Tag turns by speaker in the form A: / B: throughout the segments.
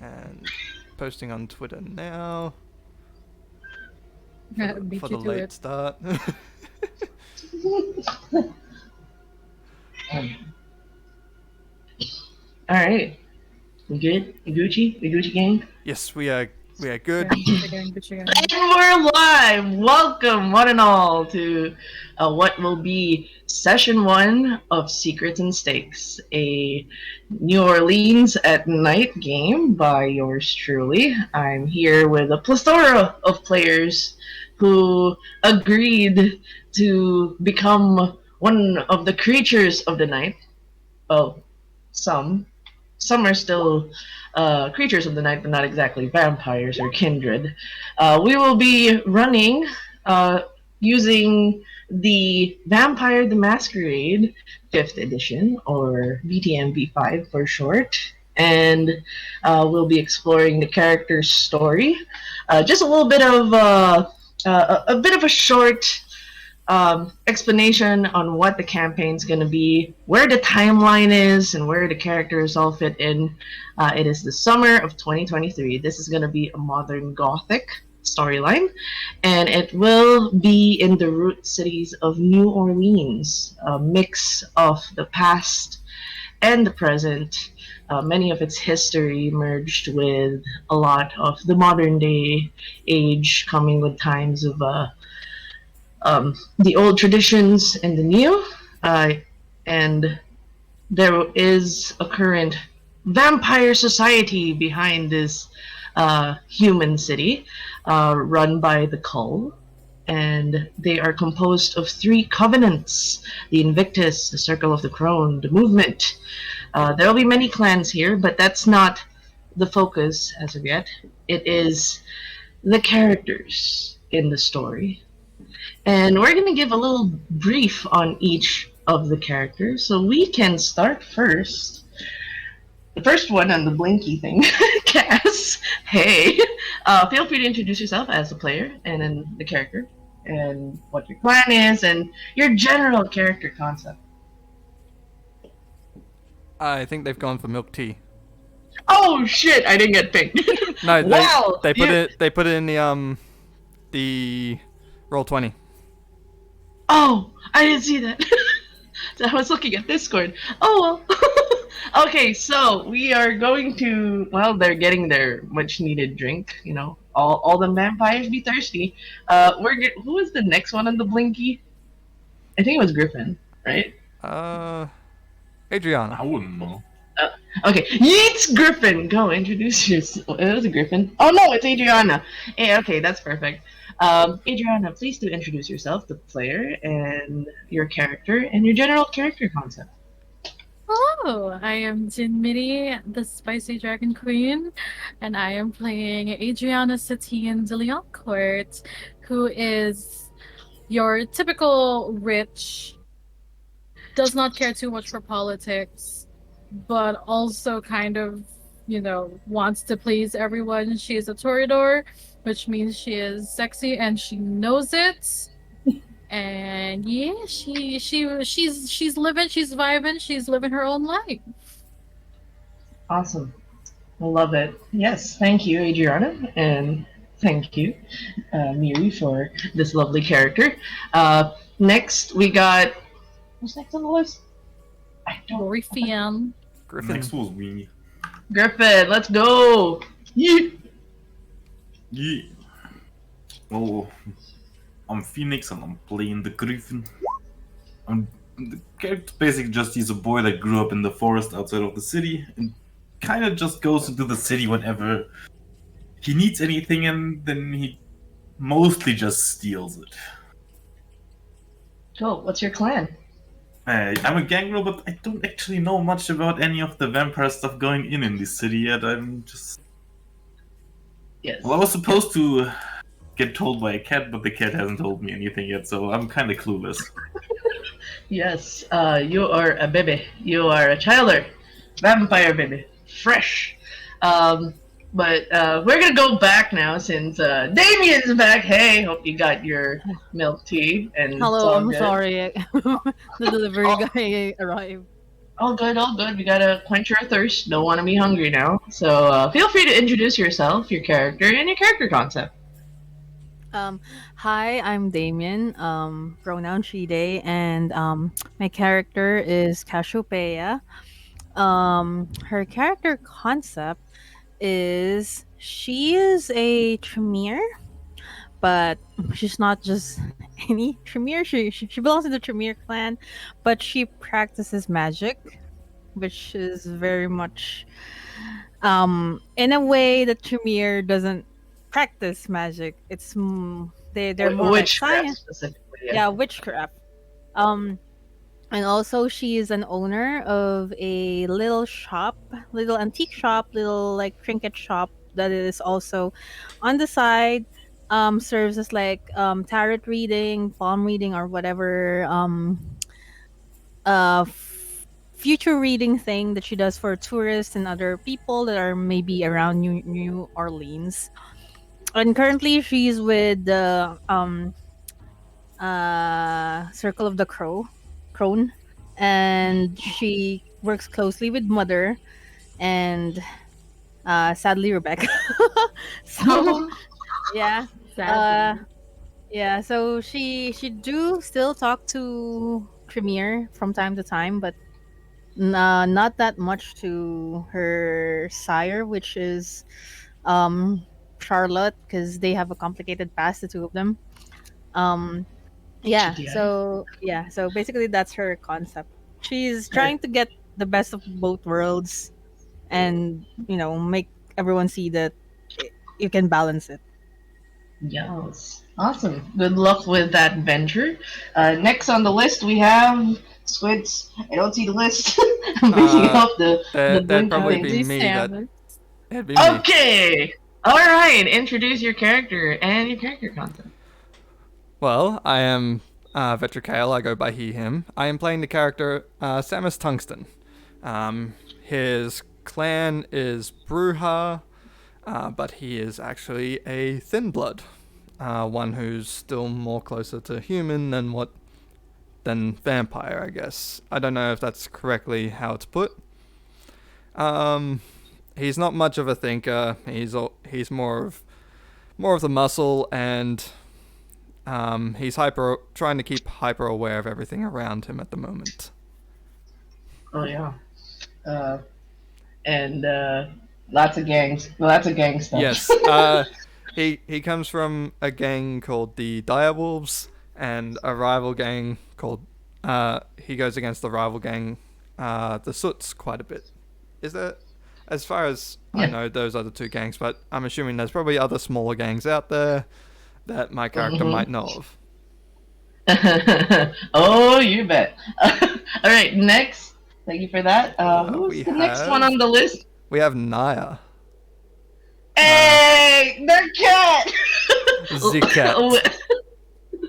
A: And posting on Twitter now. For the late start.
B: Alright. We good? We Gucci? We Gucci gang?
A: Yes, we are good.
B: And we're live! Welcome, one and all, to what will be Session 1 of Secrets and Stakes, a New Orleans at Night game by yours truly. I'm here with a plethora of players who agreed to become one of the creatures of the night. Well, some are still creatures of the night, but not exactly vampires or kindred. We will be running using the Vampire the Masquerade 5th edition, or VTMV5 for short, and we'll be exploring the character's story. Just a little bit of a short explanation on what the campaign's going to be, where the timeline is, and where the characters all fit in. It is the summer of 2023. This is going to be a modern Gothic storyline, and it will be in the root cities of New Orleans, a mix of the past and the present. Many of its history merged with a lot of the modern day age, coming with times of the old traditions and the new, and there is a current vampire society behind this human city, run by the Cull, and they are composed of 3 covenants: the Invictus, the Circle of the Crone, the Movement. There will be many clans here, but that's not the focus as of yet. It is the characters in the story. And we're going to give a little brief on each of the characters. So we can start first. The first one on the blinky thing, Cass. Hey. Feel free to introduce yourself as the player and then the character and what your plan is and your general character concept.
A: I think they've gone for milk tea.
B: Oh shit! I didn't get picked.
A: No,
B: wow.
A: They put it in the Roll20.
B: Oh, I didn't see that. I was looking at Discord. Oh well. Okay, so we are going to. Well, they're getting their much-needed drink. You know, all the vampires be thirsty. Who is the next one on the blinky? I think it was Griffin, right?
A: Adriana.
C: I wouldn't know.
B: Okay, Yeats Griffin. Go introduce yourself. It was a Griffin. Oh no, it's Adriana. Hey, okay, that's perfect. Adriana, please do introduce yourself, the player, and your character, and your general character concept.
D: Hello, I am DenMotherPlays, the Spicy Dragon Queen, and I am playing Adriana Satine de Leon Court, who is your typical rich, does not care too much for politics, but also kind of, wants to please everyone. She is a Toreador, which means she is sexy and she knows it. And yeah, she's living, she's vibing, she's living her own life.
B: Awesome. I love it. Yes, thank you, Adriana, and thank you, Miri, for this lovely character. Next, we got... Who's next on the list?
D: Rory Fiam.
A: Griffin.
C: Next was me.
B: Griffin, let's go! Yeah.
C: Yeah. Well, I'm Phoenix and I'm playing the Griffin. The character basically just he's a boy that grew up in the forest outside of the city and kind of just goes into the city whenever he needs anything, and then he mostly just steals it.
B: Cool. What's your clan?
C: I'm a gangrel, but I don't actually know much about any of the vampire stuff going in this city yet. I'm just...
B: Yes.
C: Well, I was supposed to get told by a cat, but the cat hasn't told me anything yet, so I'm kind of clueless.
B: Yes, you are a baby. You are a childer. Vampire baby. Fresh. But we're gonna go back now since Damien's back. Hey, hope you got your milk tea. And
E: hello, I'm sorry. The delivery guy arrived.
B: All good, all good. We gotta quench our thirst. Don't want to be hungry now. So feel free to introduce yourself, your character, and your character concept.
E: Um, Hi, I'm Damien. Pronoun she they, and my character is Cassiopeia. Her character concept is she is a Tremere, but she's not just any Tremere. She belongs to the Tremere clan, but she practices magic, which is very much in a way that Tremere doesn't practice magic. They're more like
B: Witchcraft
E: science.
B: specifically,
E: Yeah,
B: yeah.
E: witchcraft. Um, and also she is an owner of a little shop, little antique shop, little like trinket shop that is also on the side. Serves as like tarot reading, palm reading, or whatever future reading thing that she does for tourists and other people that are maybe around New Orleans. And currently she's with the Circle of the Crone, and she works closely with Mother and sadly Rebecca. So yeah, uh,
D: Sadly.
E: yeah. So she do still talk to Tremere from time to time, but not that much to her sire, which is um Charlotte, because they have a complicated past, the two of them. Um,
B: GTI.
E: so basically that's her concept. She's trying to get the best of both worlds and make everyone see that you can balance it.
B: Yes. Awesome. Good luck with that venture. Next on the list we have Squids. I don't see the list. I'm bringing
A: Uh,
B: up the
A: that'd
B: blinking
A: probably
D: Would
A: be
D: be
B: things.
A: me.
D: Samus.
A: It'd be me.
B: Okay. All right. Introduce your character and your character content.
A: Well, I am Vetricale. I go by he, him. I am playing the character Samus Tungsten. His clan is Bruja, but he is actually a thin blood. One who's still more closer to human than vampire, I guess. I don't know if that's correctly how it's put. Um, he's not much of a thinker. He's more of the muscle, and he's trying to keep hyper aware of everything around him at the moment.
B: Oh yeah. Uh, and lots of gangs. Lots of gang stuff.
A: Yes. He comes from a gang called the Direwolves and a rival gang called. He goes against the rival gang, the Soots, quite a bit. Is there? As far as I
B: Yeah.
A: know, those are the two gangs, but I'm assuming there's probably other smaller gangs out there that my character might know of.
B: Oh, you bet. All right, next. Thank you for that. Who's
A: We
B: the next one on the list?
A: have Naya.
B: Hey, the cat.
A: The cat.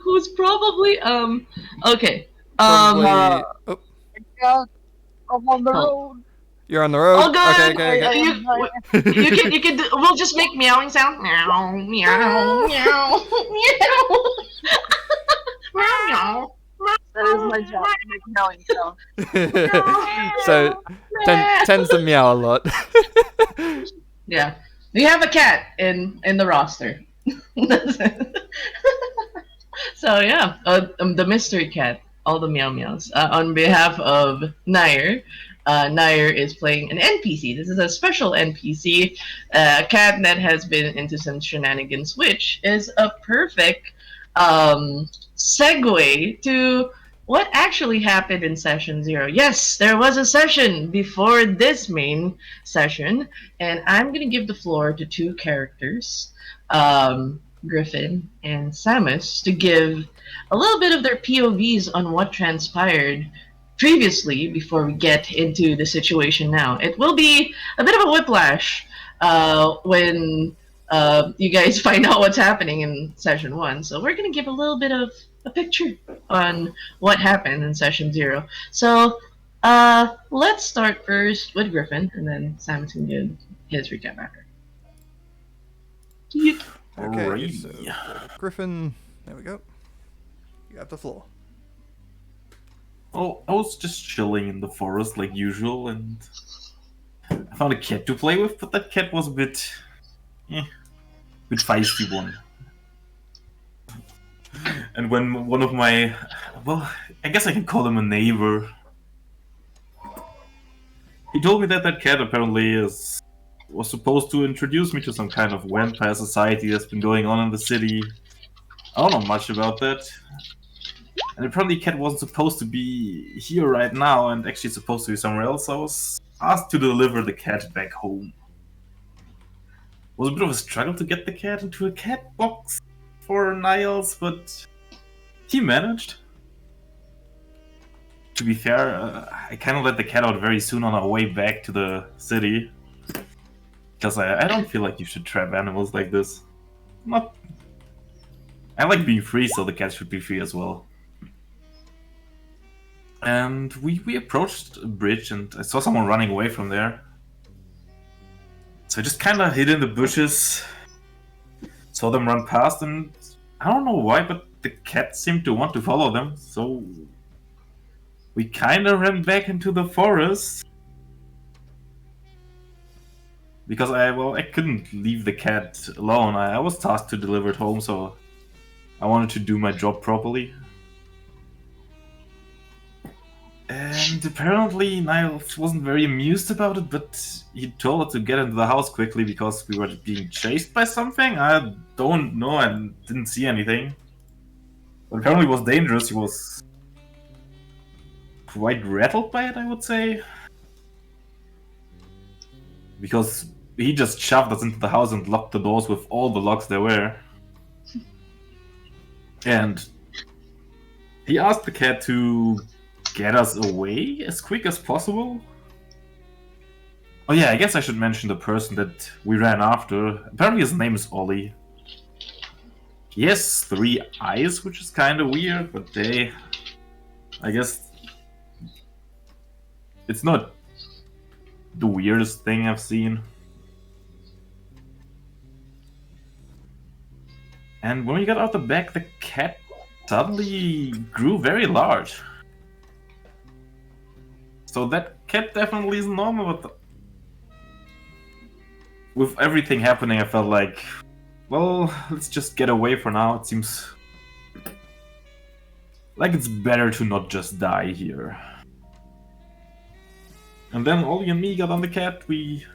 B: Who's probably okay.
A: Probably. Oh,
E: Yeah, I'm on the
B: Oh.
E: road.
A: you're on the road.
B: Oh, good.
A: Okay.
B: You can do, we'll just make meowing sound. Meow, meow, meow, meow. Meow, meow.
E: That is my job to make meowing sound.
A: So tends to meow a lot.
B: Yeah, we have a cat in the roster. So yeah, the mystery cat, all the meow meows. On behalf of Nair, Nair is playing an NPC. This is a special NPC, a cat that has been into some shenanigans, which is a perfect segue to what actually happened in session 0. Yes, there was a session before this main session, and I'm gonna give the floor to two characters. Griffin and Samus, to give a little bit of their POVs on what transpired previously before we get into the situation now. It will be a bit of a whiplash when you guys find out what's happening in session 1. So we're going to give a little bit of a picture on what happened in session 0. So let's start first with Griffin, and then Samus can give his recap after.
A: Okay,
C: Alright.
A: so, Griffin, there we go. You have the floor.
C: Oh, I was just chilling in the forest like usual, and I found a cat to play with, but that cat was a bit feisty one. And when one of my, well, I guess I can call him a neighbor, he told me that that cat apparently was supposed to introduce me to some kind of vampire society that's been going on in the city. I don't know much about that. And apparently cat wasn't supposed to be here right now and actually supposed to be somewhere else. I was asked to deliver the cat back home. It was a bit of a struggle to get the cat into a cat box for Niles, but he managed. To be fair, I kind of let the cat out very soon on our way back to the city. Because I don't feel like you should trap animals like this. Not. I like being free, so the cat should be free as well. And we approached a bridge, and I saw someone running away from there. So I just kind of hid in the bushes, saw them run past, and I don't know why, but the cat seemed to want to follow them, so we kind of ran back into the forest. Because I couldn't leave the cat alone. I was tasked to deliver it home, so I wanted to do my job properly. And apparently Niles wasn't very amused about it, but he told us to get into the house quickly because we were being chased by something? I don't know, I didn't see anything. But apparently it was dangerous, he was quite rattled by it, I would say. Because he just shoved us into the house and locked the doors with all the locks there were. And he asked the cat to get us away as quick as possible. Oh yeah, I guess I should mention the person that we ran after. Apparently his name is Ollie. He has 3 eyes, which is kind of weird, but I guess it's not the weirdest thing I've seen. And when we got out the back, the cat suddenly grew very large. So that cat definitely isn't normal, but with everything happening, I felt like, well, let's just get away for now. It seems like it's better to not just die here. And then Ollie and me got on the cat. We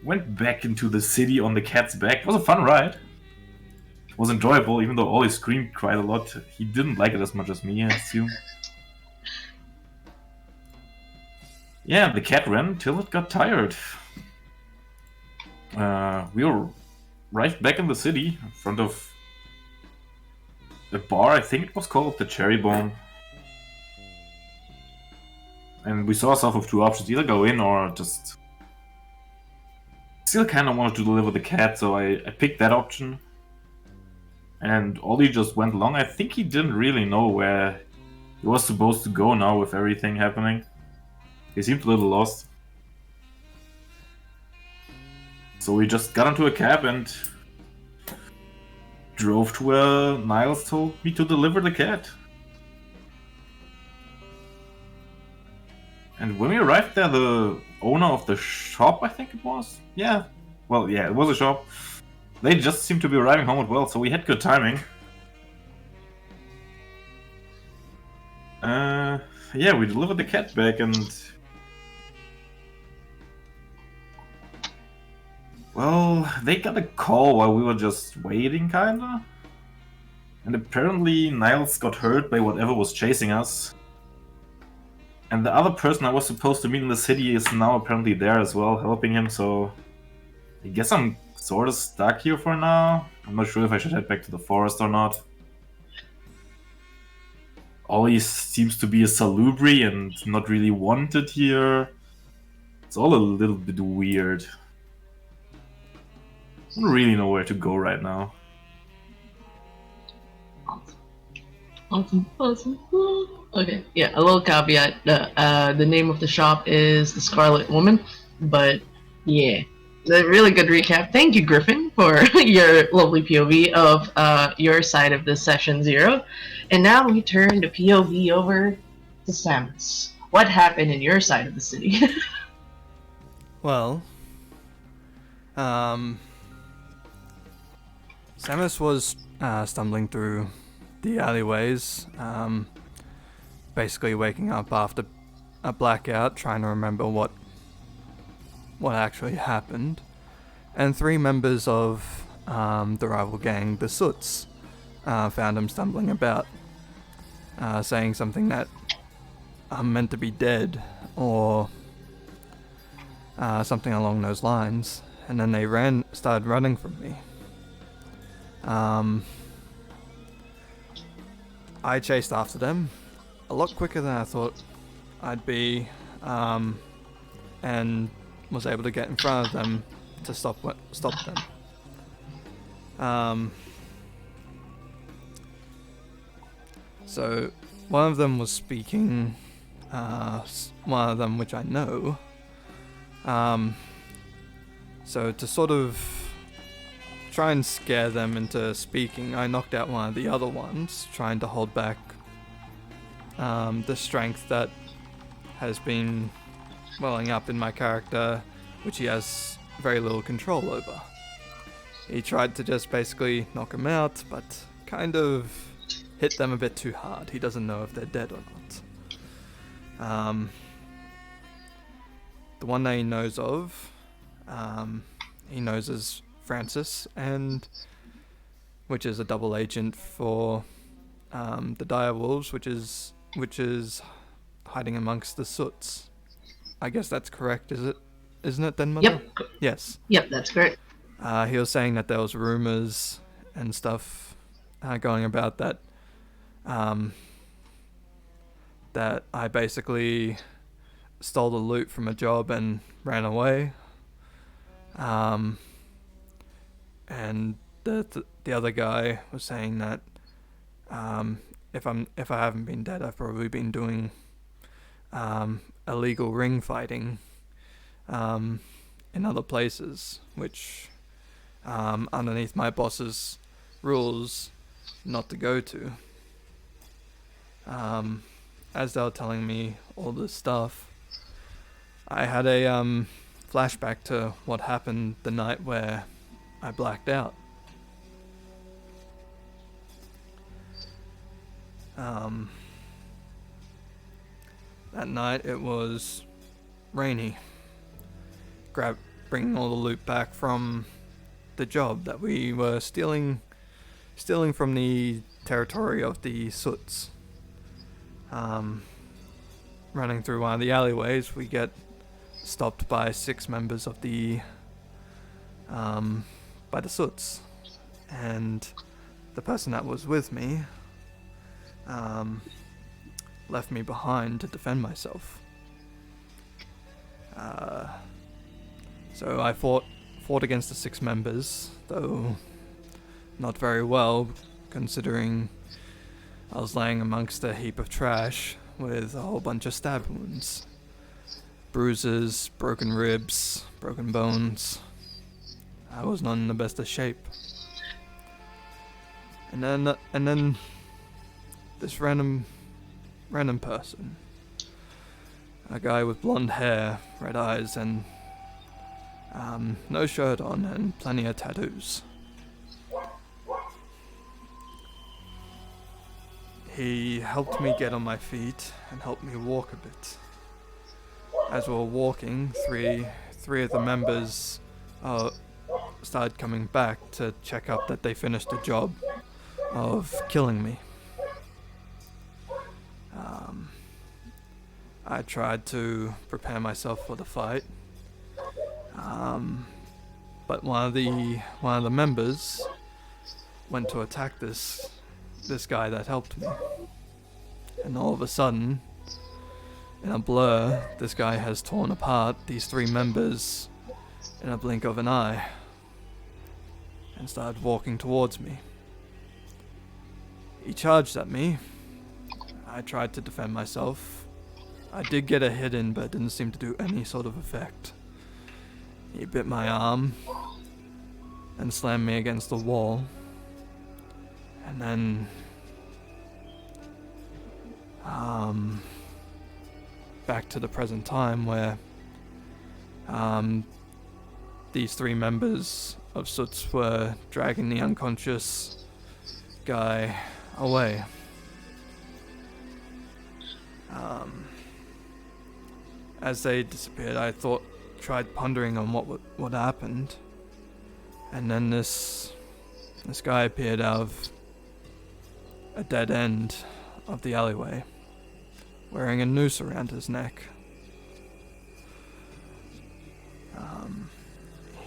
C: went back into the city on the cat's back. It was a fun ride. It was enjoyable, even though Ollie screamed quite a lot. He didn't like it as much as me, I assume. Yeah, the cat ran till it got tired. We were right back in the city, in front of a bar, I think it was called the Cherry Bomb. And we saw ourselves with 2 options, either go in or just... Still kind of wanted to deliver the cat, so I picked that option. And Ollie just went along. I think he didn't really know where he was supposed to go now with everything happening. He seemed a little lost. So we just got into a cab and drove to where Niles told me to deliver the cat. And when we arrived there, the owner of the shop, I think it was? Yeah. Well, yeah, it was a shop. They just seemed to be arriving home as well, so we had good timing. Yeah, we delivered the cat back and... Well, they got a call while we were just waiting, kinda. And apparently Niles got hurt by whatever was chasing us. And the other person I was supposed to meet in the city is now apparently there as well, helping him, so... I guess I'm sort of stuck here for now. I'm not sure if I should head back to the forest or not. Ollie seems to be a salubri and not really wanted here. It's all a little bit weird. I don't really know where to go right now.
B: Awesome. Okay, yeah, a little caveat. The name of the shop is the Scarlet Woman, but yeah, a really good recap. Thank you, Griffin, for your lovely POV of your side of the session 0. And now we turn the POV over to Samus. What happened in your side of the city?
A: Well, Samus was stumbling through the alleyways, basically waking up after a blackout, trying to remember what actually happened. And 3 members of the rival gang, the Soots, found him stumbling about, saying something that I'm meant to be dead, or something along those lines. And then they started running from me. I chased after them a lot quicker than I thought I'd be, and was able to get in front of them to stop them. So one of them was speaking, one of them which I know. So to sort of try and scare them into speaking, I knocked out one of the other ones, trying to hold back the strength that has been welling up in my character, which he has very little control over. He tried to just basically knock him out, but kind of hit them a bit too hard. He doesn't know if they're dead or not. The one that he knows of, he knows as Francis, and which is a double agent for the direwolves, which is hiding amongst the Soots. I guess that's correct, isn't it, DenMother?
B: Yep.
A: Yes.
B: Yep, that's correct.
A: He was saying that there was rumors and stuff going about that that I basically stole the loot from a job and ran away. And the other guy was saying that if I haven't been dead, I've probably been doing illegal ring fighting in other places, which underneath my boss's rules not to go to. As they were telling me all this stuff, I had a flashback to what happened the night where I blacked out. That night it was rainy. Bringing all the loot back from the job that we were stealing from the territory of the Soots. Running through one of the alleyways, we get stopped by 6 members of the by the Soots, and the person that was with me left me behind to defend myself. So I fought against the 6 members, though not very well, considering I was laying amongst a heap of trash with a whole bunch of stab wounds, bruises, broken ribs, broken bones. I was not in the best of shape. And then this random person, a guy with blonde hair, red eyes, and no shirt on, and plenty of tattoos. He helped me get on my feet and helped me walk a bit. As we were walking, three of the members started coming back to check up that they finished the job of killing me. I tried to prepare myself for the fight, but one of the members went to attack this guy that helped me, and all of a sudden, in a blur, this guy has torn apart these 3 members in a blink of an eye and started walking towards me. He charged at me. I tried to defend myself. I did get a hit in, but it didn't seem to do any sort of effect. He bit my arm and slammed me against the wall. And then back to the present time where these three members of Suits were dragging the unconscious guy away. As they disappeared, I tried pondering on what happened, and then this guy appeared out of a dead end of the alleyway, wearing a noose around his neck.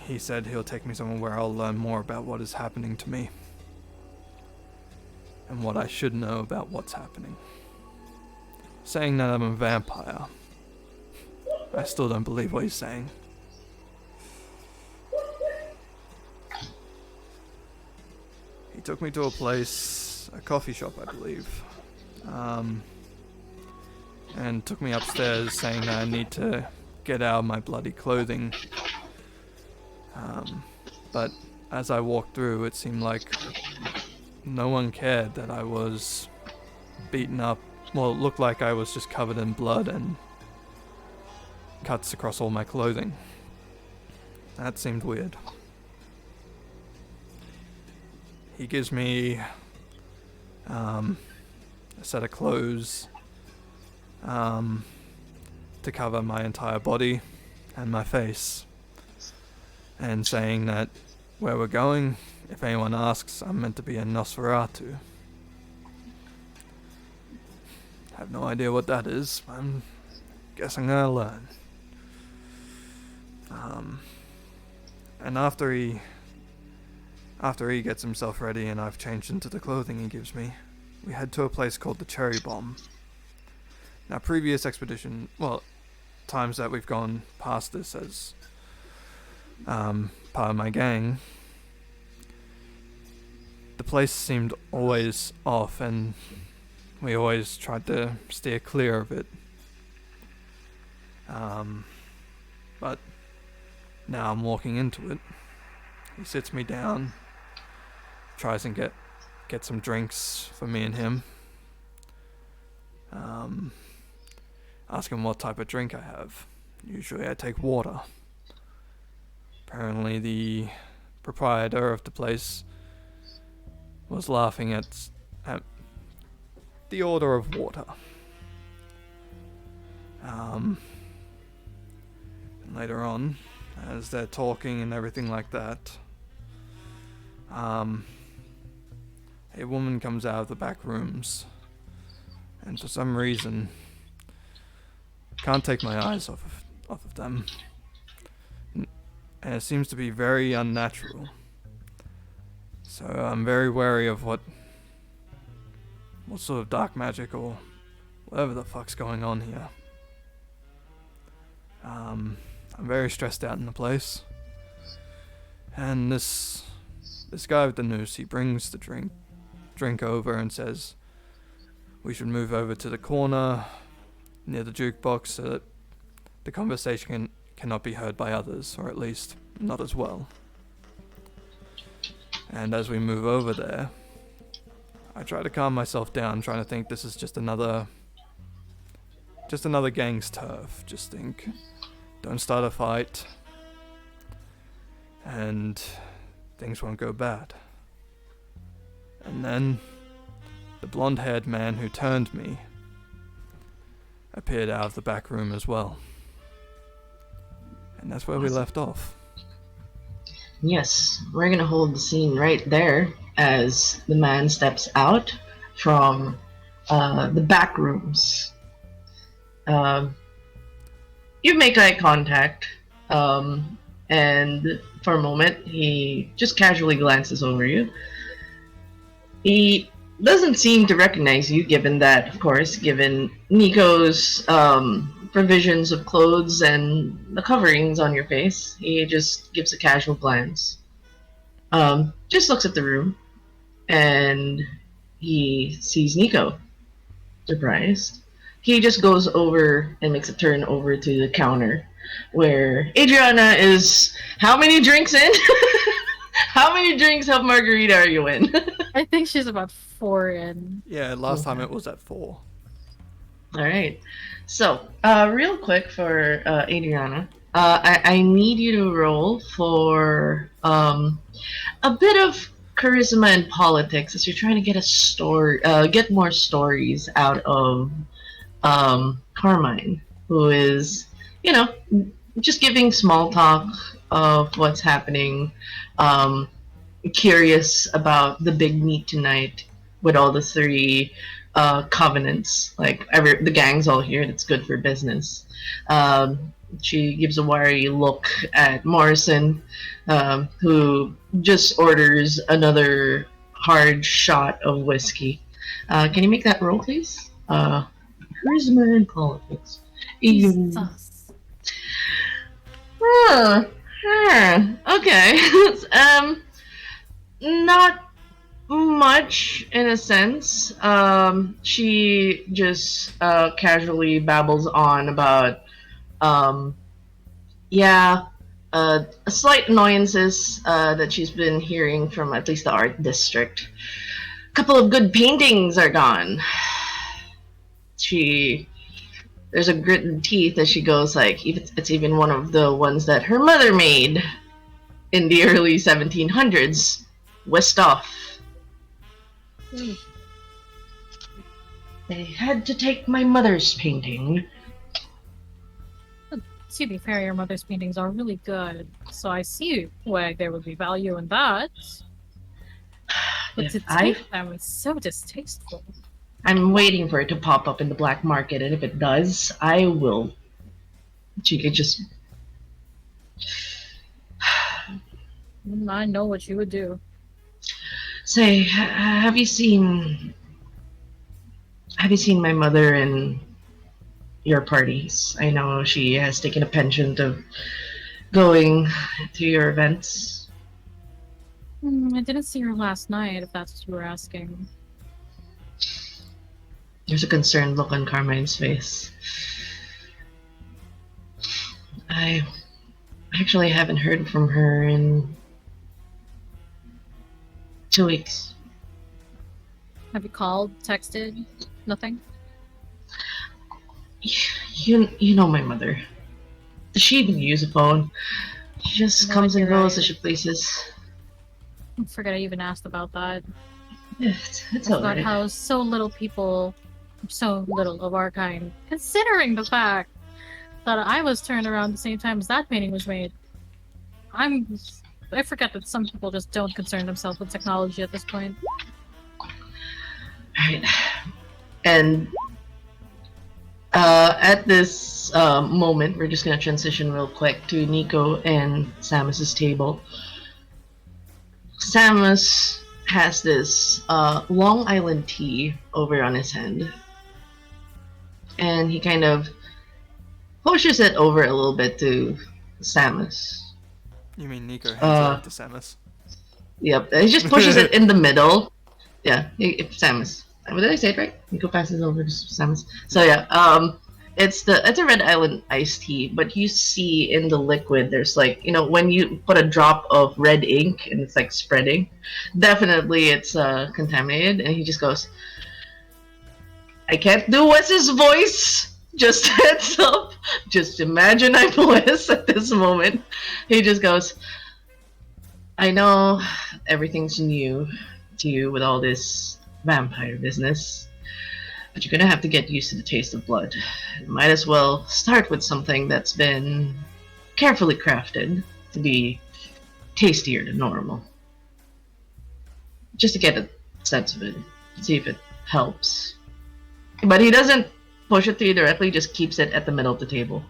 A: He said he'll take me somewhere where I'll learn more about what is happening to me, and what I should know about what's happening. Saying that I'm a vampire, I still don't believe what he's saying. He took me to a place, a coffee shop, I believe, and took me upstairs saying that I need to get out of my bloody clothing. But as I walked through, it seemed like no one cared that I was beaten up. Well, it looked like I was just covered in blood and cuts across all my clothing. That seemed weird. He gives me a set of clothes to cover my entire body and my face, and saying that where we're going, if anyone asks, I'm meant to be a Nosferatu. I have no idea what that is. I'm guessing I'll learn. And after he gets himself ready and I've changed into the clothing he gives me, we head to a place called the Cherry Bomb. Now, previous expedition, well, times that we've gone past this as part of my gang, the place seemed always off and we always tried to steer clear of it. But now I'm walking into it. He sits me down, tries and get some drinks for me and him. Ask him what type of drink I have. Usually I take water. Apparently the proprietor of the place was laughing at the order of water. And later on, as they're talking and everything like that, a woman comes out of the back rooms, and for some reason, can't take my eyes off of them, and it seems to be very unnatural. So I'm very wary of what sort of dark magic or whatever the fuck's going on here. I'm very stressed out in the place, and this guy with the noose, he brings the drink over and says we should move over to the corner near the jukebox so that the conversation cannot be heard by others, or at least not as well. And as we move over there, I try to calm myself down, trying to think this is just another gang's turf. Just think, don't start a fight, and things won't go bad. And then the blonde-haired man who turned me appeared out of the back room as well. And that's where we left off.
B: Yes, we're gonna hold the scene right there as the man steps out from the back rooms. You make eye contact, and for a moment he just casually glances over you. He doesn't seem to recognize you, given that, of course, given Nico's provisions of clothes and the coverings on your face, he just gives a casual glance. Just looks at the room, and he sees Nico. Surprised. He just goes over and makes a turn over to the counter where Adriana is how many drinks in? How many drinks of margarita are you in?
D: I think she's about 4 in.
A: Yeah, last time it was at 4.
B: All right. So, real quick for Adriana, I need you to roll for a bit of charisma and politics as you're trying to get get more stories out of Carmine, who is, just giving small talk of what's happening, curious about the big meet tonight with all the 3 covenants, like the gang's all here. That's good for business. She gives a wary look at Morrison, who just orders another hard shot of whiskey. Can you make that roll, please? Charisma and politics.
D: Jesus.
B: Okay. Not much in a sense. She just casually babbles on about slight annoyances that she's been hearing from at least the art district. A couple of good paintings are gone. There's a grit in teeth as she goes, like, it's even one of the ones that her mother made in the early 1700s. West off. They had to take my mother's painting.
D: To be fair, your mother's paintings are really good, so I see why there would be value in that. But to take them is so distasteful.
B: I'm waiting for it to pop up in the black market, and if it does, I will. She could just.
D: I know what you would do.
B: Say, have you seen my mother in your parties? I know she has taken a penchant of going to your events.
D: I didn't see her last night, if that's what you were asking.
B: There's a concerned look on Carmine's face. I actually haven't heard from her in 2 weeks.
D: Have you called, texted? Nothing?
B: You know my mother. Does she even use a phone? She just comes and goes as she pleases.
D: I forget I even asked about that.
B: It's
D: About
B: alright.
D: how so little of our kind, considering the fact that I was turned around the same time as that painting was made. I forget that some people just don't concern themselves with technology at this point.
B: Alright. And at this moment, we're just gonna transition real quick to Nico and Samus's table. Samus has this Long Island tea over on his hand, and he kind of pushes it over a little bit to Samus.
A: You mean Nico hands it to Samus?
B: Yep, he just pushes it in the middle. Yeah, Samus. Did I say it right? Nico passes over to Samus. So yeah, it's a Red Island iced tea, but you see in the liquid there's like, when you put a drop of red ink and it's like spreading, definitely it's contaminated. And he just goes, I can't do Wes's voice, just heads up. Just imagine I'm Wes at this moment. He just goes, I know everything's new to you with all this vampire business, but you're gonna have to get used to the taste of blood. You might as well start with something that's been carefully crafted to be tastier than normal. Just to get a sense of it, see if it helps. But he doesn't push it to you directly, just keeps it at the middle of the table.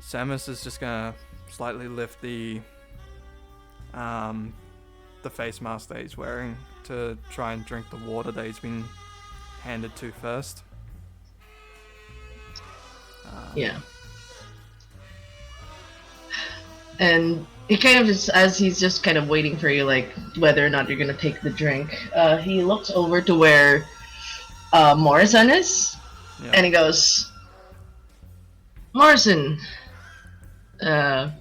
A: Samus is just gonna slightly lift the face mask that he's wearing to try and drink the water that he's been handed to first.
B: Yeah. And he kind of just, as he's just kind of waiting for you, like, whether or not you're gonna take the drink, he looks over to where Morrison is,
A: Yeah.
B: And he goes, Morrison, and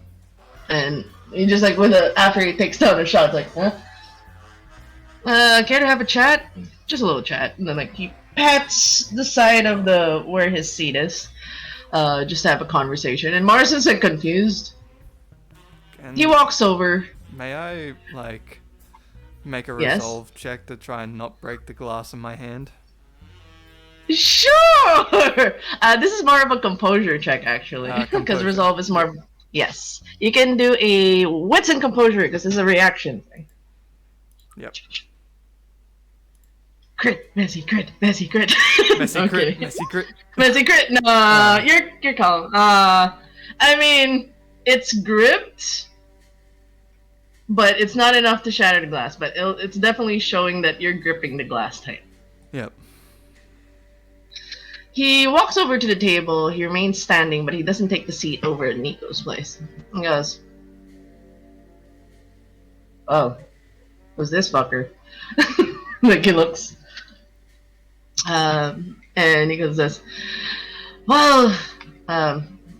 B: he just like after he takes down a shot, like, huh? Care to have a chat? Just a little chat. And then like he pats the side of where his seat is, just to have a conversation. And Morrison's like confused. He walks over.
A: May I make a
B: Yes?
A: resolve check to try and not break the glass in my hand?
B: Sure. This is more of a composure check actually, because
A: Composure.
B: resolve is more. Yes, you can do a wits and composure because it's a reaction thing.
A: Yep.
B: Crit, messy crit, messy crit.
A: Messy
B: I'm
A: crit,
B: kidding.
A: messy crit.
B: Messy crit. No, you're calm. I mean, it's gripped, but it's not enough to shatter the glass. But it's definitely showing that you're gripping the glass tight.
A: Yep.
B: He walks over to the table. He remains standing, but he doesn't take the seat over at Nico's place. He goes, "Oh, who's this fucker?" Like he looks. And he goes this. Well,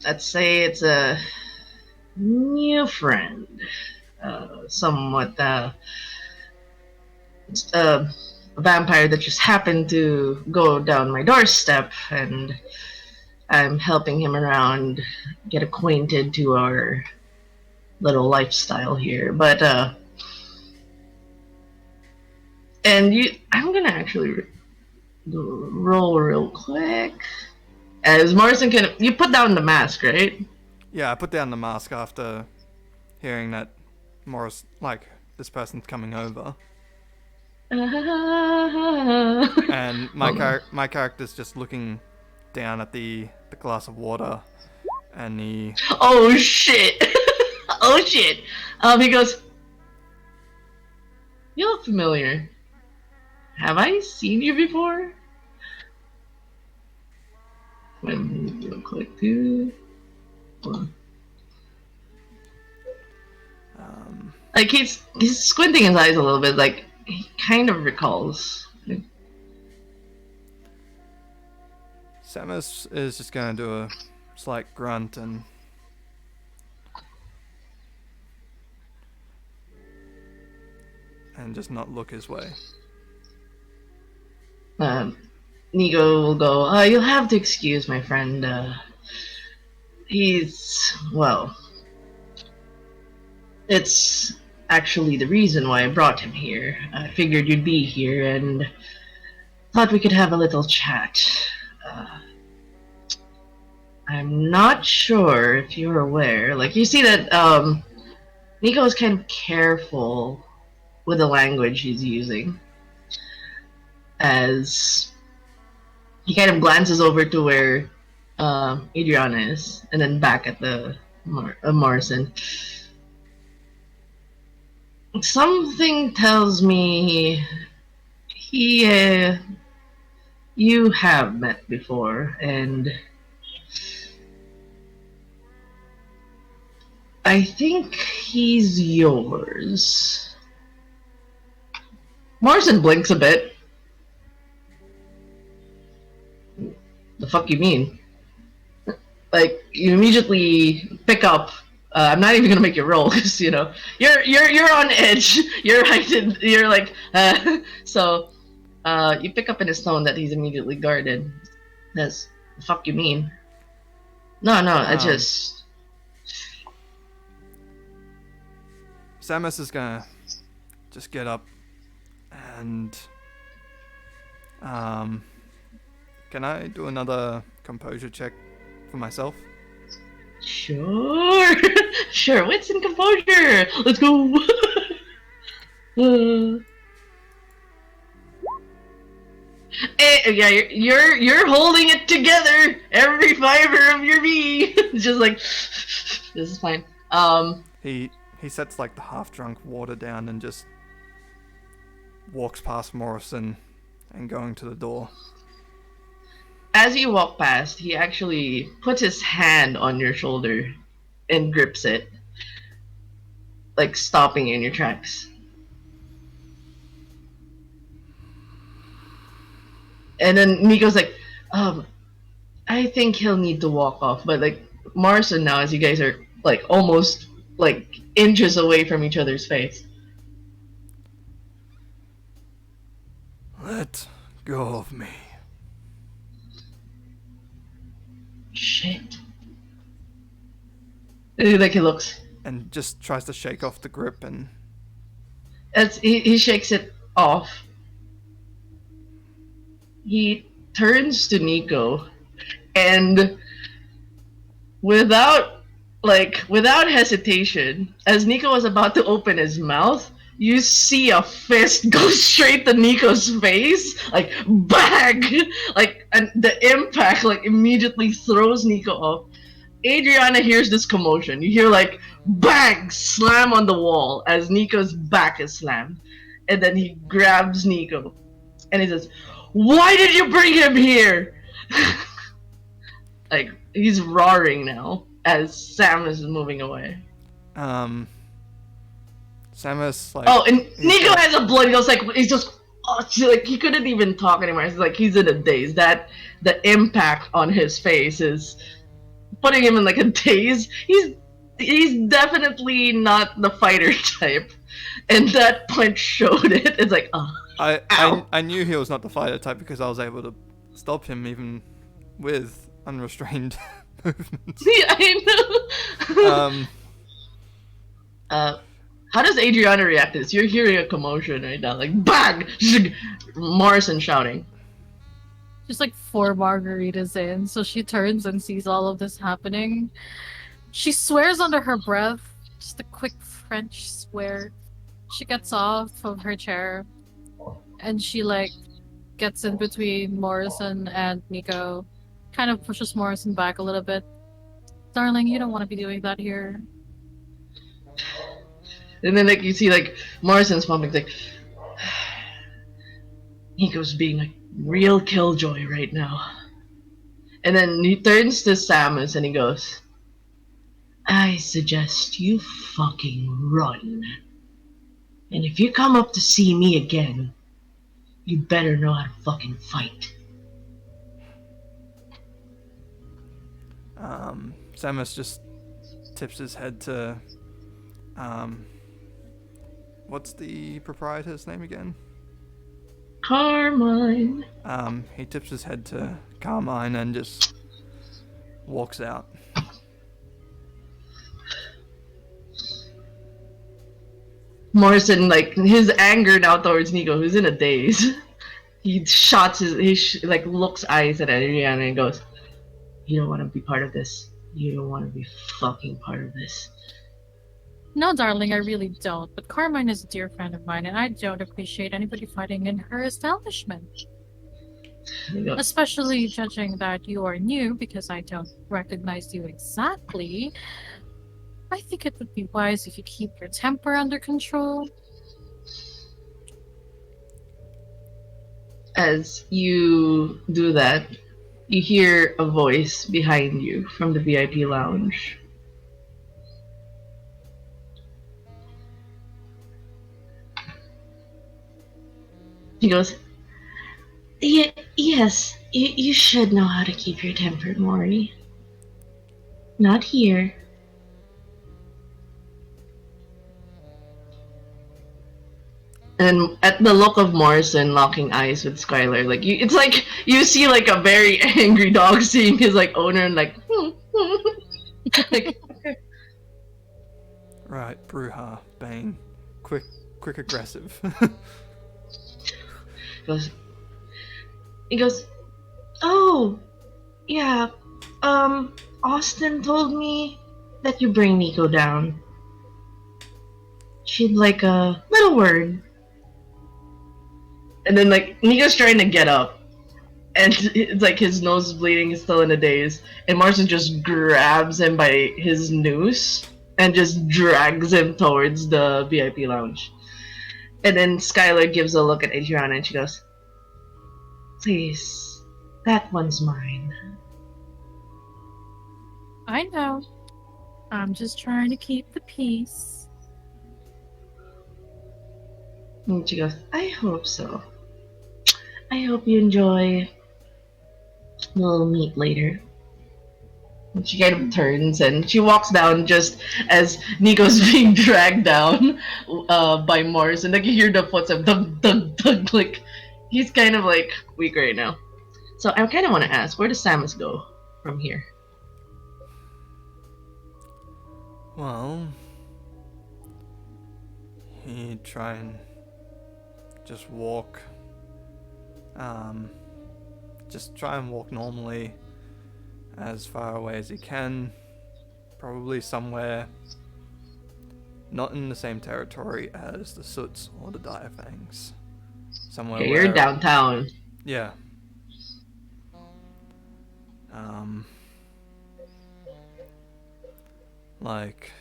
B: let's say it's a new friend. Somewhat a vampire that just happened to go down my doorstep, and I'm helping him around, get acquainted to our little lifestyle here. But I'm gonna actually roll real quick. As Morrison you put down the mask, right?
A: Yeah, I put down the mask after hearing that this person's coming over. And my character's just looking down at the glass of water, and he...
B: Oh shit! Oh shit! He goes, "You look familiar. Have I seen you before?" Real quick, too. Like he's squinting his eyes a little bit, like he kind of recalls.
A: Samus is just gonna do a slight grunt and just not look his way.
B: Nico will go, "You'll have to excuse my friend. It's actually the reason why I brought him here. I figured you'd be here and thought we could have a little chat. I'm not sure if you're aware, like you see that Nico is kind of careful with the language he's using, as he kind of glances over to where Adriana is, and then back at the Morrison. Something tells me you have met before, and I think he's yours." Morrison blinks a bit. "The fuck you mean?" Like you immediately pick up. I'm not even gonna make you roll because you're on edge. You're heightened. You're like so. You pick up in his tone that he's immediately guarded. Says, "The fuck you mean?" No, I just.
A: Samus is gonna just get up and can I do another composure check for myself?
B: Sure. Sure. Wits and composure. Let's go. Yeah, you're holding it together. Every fiber of your being. Just like this is fine.
A: He sets like the half-drunk water down and just walks past Morrison and going to the door.
B: As you walk past, he actually puts his hand on your shoulder and grips it, like stopping you in your tracks. And then Nico's like, I think he'll need to walk off. But like Morrison now, as you guys are like almost like inches away from each other's face.
A: Let go of me.
B: Shit. Like he looks.
A: And just tries to shake off the grip and...
B: He shakes it off. He turns to Nico and without hesitation, as Nico was about to open his mouth, you see a fist go straight to Nico's face, like bang, and the impact like immediately throws Nico off. Adriana hears this commotion. You hear like bang, slam on the wall as Nico's back is slammed, and then he grabs Nico, and he says, "Why did you bring him here?" Like he's roaring now as Samus is moving away.
A: Samus, like...
B: Oh, and Nico has a blood. He's just like he couldn't even talk anymore. It's like he's in a daze. That the impact on his face is putting him in like a daze. He's definitely not the fighter type, and that punch showed it. It's like, oh,
A: I knew he was not the fighter type because I was able to stop him even with unrestrained movements.
B: yeah, I know. How does Adriana react to this? You're hearing a commotion right now, like bang, Morrison shouting.
D: Just like 4 margaritas in, so she turns and sees all of this happening. She swears under her breath, just a quick French swear. She gets off of her chair and she like gets in between Morrison and Nico, kind of pushes Morrison back a little bit. Darling, you don't want to be doing that here.
B: And then like you see like Morrison's pumping like Nico's being like real killjoy right now. And then he turns to Samus and he goes, "I suggest you fucking run. And if you come up to see me again, you better know how to fucking fight."
A: Samus just tips his head to... what's the proprietor's name again?
B: Carmine.
A: He tips his head to Carmine and just walks out.
B: Morrison, like his anger now towards Nico, who's in a daze. He shots like looks eyes at Adriana and goes, "You don't want to be part of this. You don't want to be fucking part of this."
D: No, darling, I really don't. But Carmine is a dear friend of mine, and I don't appreciate anybody fighting in her establishment.
B: He goes,
D: Especially judging that you are new, because I don't recognize you exactly. I think it would be wise if you keep your temper under control.
B: As you do that, you hear a voice behind you from the VIP lounge. He goes, "Yes, you should know how to keep your temper, Mori. Not here." And at the look of Morrison locking eyes with Skylar, like it's like you see like a very angry dog seeing his like owner and like, like
A: Right, Bruja, Bane. Quick aggressive.
B: he goes, "Oh, yeah, Austin told me that you bring Nico down. She'd like a little word." And then like Nico's trying to get up, and it's like his nose is bleeding, he's still in a daze, and Marcin just grabs him by his noose and just drags him towards the VIP lounge. And then Skylar gives a look at Adriana and she goes, "Please, that one's mine."
D: I know. I'm just trying to keep the peace.
B: And she goes, "I hope so. I hope you enjoy We'll meet later. And she kind of turns and she walks down just as Nico's being dragged down by Mars, and like you hear the footsteps, dug, dug, dug. Like he's kind of like weak right now. So I kind of want to ask, where does Samus go from here?
A: Well, he'd try and just walk. Just try and walk normally as far away as he can. Probably somewhere not in the same territory as the Soots or the Direfangs. Somewhere
B: Okay,
A: where...
B: you're downtown.
A: Yeah. Like...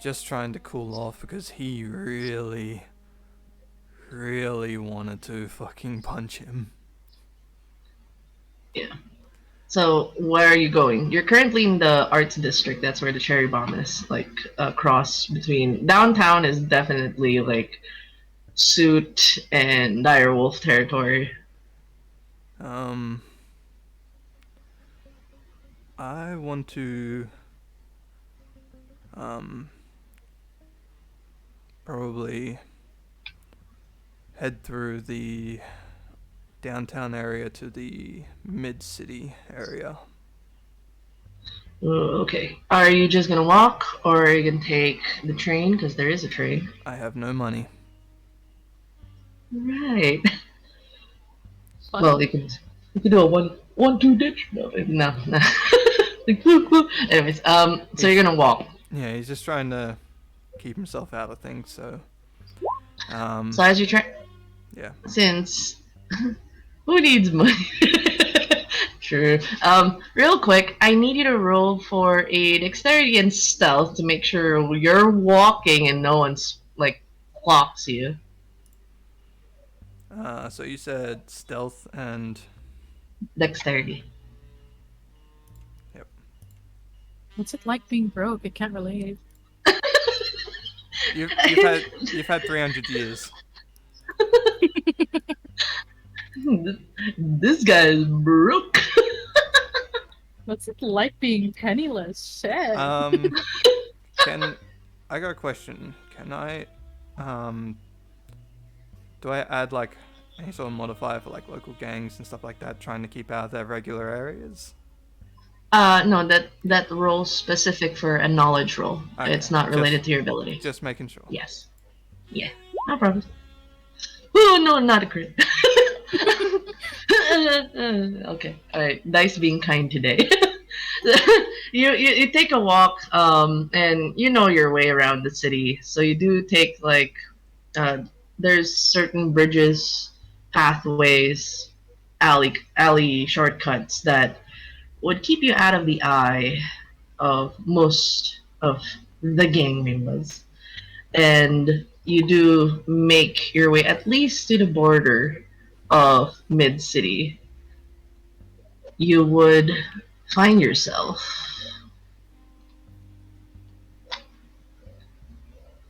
A: just trying to cool off because he really wanted to fucking punch him.
B: Yeah. So where are you going? You're currently in the arts district. That's where the cherry bomb is. Like a cross between downtown is definitely like Suit and Direwolf territory.
A: I want to probably head through the downtown area to the mid-city area.
B: Okay. Are you just gonna walk, or are you gonna take the train? Because there is a train.
A: I have no money.
B: Right.
D: Fun.
B: Well, you can do a one-two ditch. No. Like, woo, woo. Anyways, so you're gonna walk.
A: Yeah, he's just trying to keep himself out of things, so...
B: So as you try,
A: yeah.
B: since who needs money? True. Real quick, I need you to roll for a dexterity and stealth to make sure you're walking and no one's like clocks you.
A: So you said stealth and...
B: Dexterity.
A: Yep.
D: What's it like being broke? I can't relate.
A: You've had 300 years.
B: This guy is broke.
D: What's it like being penniless? Shit.
A: I got a question. Can I, do I add like any sort of modifier for like local gangs and stuff like that, trying to keep out of their regular areas?
B: No, that roll's specific for a knowledge roll.
A: Okay,
B: It's not related to your ability.
A: Just making sure.
B: Yes. Yeah. No problem. Oh no, not a crit. Okay. All right. Dice being kind today. You take a walk, and you know your way around the city. So you do take like, there's certain bridges, pathways, alley shortcuts that would keep you out of the eye of most of the gang members. And you do make your way at least to the border of mid-city. You would find yourself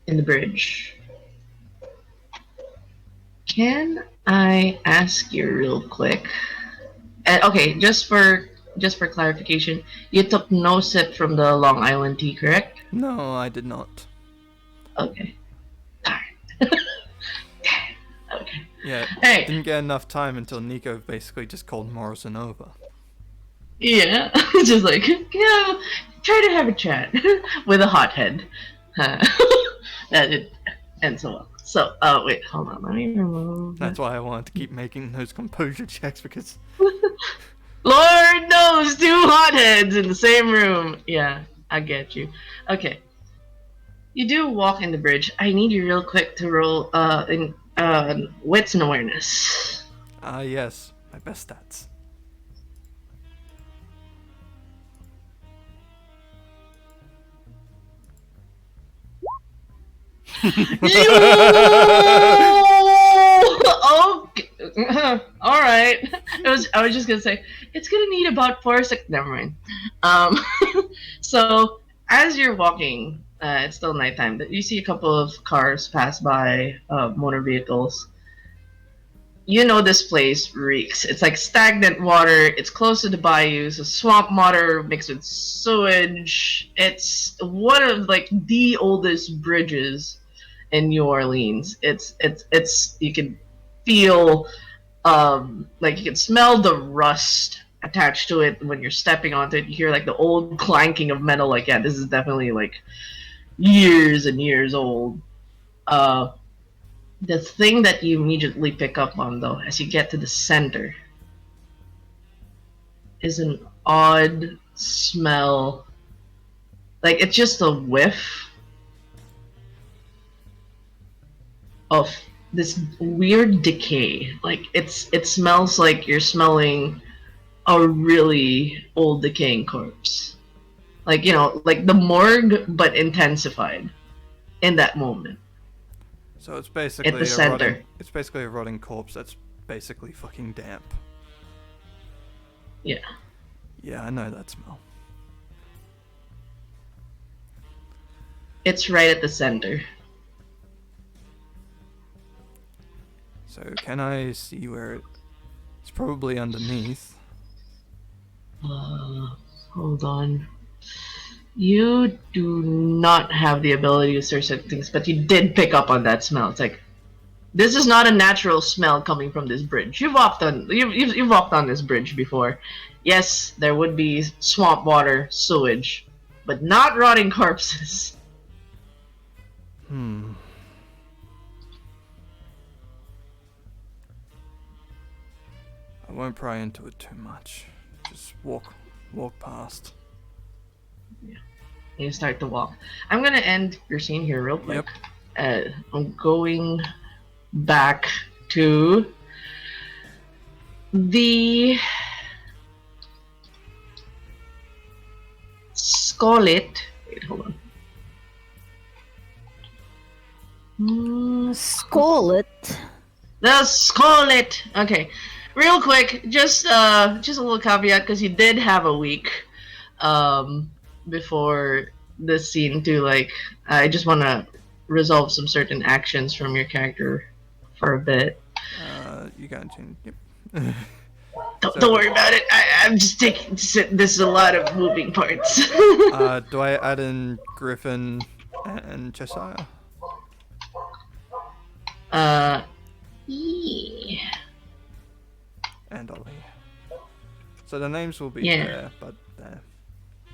B: in the bridge. Can I ask you real quick? Okay, just for clarification, you took no sip from the Long Island tea, correct?
A: No, I did not.
B: Okay. Alright. Okay.
A: Yeah,
B: Hey.
A: didn't get enough time until Nico basically just called Morrison over.
B: Yeah. Just like, yeah, try to have a chat with a hothead. That it ends so well. So, wait, hold on, let me remove
A: That's why I wanted to keep making those composure checks, because...
B: Lord knows, two hotheads in the same room. Yeah, I get you. Okay. You do walk in the bridge. I need you real quick to roll in wits and awareness.
A: Yes, my best stats.
B: Okay. All right. I was just gonna say it's gonna need about 4 seconds. Never mind. So as you're walking, it's still nighttime. But you see a couple of cars pass by, motor vehicles. you know this place reeks. It's like stagnant water. It's close to the bayous. A swamp water mixed with sewage. It's one of like the oldest bridges in New Orleans. It's you can feel like you can smell the rust attached to it when you're stepping onto it. You hear like the old clanking of metal. Like, yeah, this is definitely like years and years old. The thing that you immediately pick up on, though, as you get to the center, is an odd smell. Like, it's just a whiff of this weird decay. Like, it smells like you're smelling a really old decaying corpse. Like, you know, like the morgue, but intensified in that moment.
A: So it's basically
B: At the center.
A: It's basically a rotting corpse that's basically fucking damp.
B: Yeah.
A: Yeah, I know that smell.
B: It's right at the center.
A: So can I see where it's probably underneath?
B: Hold on. You do not have the ability to search certain things, but you did pick up on that smell. It's like, this is not a natural smell coming from this bridge. You've walked on this bridge before. Yes, there would be swamp water, sewage, but not rotting corpses.
A: I won't pry into it too much. Just walk past.
B: Yeah. You start to walk. I'm gonna end your scene here real quick.
A: Yep.
B: I'm going back to the Skullet. Wait, hold on.
E: Skull it.
B: The Skullet. Okay, real quick, just a little caveat because you did have a week, before this scene to like. I just want to resolve some certain actions from your character for a bit.
A: You got to change. Yep.
B: Don't worry about it. I'm just taking. This is a lot of moving parts.
A: Do I add in Griffin and Cheshire?
B: Yeah.
A: And Ollie. So the names will be
B: Yeah.
A: there, but they're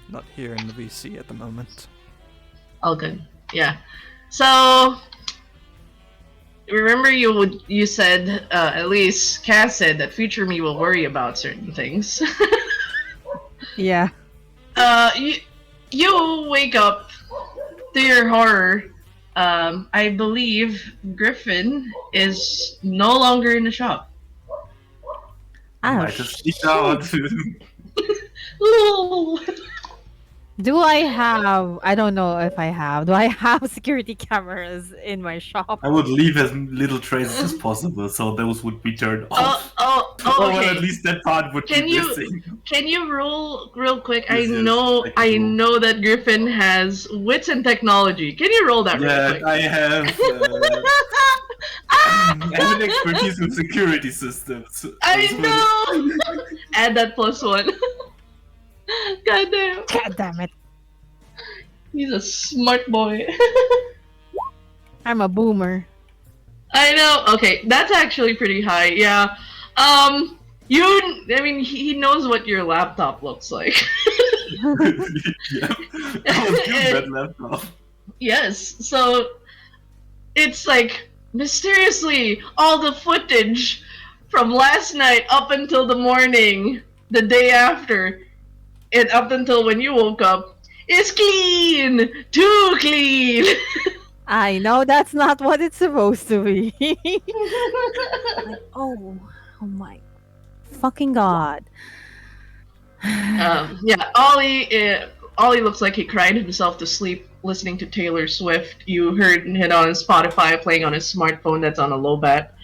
A: not here in the VC at the moment.
B: All good. Yeah. So remember you said at least Cass said that future me will worry about certain things.
E: Yeah.
B: You wake up to your horror. I believe Griffin is no longer in the shop.
E: Oh,
C: I just sneaked out.
B: Ooh.
E: do I have? I don't know if I have. Do I have security cameras in my shop?
C: I would leave as little traces as possible, so those would be turned off.
B: Oh,
C: Or well,
B: okay.
C: at least that part would
B: Can
C: be
B: you-
C: missing.
B: Can you roll real quick? I
C: Yes,
B: know
C: I can roll.
B: that Griffin has wits and technology. Can you roll that real
C: Yeah,
B: quick?
C: I have an expertise in security systems.
B: I know! Add that +1. God damn.
E: God damn it!
B: He's a smart boy.
E: I'm a boomer.
B: I know. Okay, that's actually pretty high. Yeah. He knows what your laptop looks like.
C: Yeah. I was given that laptop.
B: Yes. So it's like mysteriously all the footage from last night up until the morning, the day after, and up until when you woke up is clean. Too clean.
E: I know that's not what it's supposed to be. Like, oh my fucking god.
B: Yeah, Ollie looks like he cried himself to sleep listening to Taylor Swift. You heard him on Spotify playing on his smartphone that's on a low bat.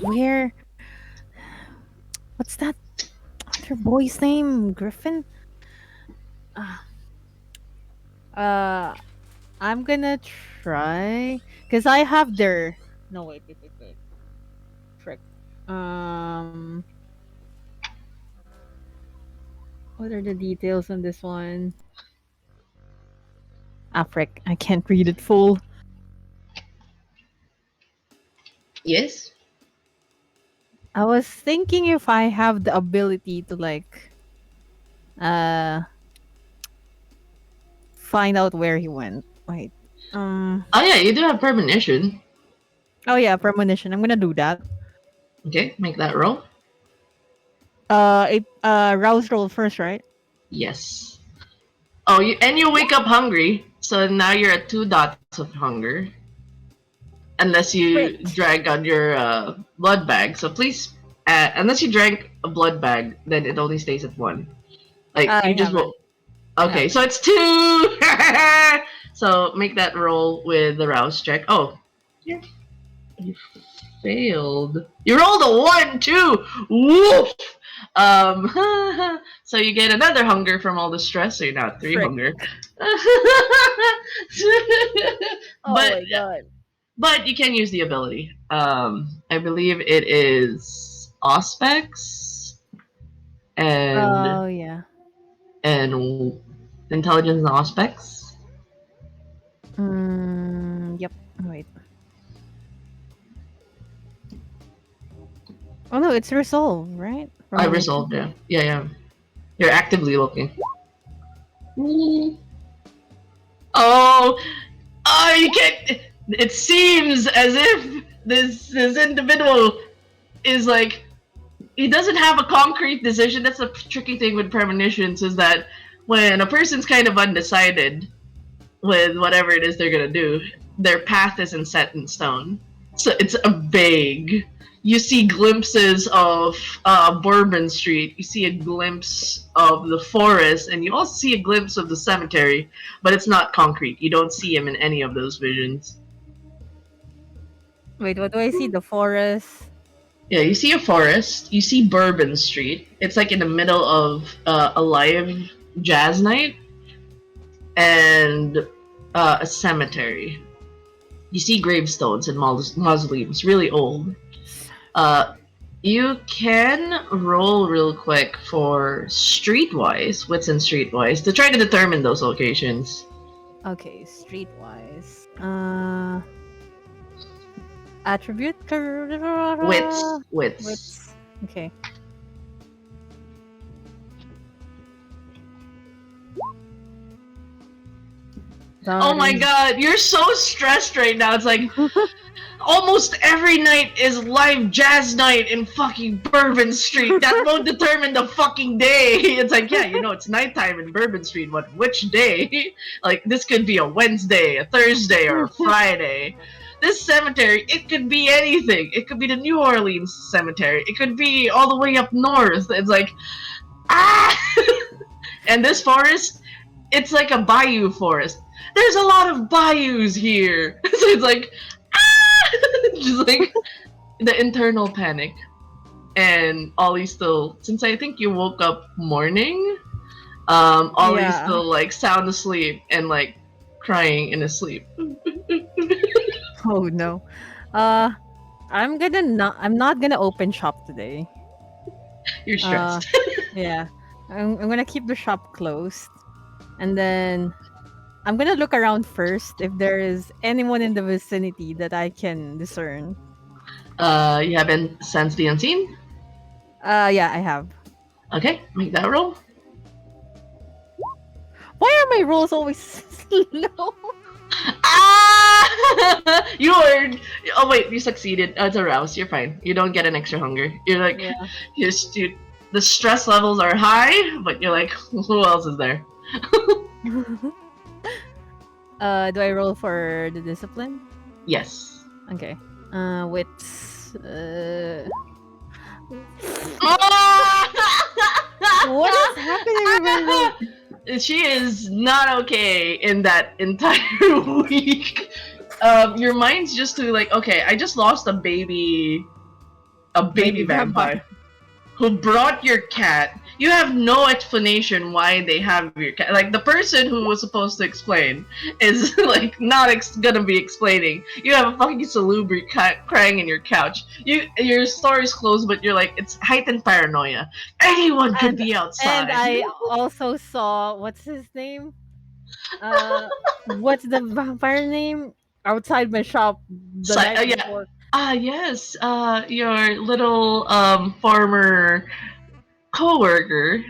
E: Where? What's that other boy's name? Griffin? I'm gonna try because I have their. No, wait. Frick. Um, what are the details on this one? Ah, frick. I can't read it full.
B: Yes.
E: I was thinking if I have the ability to like uh find out where he went. Wait.
B: Oh yeah, you do have premonition.
E: Oh yeah, premonition. I'm gonna do that.
B: Okay, make that roll.
E: Rouse roll first, right?
B: Yes. Oh, you wake up hungry, so now you're at 2 dots of hunger, unless you
E: Frick.
B: drag on your blood bag. So please, unless you drank a blood bag, then it only stays at 1. Like
E: I
B: you just
E: haven't.
B: roll. Okay, so it's 2. So make that roll with the rouse check. Oh, you failed. You rolled a 1 too. Woof. Um, so you get another hunger from all the stress. So you're now at 3
E: Frick.
B: hunger.
E: Oh
B: but
E: my god.
B: but you can use the ability. I believe it is Auspex
E: Oh yeah.
B: and intelligence and Auspex.
E: Yep. Wait. Oh no, it's resolve, right?
B: I resolved, yeah. Yeah. You're actively looking. Oh, you can't. It seems as if this individual is like, he doesn't have a concrete decision. That's the tricky thing with premonitions, is that when a person's kind of undecided with whatever it is they're gonna do, their path isn't set in stone. So it's a vague. You see glimpses of Bourbon Street. You see a glimpse of the forest, and you also see a glimpse of the cemetery. But it's not concrete. You don't see him in any of those visions.
E: Wait, what do I see? The forest.
B: Yeah, you see a forest. You see Bourbon Street. It's like in the middle of a live jazz night, and a cemetery. You see gravestones and mausoleums, really old. You can roll real quick for streetwise, wits and streetwise, to try to determine those locations.
E: Okay, streetwise. Attribute.
B: Wits.
E: Okay.
B: Oh my god, you're so stressed right now. It's like almost every night is live jazz night in fucking Bourbon Street. That won't determine the fucking day. It's like, yeah, it's nighttime in Bourbon Street. Which day? Like, this could be a Wednesday, a Thursday, or a Friday. This cemetery, it could be anything. It could be the New Orleans cemetery. It could be all the way up north. It's like, ah! And this forest, it's like a bayou forest. There's a lot of bayous here. So it's like, just like the internal panic. And Ollie's still, since I think you woke up morning, Ollie's still like sound asleep and like crying in his sleep.
E: Oh no. I'm not gonna open shop today.
B: You're stressed.
E: Yeah. I'm gonna keep the shop closed. And then I'm gonna look around first if there is anyone in the vicinity that I can discern.
B: You haven't sensed the unseen?
E: Yeah, I have.
B: Okay, make that roll.
E: Why are my rolls always slow?
B: Ah! You are. Oh wait, you succeeded. It's a rouse. You're fine. You don't get an extra hunger. You're like, the stress levels are high, but you're like, who else is there?
E: Do I roll for the discipline?
B: Yes.
E: Okay. Wits. What is happening with my roll?
B: She is not okay in that entire week. Your mind's just to like, okay, I just lost a baby vampire who brought your cat. you have no explanation why they have your cat. Like the person who was supposed to explain is like not gonna be explaining. You have a fucking salubri cat crying in your couch. Your story's closed, but you're like it's heightened paranoia. Anyone could be
E: And
B: outside.
E: I also saw what's his name? What's the vampire name? Outside my shop the night
B: Yeah.
E: before.
B: Yes. Your little former coworker,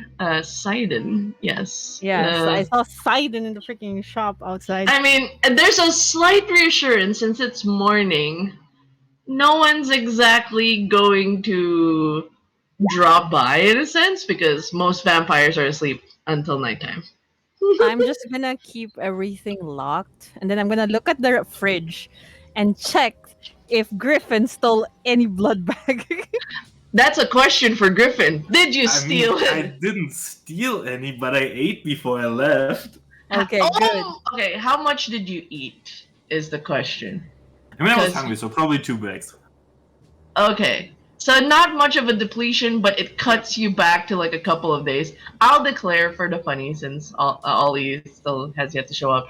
B: Sidon. Yes.
E: Yes, I saw Sidon in the freaking shop outside.
B: I mean, there's a slight reassurance since it's morning. No one's exactly going to drop by in a sense because most vampires are asleep until nighttime.
E: I'm just gonna keep everything locked, and then I'm gonna look at the fridge and check if Griffin stole any blood bag.
B: That's a question for Griffin. Did you
C: I
B: steal
C: mean,
B: it?
C: I didn't steal any, but I ate before I left.
E: Okay, good.
B: Okay, how much did you eat? Is the question.
C: I mean, I was
B: Because-
C: hungry, so probably 2 bags.
B: Okay. So not much of a depletion, but it cuts you back to like a couple of days. I'll declare for the funny since Ollie still has yet to show up.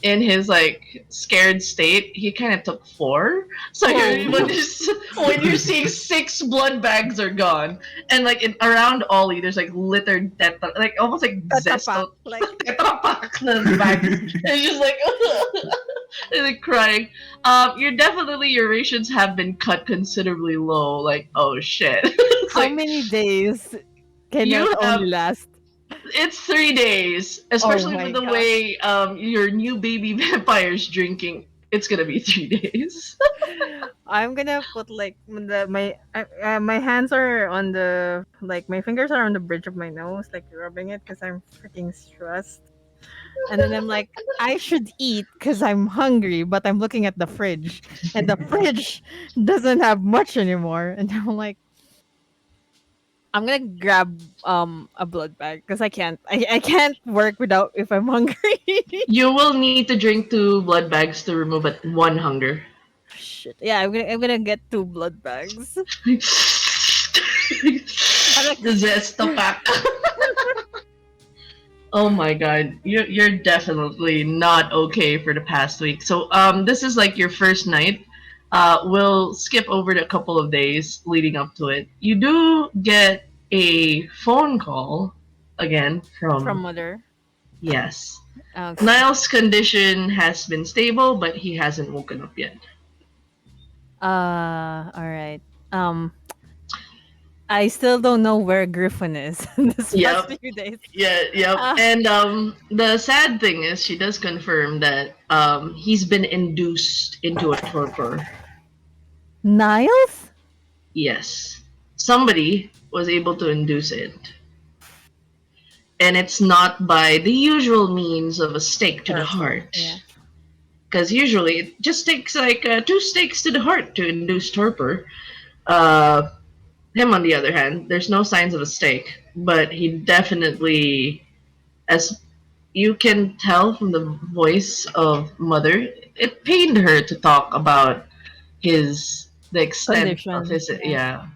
B: In his like scared state, he kind of took 4. So when you're seeing 6 blood bags are gone, and like around Ollie, there's like littered like almost like
E: Tatapak,
B: zesto
E: like
B: tatapak na bags. It's just like and like crying. Your rations have been cut considerably low. Like, oh shit. It's
E: how
B: like,
E: many days can
B: You
E: it only
B: have-
E: last?
B: it's 3 days, especially
E: my
B: with the
E: God.
B: way your new baby vampire's drinking. It's gonna be 3 days.
E: I'm gonna put like my hands are on the like my fingers are on the bridge of my nose, like rubbing it because I'm freaking stressed. And then I'm like, I should eat because I'm hungry, but I'm looking at the fridge, and the fridge doesn't have much anymore. And I'm like, I'm gonna grab a blood bag because I can't work without if I'm hungry.
B: You will need to drink 2 blood bags to remove it 1 hunger.
E: Shit. Yeah, I'm gonna get 2 blood bags.
B: The Zesto pack. Oh my god, you're definitely not okay for the past week. So this is like your first night. We'll skip over a couple of days leading up to it. You do get a phone call again
E: From mother.
B: yes.
E: Okay.
B: Niall's condition has been stable, but he hasn't woken up yet.
E: All right. I still don't know where Griffin is this
B: Yep.
E: past few days.
B: Yeah, yep. And the sad thing is she does confirm that he's been induced into a torpor.
E: Niles?
B: Yes. Somebody was able to induce it. And it's not by the usual means of a stake to the heart.
E: Yeah.
B: Because usually it just takes like 2 stakes to the heart to induce torpor. Him, on the other hand, there's no signs of a stake, but he definitely, as you can tell from the voice of Mother, it pained her to talk about the extent
E: Condition,
B: of his,
E: yeah.
B: yeah.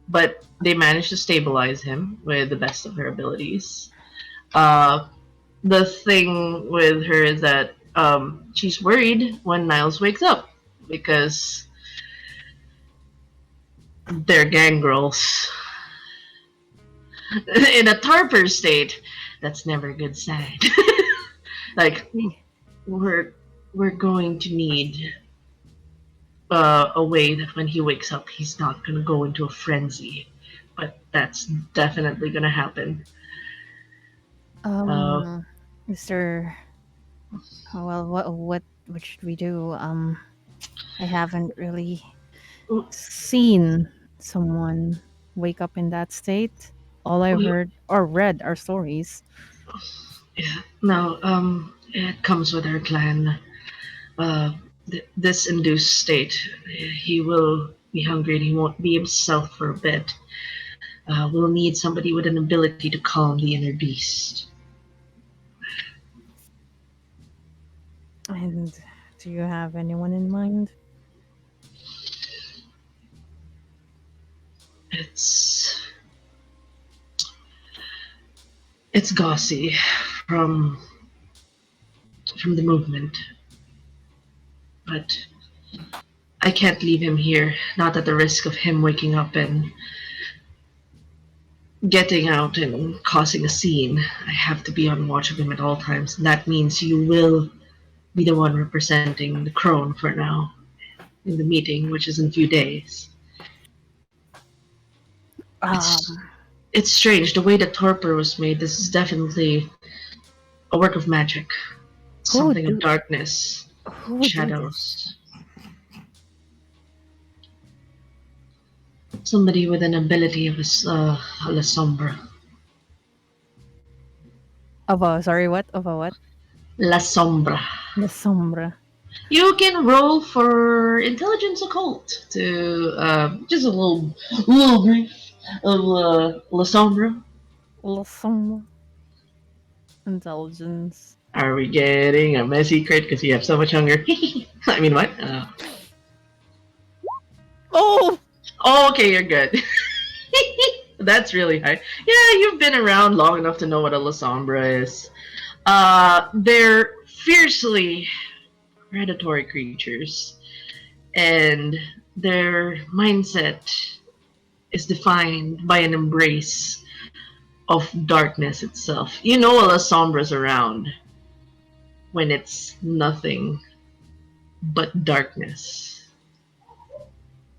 B: But they managed to stabilize him with the best of her abilities. The thing with her is that she's worried when Niles wakes up because they're gangrels. In a torpor state, that's never a good sign. Like, we're going to need a way that when he wakes up, he's not gonna go into a frenzy. But that's definitely gonna happen.
E: Mr. Well, what should we do? I haven't really seen someone wake up in that state. All I've heard or read are stories.
B: Yeah. No, it comes with our clan. This induced state, he will be hungry and he won't be himself for a bit. We'll need somebody with an ability to calm the inner beast.
E: And do you have anyone in mind?
B: It's It's Gossi from the movement. But I can't leave him here, not at the risk of him waking up and getting out and causing a scene. I have to be on watch of him at all times. And that means you will be the one representing the Crone for now in the meeting, which is in a few days. It's strange, the way the torpor was made. This is definitely a work of magic. Something of darkness, shadows. Somebody with an ability of a la sombra.
E: Sorry, what? Of a what?
B: La sombra.
E: La sombra.
B: You can roll for intelligence occult to just a little brief of La Sombra.
E: La sombra. Intelligence.
B: Are we getting a messy crit because you have so much hunger? I mean, what?
E: Oh!
B: Okay, you're good. That's really high. Yeah, you've been around long enough to know what a La Sombra is. They're fiercely predatory creatures, and their mindset is defined by an embrace of darkness itself. You know a La Sombra's around when it's nothing but darkness.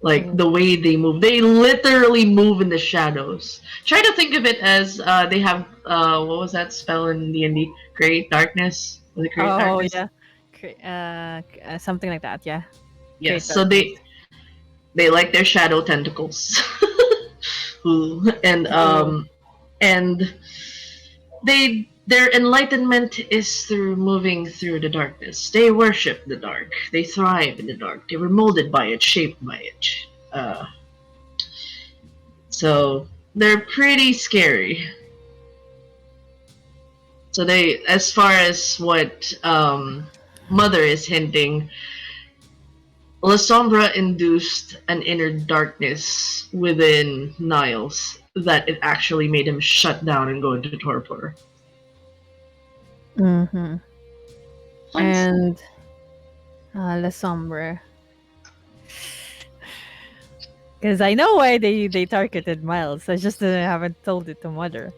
B: Like the way they move, they literally move in the shadows. Try to think of it as they have what was that spell in D&D? Create darkness. Was it create darkness?
E: Yeah, something like that. Yeah.
B: Yes. So they like their shadow tentacles, and their enlightenment is through moving through the darkness. They worship the dark. They thrive in the dark. They were molded by it, shaped by it. So they're pretty scary. So they, as far as what Mother is hinting, La Sombra induced an inner darkness within Niles that it actually made him shut down and go into torpor.
E: Mm-hmm. And La Sombra. Because I know why they targeted Miles. I just haven't told it to Mother.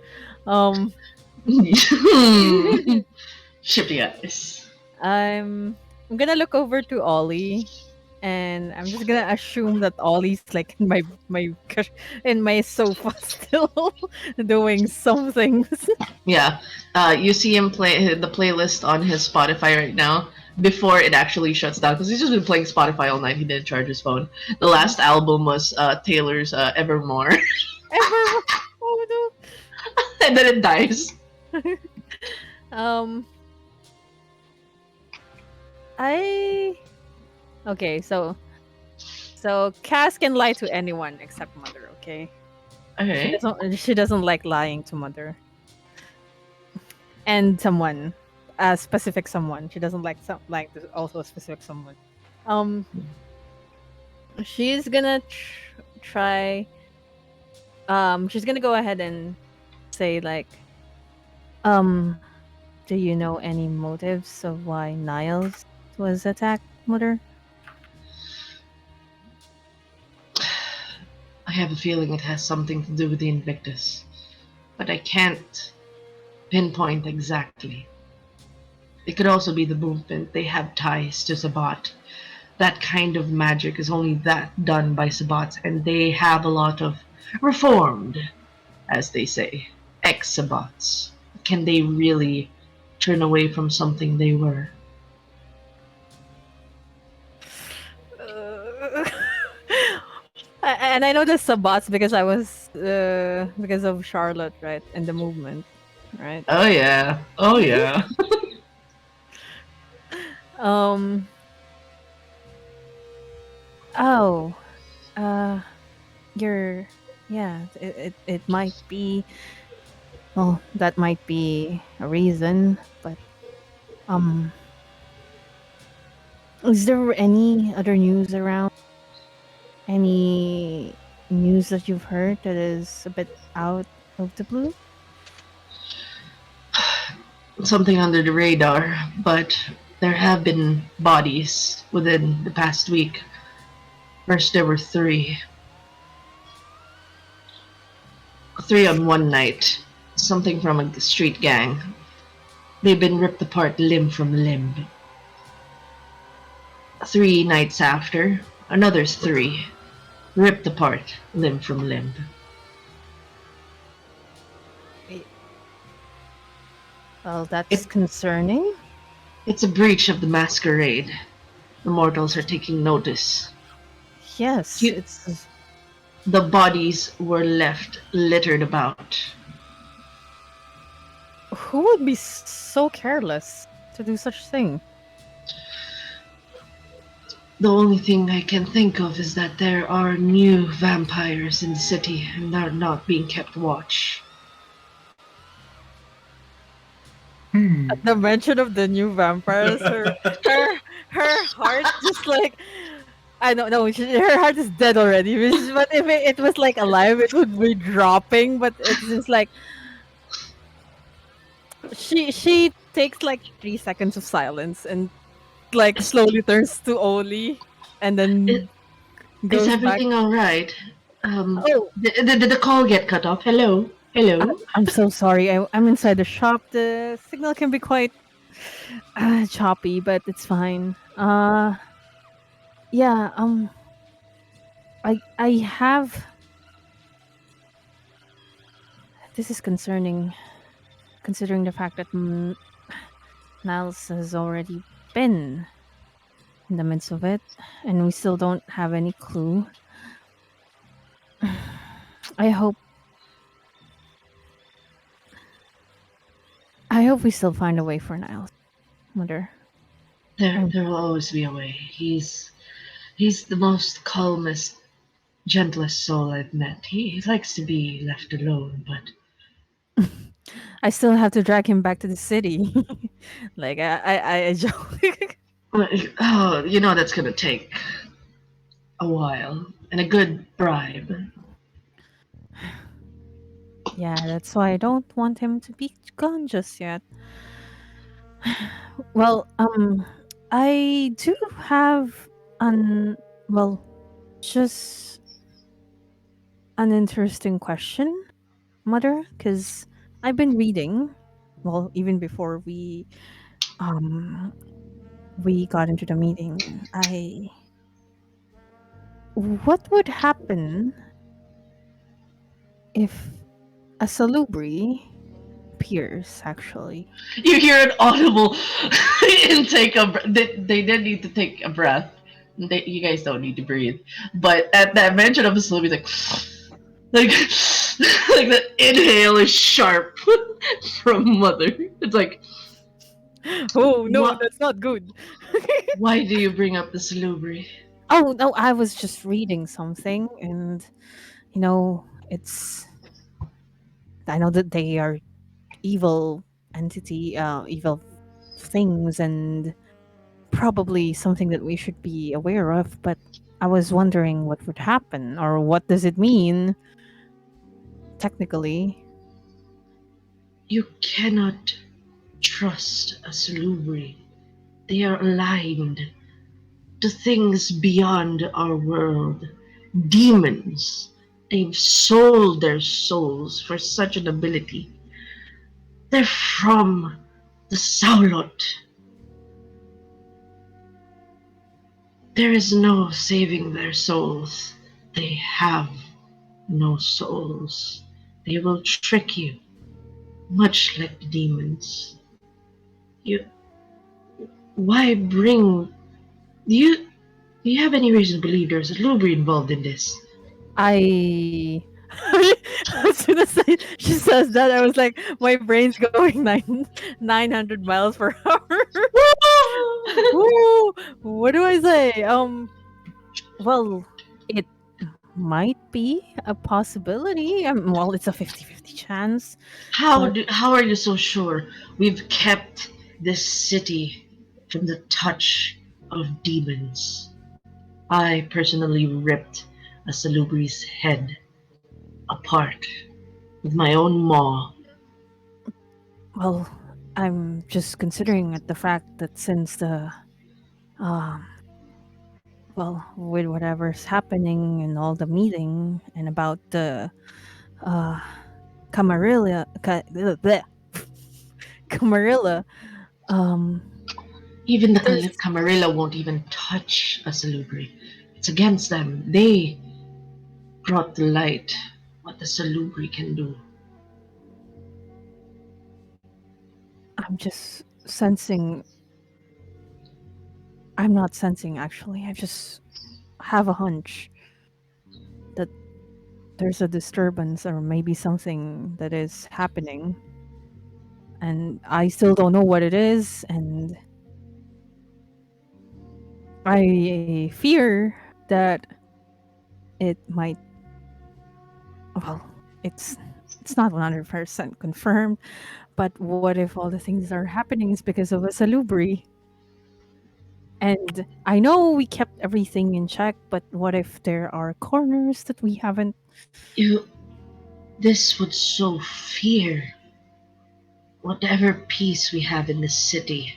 B: Shippy eyes.
E: I'm gonna look over to Ollie, and I'm just gonna assume that Ollie's like in my sofa still doing some things.
B: Yeah, you see him play the playlist on his Spotify right now before it actually shuts down because he's just been playing Spotify all night. He didn't charge his phone. The last album was Taylor's Evermore.
E: Evermore. Oh
B: no! And then it dies.
E: Okay, so Cass can lie to anyone except Mother, okay?
B: Okay.
E: She doesn't like lying to Mother. And someone. A specific someone. She doesn't like also a specific someone. She's gonna try she's gonna go ahead and say like do you know any motives of why Niles was attacked, Mother?
B: I have a feeling it has something to do with the Invictus, but I can't pinpoint exactly. It could also be the movement. They have ties to Sabbat. That kind of magic is only that done by Sabbats, and they have a lot of reformed, as they say, ex-Sabbats. Can they really turn away from something they were?
E: And I know the Sabbats because I was because of Charlotte, right, and the movement, right?
B: Oh yeah, oh yeah.
E: It might be. Well, that might be a reason, but is there any other news around? Any news that you've heard that is a bit out of the blue?
B: something under the radar, but there have been bodies within the past week. First, there were three. Three on one night. Something from a street gang. They've been ripped apart limb from limb. 3 nights after, another 3. Ripped apart limb from limb.
E: Well, that's concerning.
B: It's a breach of the masquerade. The mortals are taking notice.
E: Yes,
B: You-
E: it's
B: The bodies were left littered about.
E: who would be so careless to do such thing?
B: The only thing I can think of is that there are new vampires in the city and they're not being kept watch.
E: At the mention of the new vampires, her heart just like I don't know. Her heart is dead already. But if it was like alive, it would be dropping. But it's just like she takes like 3 seconds of silence and like slowly turns to Oli, and then
B: Is
E: goes back.
B: everything alright?
E: Oh,
B: Did the call get cut off? Hello? Hello?
E: I'm so sorry. I'm inside the shop. The signal can be quite choppy, but it's fine. Yeah. I have. This is concerning, considering the fact that Niles has already been in the midst of it, and we still don't have any clue. I hope we still find a way for Niles, Mother.
B: There will always be a way. He's the most calmest, gentlest soul I've met. He likes to be left alone, but
E: I still have to drag him back to the city. Like I joke.
B: oh, you know that's gonna take a while and a good bribe.
E: Yeah, that's why I don't want him to be gone just yet. Well, I do have just an interesting question, Mother, because I've been reading, well, even before we got into the meeting. What would happen if a salubri appears, actually?
B: You hear an audible intake of. They did need to take a breath. You guys don't need to breathe, but at that mention of a salute, like like the inhale is sharp from Mother. It's like,
E: Oh no,
B: What?
E: that's not good.
B: why do you bring up the salubri?
E: Oh no, I was just reading something, and it's. I know that they are evil evil things, and probably something that we should be aware of. But I was wondering what would happen, or what does it mean, technically.
B: You cannot trust a salubri. They are aligned to things beyond our world. Demons. They've sold their souls for such an ability. They're from the Saulot. There is no saving their souls. They have no souls. They will trick you, much like the demons. Why bring? Do you have any reason to believe there's a salubri involved in this?
E: I as soon as she says that, I was like, my brain's going 900 miles per hour. Woo! What do I say? Well, it might be a possibility. Well, it's a 50-50 chance.
B: How are you so sure we've kept this city from the touch of demons? I personally ripped a salubri's head apart with my own maw.
E: Well, I'm just considering at the fact that since the well, with whatever's happening and all the meeting and about the uh Camarilla bleh, Camarilla, um
B: Even the
E: there's
B: Camarilla won't even touch a Salubri. It's against them. They brought to light what the Salubri can do.
E: I'm just sensing. I'm not sensing actually. I just have a hunch that there's a disturbance or maybe something that is happening. And I still don't know what it is. And I fear that it might. Well, it's not 100% confirmed. But what if all the things that are happening is because of a salubri? And I know we kept everything in check, but what if there are corners that we haven't?
B: You, this would sow fear. Whatever peace we have in the city,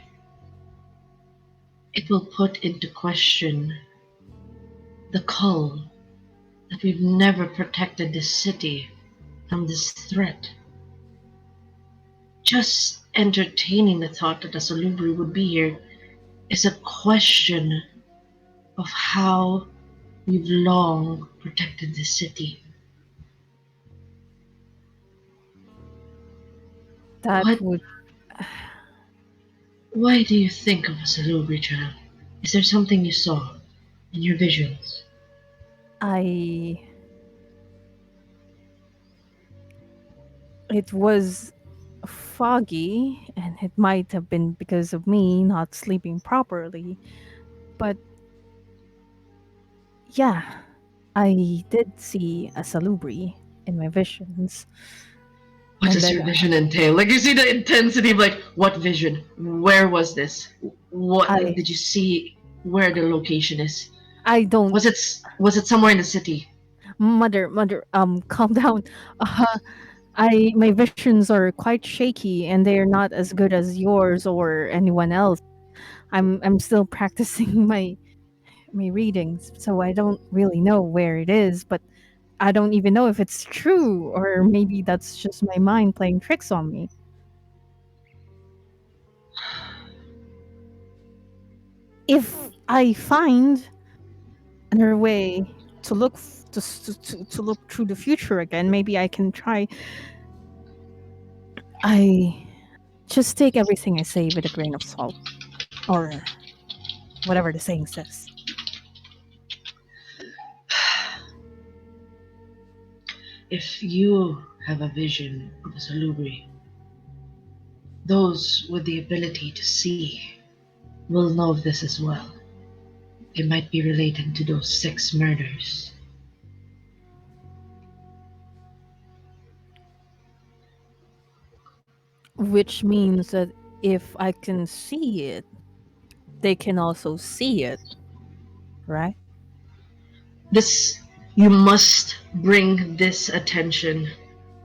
B: it will put into question the Cull that we've never protected this city from this threat. Just entertaining the thought that a Salubri would be here is a question of how we've long protected this city.
E: That
B: What?
E: would.
B: Why do you think of a Salubri, child? Is there something you saw in your visions?
E: I. It was foggy, and it might have been because of me not sleeping properly. But yeah, I did see a salubri in my visions.
B: What
E: And
B: does
E: then
B: your vision entail? Like you see the intensity of like what vision? Where was this? What
E: I
B: did you see? Where the location is?
E: I don't.
B: Was it somewhere in the city?
E: Mother, calm down. Uh, my visions are quite shaky, and they are not as good as yours or anyone else. I'm still practicing my readings, so I don't really know where it is, but I don't even know if it's true, or maybe that's just my mind playing tricks on me. If I find another way to to look through the future again, maybe I can try. I just take everything I say with a grain of salt, or whatever the saying says.
B: If you have a vision of a Salubri, those with the ability to see will know of this as well. It might be related to those 6 murders.
E: Which means that if I can see it, they can also see it, right?
B: This, you must bring this attention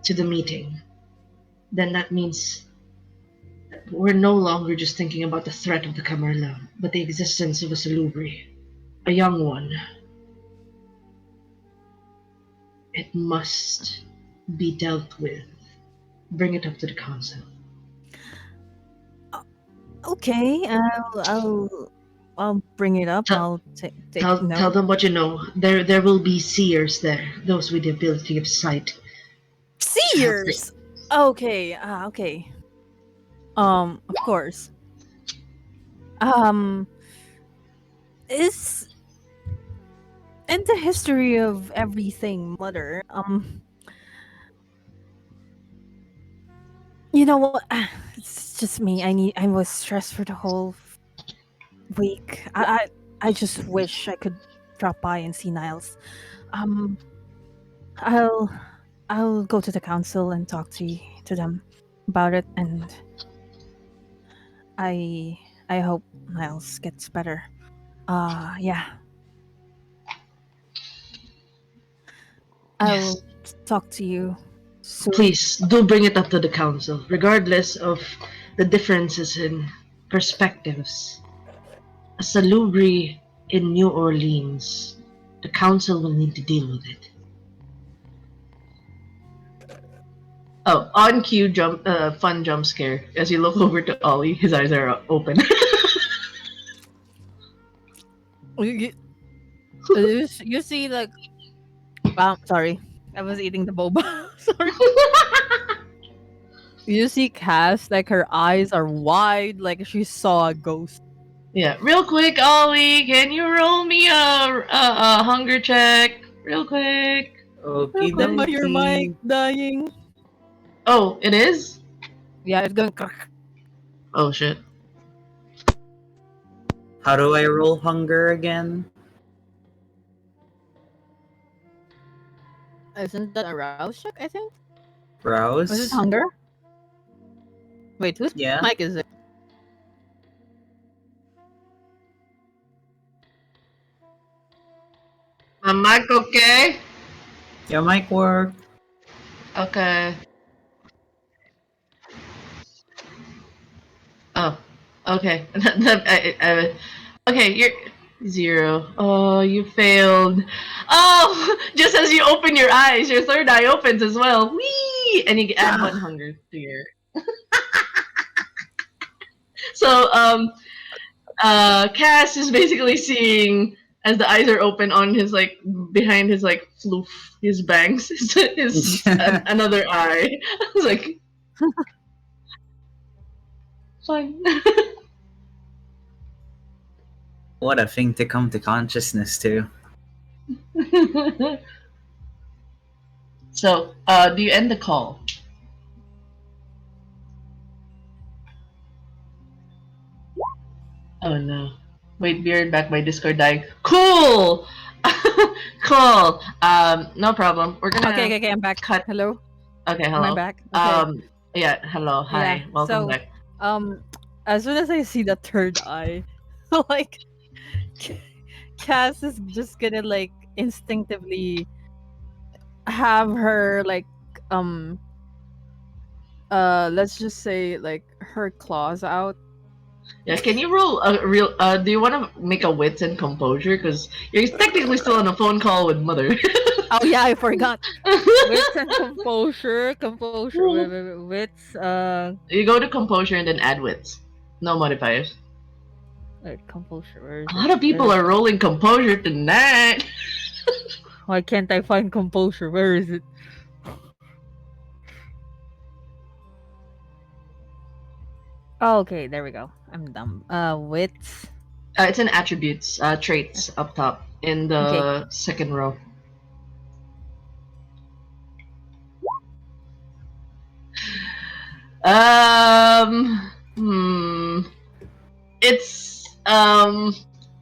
B: to the meeting. Then that means we're no longer just thinking about the threat of the Camarilla, but the existence of a Salubri, a young one. It must be dealt with. Bring it up to the council.
E: Okay, I'll bring it up.
B: Tell,
E: I'll take
B: tell
E: note.
B: them what you know. There will be seers there, those with the ability of sight.
E: Seers. Okay. Okay. Of course. Um, is in the history of everything, mother. You know what? It's just me. I was stressed for the whole week. I just wish I could drop by and see Niles. Um, I'll I'll go to the council and talk to them about it, and I hope Niles gets better. Yeah. I'll
B: Yes.
E: talk to you soon.
B: Please do bring it up to the council, regardless of the differences in perspectives. A salubri in New Orleans. The council will need to deal with it. Oh, on cue fun jump scare. As you look over to Ollie, his eyes are open.
E: You see, like, sorry, I was eating the boba. Sorry. You see Cass, like her eyes are wide, like she saw a ghost.
B: Yeah, real quick, Ollie, can you roll me a hunger check? Real quick.
F: Okay,
E: Remember your mic dying.
B: Oh, it is?
E: Yeah, it's going.
B: Oh shit.
F: How do I roll hunger again?
E: Isn't that a rouse check? I think.
F: Browse?
E: Was it hunger? Wait, whose
F: Yeah.
E: mic is it?
B: My mic okay?
F: Your mic work.
B: Okay. Oh, okay. Okay, you're 0. Oh, you failed. Oh, just as you open your eyes, your third eye opens as well. Whee! And you add 1 hunger to your. So, Cass is basically seeing as the eyes are open on his like behind his like floof, his bangs, his another eye. I was like, fine.
F: What a thing to come to consciousness to.
B: So, do you end the call? Oh no. Wait, be right back. My Discord dying. Cool! Cool. No problem. We're gonna
E: Okay, I'm back.
B: cut.
E: Hello.
B: Okay,
E: Am
B: hello.
E: I back? Okay.
B: Yeah, hello. Hi.
E: Yeah,
B: Welcome
E: so-
B: back.
E: As soon as I see the third eye, like, Cass is just gonna like instinctively have her like let's just say like her claws out.
B: Yeah, can you roll a real? Do you want to make a wits and composure? Because you're technically still on a phone call with mother.
E: Oh yeah, I forgot. Wits and composure. Wits.
B: You go to composure and then add wits. No modifiers.
E: Composure. Where is
B: A lot of people are rolling composure tonight.
E: Why can't I find composure? Where is it? Oh, okay, there we go. I'm dumb. Wits.
B: It's in attributes, traits up top in the second row.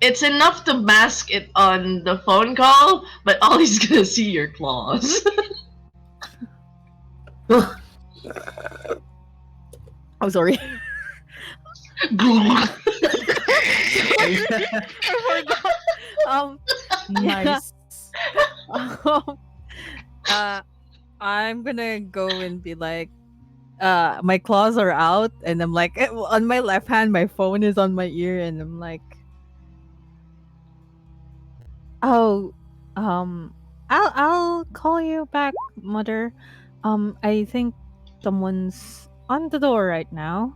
B: It's enough to mask it on the phone call, but Ollie's gonna see your claws.
E: Oh, sorry. I forgot.
A: Nice.
E: I'm gonna go and be like, my claws are out, and I'm like, on my left hand, my phone is on my ear, and I'm like, oh, I'll call you back, mother. I think someone's on the door right now.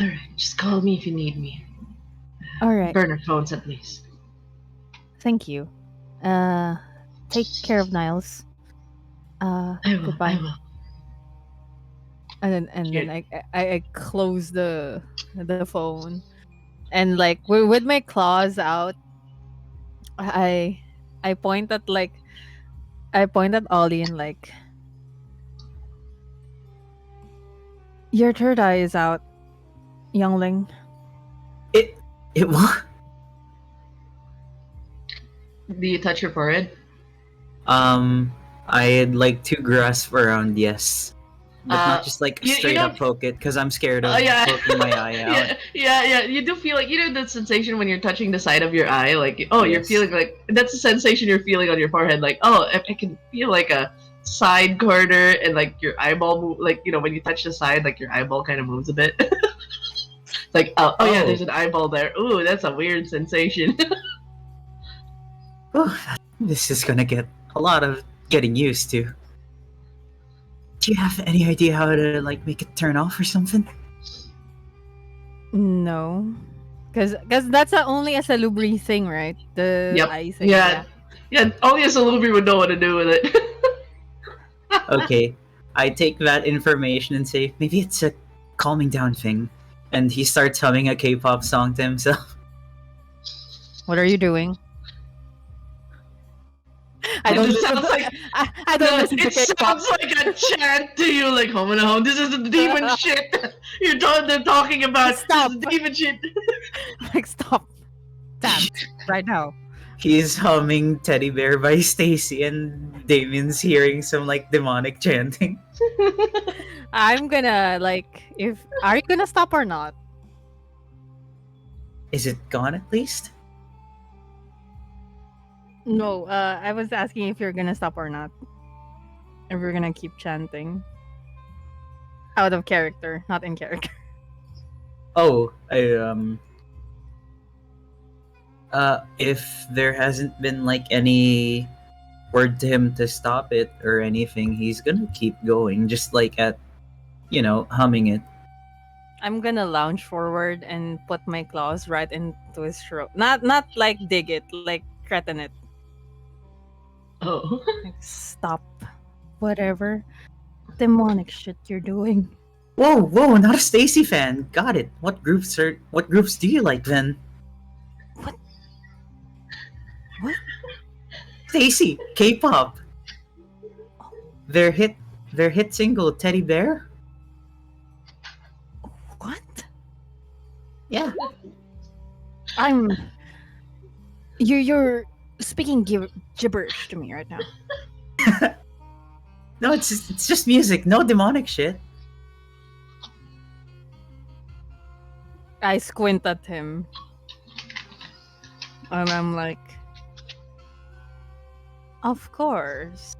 B: Alright, just call me if you need me.
E: All right.
B: Burner phones at least.
E: Thank you. Take care of Niles.
B: I will.
E: Goodbye.
B: I will.
E: And then I close the phone, and like with my claws out, I point at Ollie and like, your third eye is out, youngling.
F: It what?
B: Do you touch your forehead?
F: I'd like to grasp around, yes. But not just like
B: you
F: straight up
B: don't-
F: poke it, because I'm scared of
B: Yeah.
F: poking my eye out.
B: Yeah. You do feel like, you know the sensation when you're touching the side of your eye, like, oh, you're
F: Yes.
B: feeling like, that's the sensation you're feeling on your forehead, like, oh, I can feel like a side corner and like your eyeball move, like when you touch the side, like your eyeball kind of moves a bit. Like oh yeah,
F: Oh.
B: there's an eyeball there. Ooh, that's a weird sensation.
F: Oh, this is gonna get a lot of getting used to. Do you have any idea how to like make it turn off or something?
E: No. Because that's only a salubri thing, right? The
B: Yep.
E: icing.
B: Yeah. Yeah, only a salubri would know what to do with it.
F: Okay, I take that information and say maybe it's a calming down thing, and he starts humming a K-pop song to himself.
E: What are you doing? I
B: It
E: don't
B: just
E: listen
B: sounds
E: to,
B: like
E: I don't listen to
B: it
E: K-pop.
B: sounds like a chant to you, like home and home. This is the demon shit. They're talking about.
E: Stop.
B: This is the demon shit.
E: Like, stop that right now.
F: He's humming "Teddy Bear" by Stacy, and Damien's hearing some like demonic chanting.
E: I'm gonna are you gonna stop or not?
F: Is it gone at least?
E: No, I was asking if you're gonna stop or not. If we're gonna keep chanting. Out of character, not in character.
F: Oh, if there hasn't been like any word to him to stop it or anything, he's gonna keep going, just like at, humming it.
E: I'm gonna lounge forward and put my claws right into his throat. Not like dig it, like threaten it.
B: Oh.
E: Like, stop. Whatever demonic shit you're doing.
F: Whoa, not a Stacy fan. Got it. What groups do you like then?
E: What?
F: Stacy, K-pop. Their hit single "Teddy Bear."
E: What?
F: Yeah.
E: You're speaking gibberish to me right now.
F: No, it's just music. No demonic shit.
E: I squint at him. And I'm like, of course.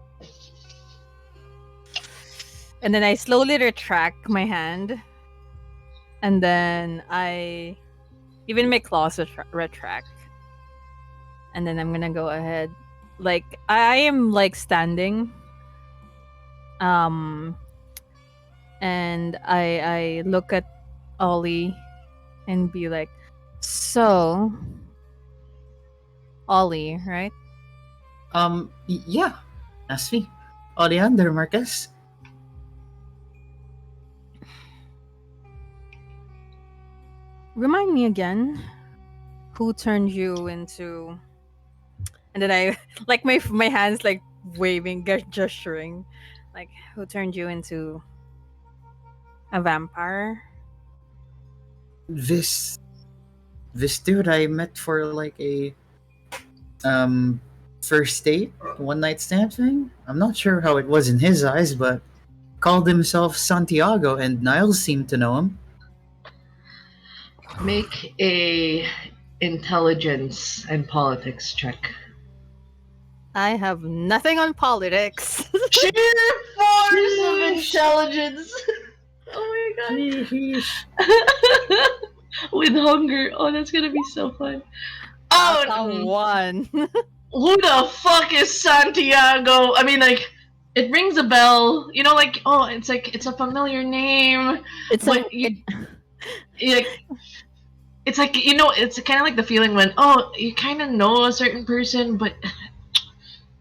E: And then I slowly retract my hand. And then even my claws retract. And then I'm gonna go ahead. Like, I am like standing. And I look at Ollie and be like, so Ollie, right?
F: Yeah. That's me. Oleander Marcus.
E: Remind me again, who turned you into? And then I like my hands like waving, gesturing, like who turned you into a vampire?
F: This dude I met for like a first date, one night stand thing. I'm not sure how it was in his eyes, but called himself Santiago, and Niles seemed to know him.
B: Make a intelligence and politics check.
E: I have nothing on politics.
B: Sheer force of intelligence. Oh my god. With hunger. Oh, that's gonna be so fun.
E: That's
B: Oh,
E: a one.
B: who the fuck is Santiago? I mean, like, it rings a bell. Like, oh, it's a familiar name.
E: It's
B: But
E: like
B: it's like, it's kind of like the feeling when, you kind of know a certain person, but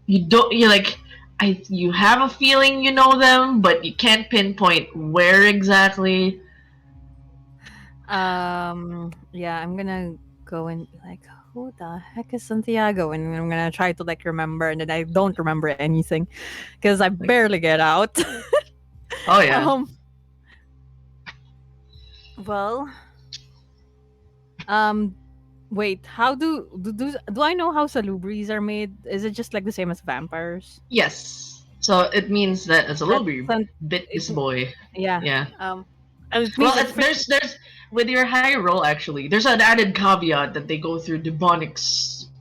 B: you don't, you have a feeling you know them, but you can't pinpoint where exactly.
E: yeah, I'm gonna go and be like, who the heck is Santiago? And I'm gonna try to like remember, and then I don't remember anything because I barely get out.
B: Oh, yeah.
E: Well, wait, how do I know how salubris are made? Is it just like the same as vampires?
B: Yes. So it means that as a little bit
E: San-
B: bit this boy.
E: Yeah.
B: Yeah.
E: And it means
B: Well,
E: that
B: there's with your high roll, actually, there's an added caveat that they go through demonic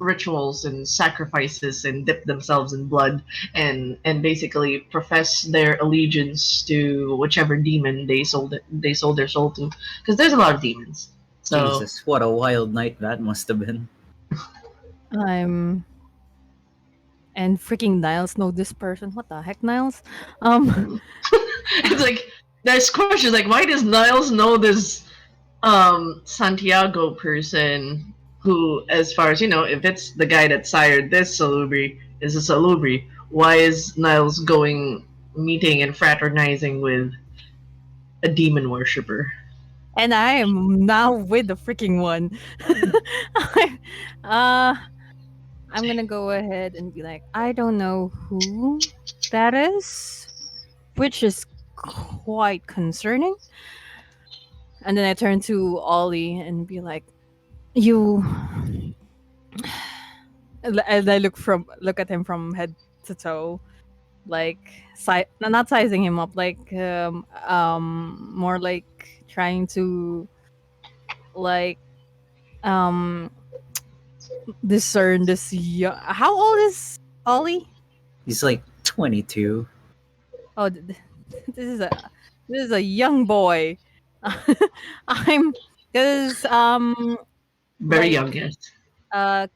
B: rituals and sacrifices and dip themselves in blood and basically profess their allegiance to whichever demon they sold their soul to, because there's a lot of demons. So
F: Jesus, what a wild night that must have been.
E: And freaking Niles know this person. What the heck, Niles?
B: it's like there's questions like, why does Niles know this Santiago person who, as far as you know, if it's the guy that sired this Salubri, is a Salubri, why is Niles going meeting and fraternizing with a demon worshipper?
E: And I am now with the freaking one. I'm gonna go ahead and be like, I don't know who that is, which is quite concerning. And then I turn to Ollie and be like, you. And I look at him from head to toe, like not sizing him up, like more like trying to like discern this young. How old is Ollie?
F: He's like 22.
E: Oh, this is a young boy. I'm because
B: Very
E: like,
B: young, yes.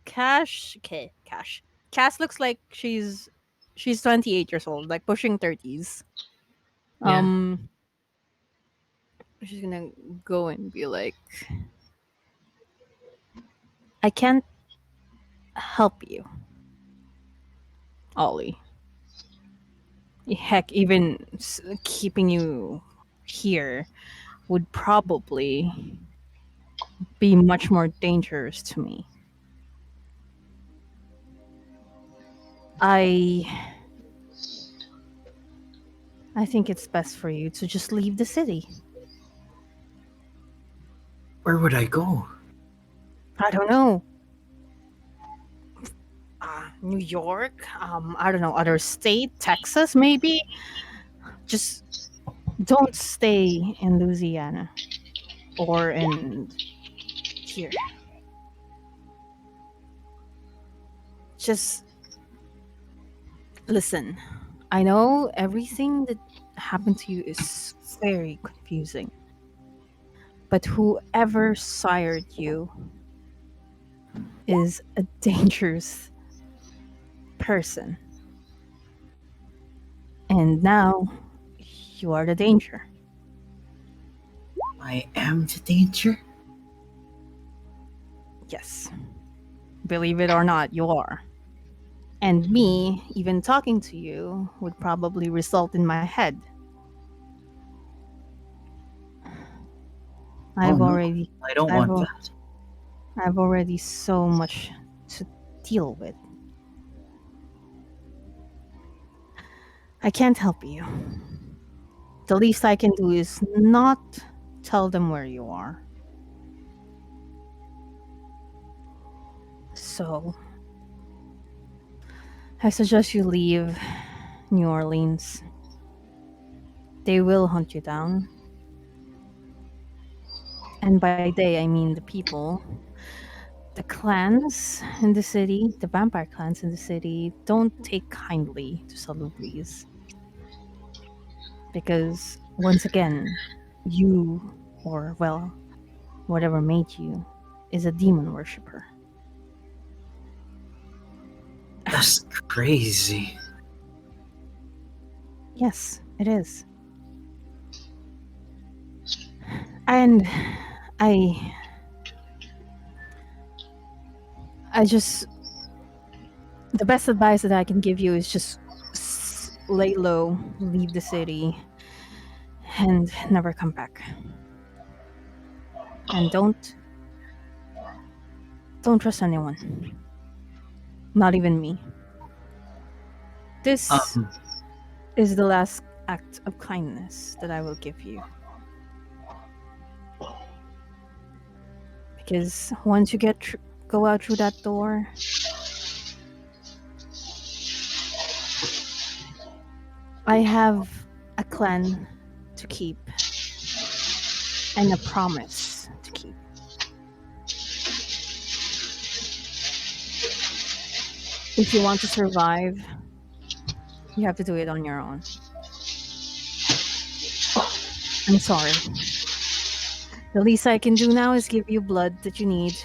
E: Cass looks like she's 28 years old, like pushing 30s.
B: Yeah.
E: She's gonna go and be like, I can't help you, Ollie. Heck, even keeping you here would probably be much more dangerous to me. I think it's best for you to just leave the city.
F: Where would I go?
E: I don't know. New York? I don't know, other state, Texas maybe? Just don't stay in Louisiana or in here. Just listen. I know everything that happened to you is very confusing. But whoever sired you is a dangerous person. And now you are the danger.
F: I am the danger?
E: Yes. Believe it or not, you are. And me, even talking to you, would probably result in my head.
F: I don't want that.
E: I've already so much to deal with. I can't help you. The least I can do is not tell them where you are. So, I suggest you leave New Orleans. They will hunt you down. And by they, I mean the people. The clans in the city, the vampire clans in the city, don't take kindly to Salubris. Because, once again, you, or, well, whatever made you, is a demon worshipper.
F: That's crazy.
E: Yes, it is. And I just, the best advice that I can give you is just lay low, leave the city, and never come back. And don't trust anyone. Not even me. This is the last act of kindness that I will give you. Because once you go out through that door, I have a clan to keep and a promise to keep. If you want to survive, you have to do it on your own. I'm sorry. The least I can do now is give you blood that you need.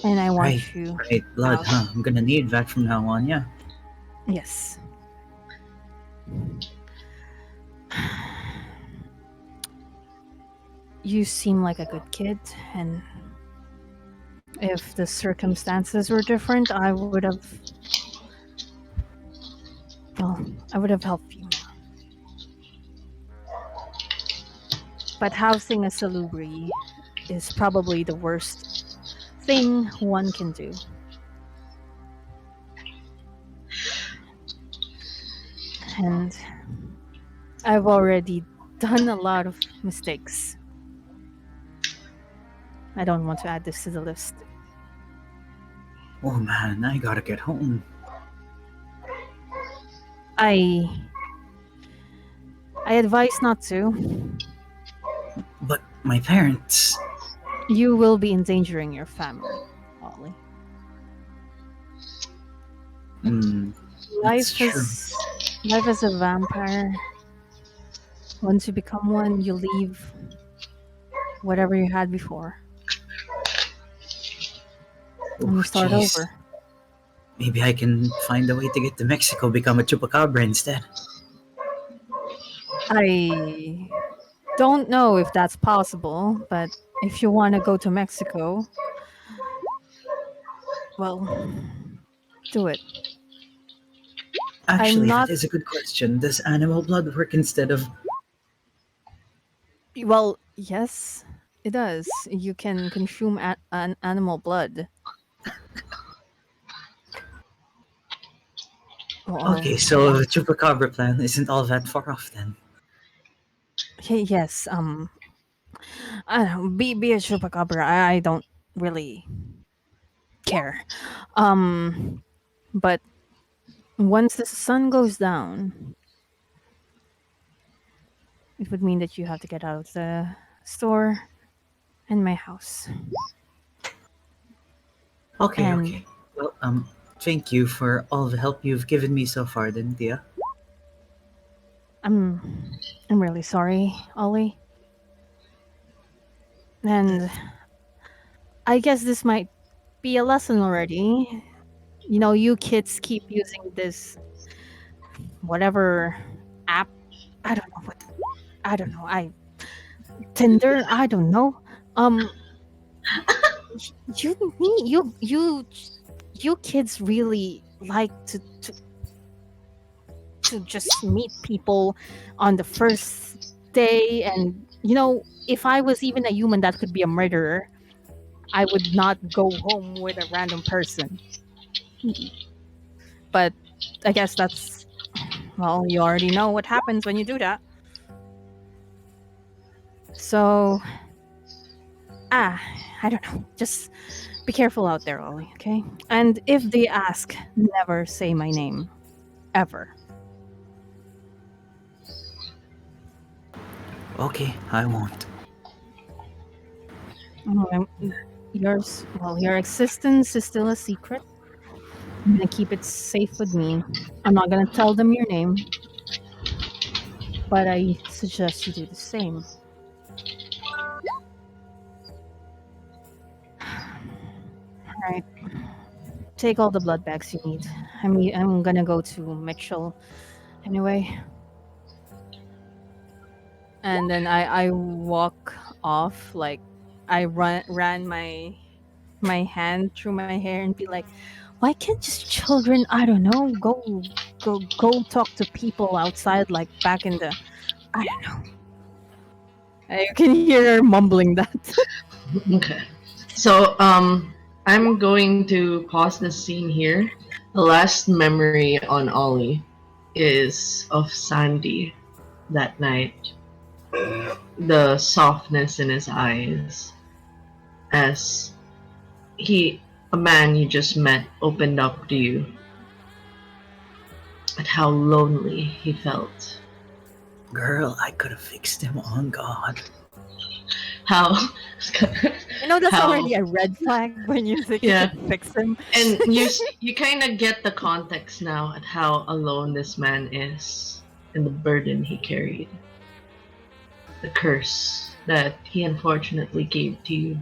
E: And I want you.
F: Right, blood,
E: out.
F: huh? I'm gonna need that from now on, yeah.
E: Yes. You seem like a good kid, and if the circumstances were different, I would have helped you. But housing a salubri is probably the worst thing one can do. And I've already done a lot of mistakes. I don't want to add this to the list.
F: Oh man, I gotta get home.
E: I advise not to.
F: But my parents...
E: You will be endangering your family, Ollie.
F: That's
E: Life as a vampire. Once you become one, you leave whatever you had before. And you start over.
F: Maybe I can find a way to get to Mexico, become a chupacabra instead.
E: I don't know if that's possible, but if you want to go to Mexico, well, do it.
F: Actually,
E: not-
F: that is a good question. Does animal blood work instead of...
E: Well, yes, it does. You can consume an animal blood.
F: Okay, so the chupacabra plan isn't all that far off then.
E: Yes, I don't know, be a chupacabra. I don't really care. But once the sun goes down, it would mean that you have to get out of the store and my house.
F: Okay. Well, thank you for all the help you've given me so far, Dia.
E: I'm really sorry, Ollie. And I guess this might be a lesson already. You know, you kids keep using this whatever app. I don't know. Tinder. I don't know. You kids really like to just meet people on the first day, and you know, if I was even a human that could be a murderer, I would not go home with a random person. But I guess that's, well, you already know what happens when you do that. So, I don't know. Just be careful out there, Ollie, okay? And if they ask, never say my name. Ever.
F: Okay, I won't.
E: Your existence is still a secret. I'm gonna keep it safe with me. I'm not gonna tell them your name. But I suggest you do the same. Alright. Take all the blood bags you need. I'm gonna go to Mitchell anyway. And then I walk off, like I ran my hand through my hair and be like, why can't just children, I don't know, go talk to people outside like back in the, I don't know. I can hear her mumbling that.
B: Okay. So, I'm going to pause the scene here. The last memory on Ollie is of Sandy that night. The softness in his eyes as a man you just met, opened up to you at how lonely he felt.
F: Girl, I could have fixed him on God.
B: how
E: You know, that's
B: how-
E: already a red flag when you think you
B: Yeah.
E: can fix him.
B: and you kind of get the context now at how alone this man is and the burden he carried, the curse that he unfortunately gave to you.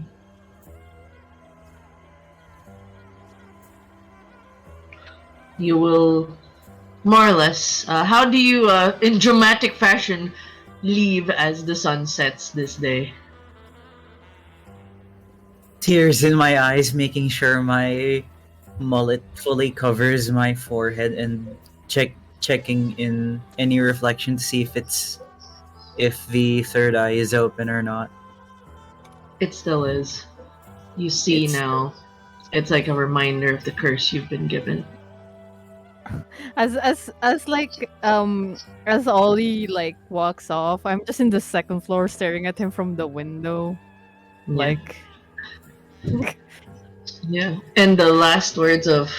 B: You will more or less. How do you, in dramatic fashion, leave as the sun sets this day?
F: Tears in my eyes, making sure my mullet fully covers my forehead, and checking in any reflection to see if the third eye is open or not.
B: It still is. You see
F: It's-
B: now. It's like a reminder of the curse you've been given.
E: As Ollie like walks off, I'm just in the second floor staring at him from the window. Like
B: Yeah. And the last words of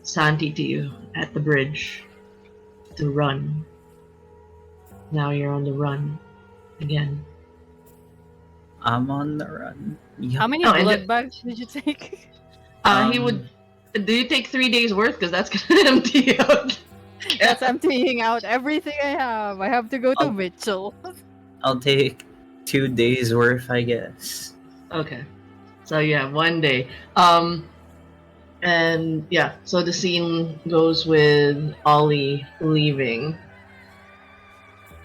B: Santi to you at the bridge. To run. Now you're on the run. Again.
F: I'm on the run. Yup.
E: how many
B: Oh, and
E: blood bags did you take?
B: He would. Do you take 3 days worth? Because that's gonna empty out.
E: That's emptying out everything I have. I have to go to
F: Oh.
E: Mitchell.
F: I'll take 2 days worth, I guess.
B: Okay. So yeah, 1 day. And yeah, so the scene goes with Ollie leaving.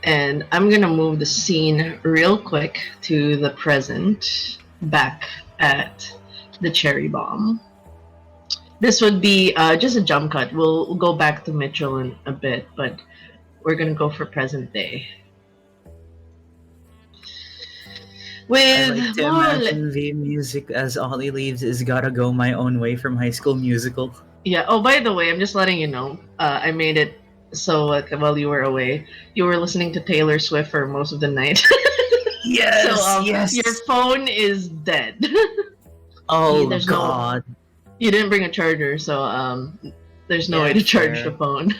B: And I'm gonna move the scene real quick to the present, back at the cherry bomb. This would be just a jump cut. We'll go back to Mitchell in a bit, but we're gonna go for present day.
F: I
B: With
F: like to imagine the music as Ollie leaves is Gotta Go My Own Way from High School Musical.
B: Yeah. Oh, by the way, I'm just letting you know. I made it so while you were away, you were listening to Taylor Swift for most of the night.
F: Yes,
B: So
F: yes.
B: your phone is dead.
F: Oh
B: there's no-
F: God.
B: You didn't bring a charger, so there's no
F: Yeah,
B: way to charge
F: fair.
B: the phone.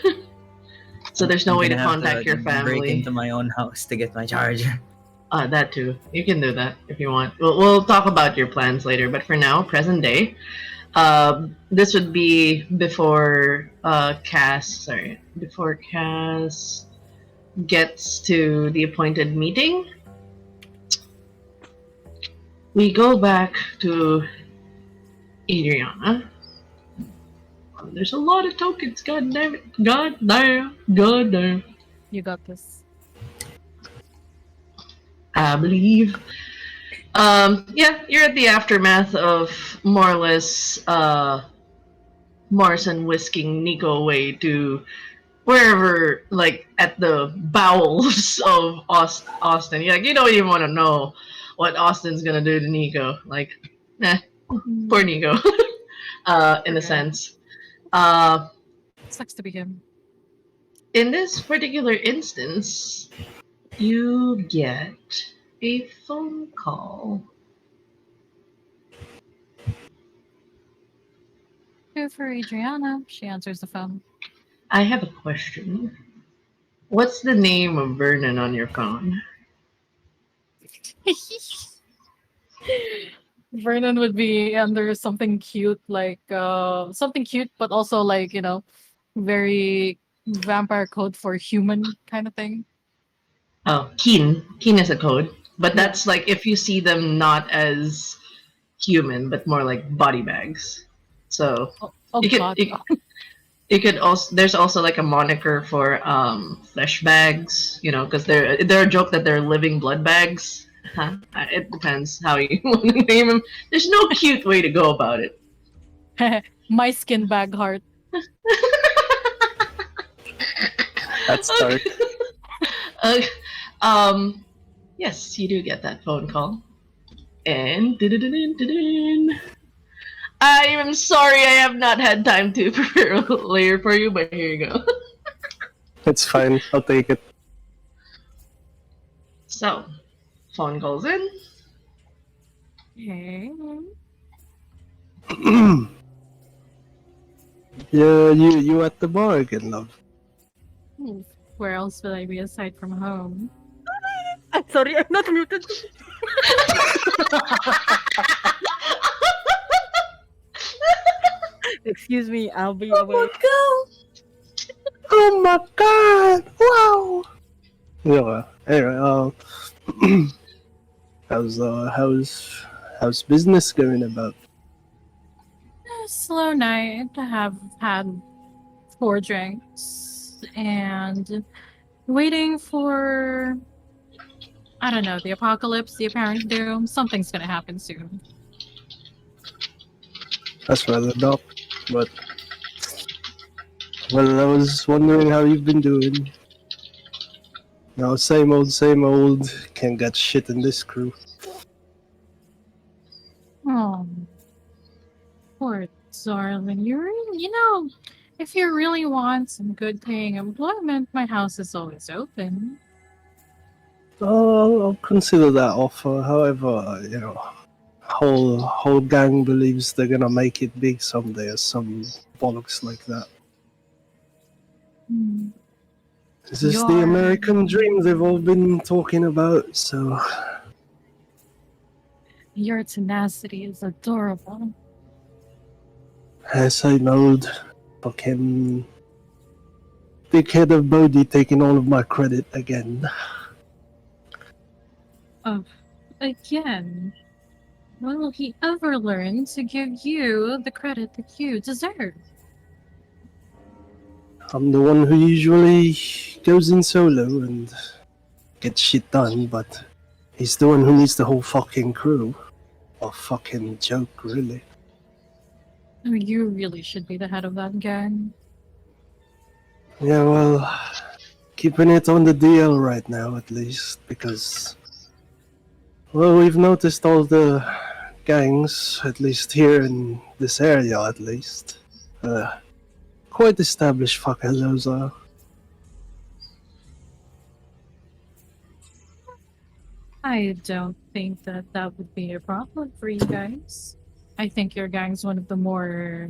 B: So there's no
F: I'm
B: way to
F: gonna have
B: contact your
F: break
B: family.
F: into my own house to get my charger.
B: That too. You can do that if you want. We'll talk about your plans later, but for now, present day. This would be before Cass gets to the appointed meeting. We go back to Adriana. There's a lot of tokens. God damn it. God damn. God damn.
D: You got this.
B: I believe. Yeah, you're at the aftermath of more or less Morrison whisking Nico away to wherever, like at the bowels of Austin. You're like, you don't even want to know what Austin's gonna do to Nico. Like, poor Nico, in a sense.
D: Sucks to be him.
B: In this particular instance, you get a phone call.
D: Good for Adriana. She answers the phone.
B: I have a question. What's the name of Vernon on your phone?
D: Vernon would be under something cute, like something cute, but also like very vampire code for human kind of thing.
B: Oh, Keen. Keen is a code. But that's like if you see them not as human, but more like body bags. So
D: Oh
B: you could
D: God.
B: you could also there's also like a moniker for flesh bags, because they're a joke that they're living blood bags. Huh? It depends how you want to name them. There's no cute way to go about it.
D: My skin bag heart.
G: That's dark.
B: Yes, you do get that phone call. And I am sorry I have not had time to prepare a layer for you, but here you go.
G: It's fine. I'll take it.
B: So, phone calls in.
D: Hey.
G: Yeah, you at the bar again, love.
D: Where else would I be aside from home?
E: I'm sorry, I'm not muted. Excuse me, I'll be away.
G: Oh my god! Wow! Yeah. Anyway, how's business going about?
D: A slow night. I have had 4 drinks and waiting for, I don't know, the apocalypse, the apparent doom. Something's gonna happen soon.
G: That's rather dark, but well, I was wondering how you've been doing. No, same old, same old. Can't get shit in this crew.
D: Oh, poor darling. You know, if you really want some good paying employment, my house is always open.
G: Oh, I'll consider that offer. However, whole gang believes they're gonna make it big someday, or some bollocks like that.
D: Hmm.
G: This is the American dream they've all been talking about. So
D: Your tenacity is adorable.
G: same old fucking dickhead of Bodhi taking all of my credit again.
D: Oh, again. When will he ever learn to give you the credit that you deserve?
G: I'm the one who usually goes in solo and gets shit done, but he's the one who needs the whole fucking crew. A fucking joke, really.
D: Oh, you really should be the head of that gang.
G: Yeah, well, keeping it on the DL right now, at least, because, well, we've noticed all the gangs, at least here in this area, at least. Quite established fuckers those are.
D: I don't think that that would be a problem for you guys. I think your gang's one of the more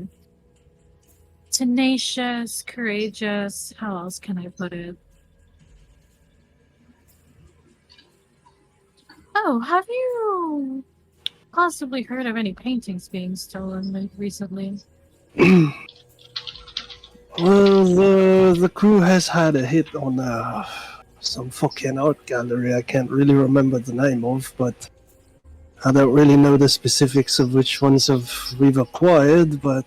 D: tenacious, courageous. How else can I put it? Oh, have you possibly heard of any paintings being stolen recently?
G: Well, the crew has had a hit on some fucking art gallery I can't really remember the name of, but I don't really know the specifics of which ones we've acquired, but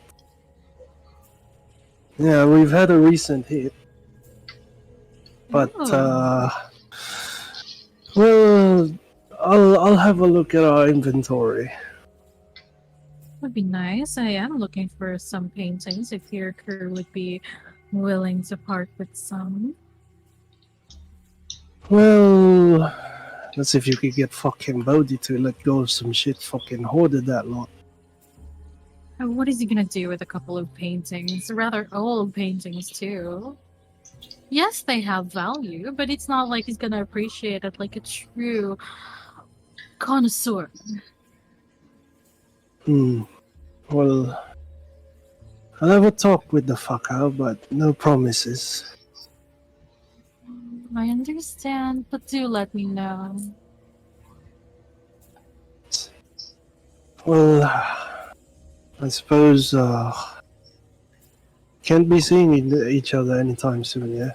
G: yeah, we've had a recent hit. But well, I'll have a look at our inventory.
D: Would be nice. I am looking for some paintings if your crew would be willing to part with some.
G: Well, let's see if you could get fucking Bodhi to let go of some shit fucking hoarded that lot.
D: What is he gonna do with a couple of paintings? Rather old paintings, too. Yes, they have value, but it's not like he's gonna appreciate it like a true connoisseur.
G: Well, I'll have a talk with the fucker, but no promises.
D: I understand, but do let me know.
G: Well, I suppose, can't be seeing each other anytime soon, yeah?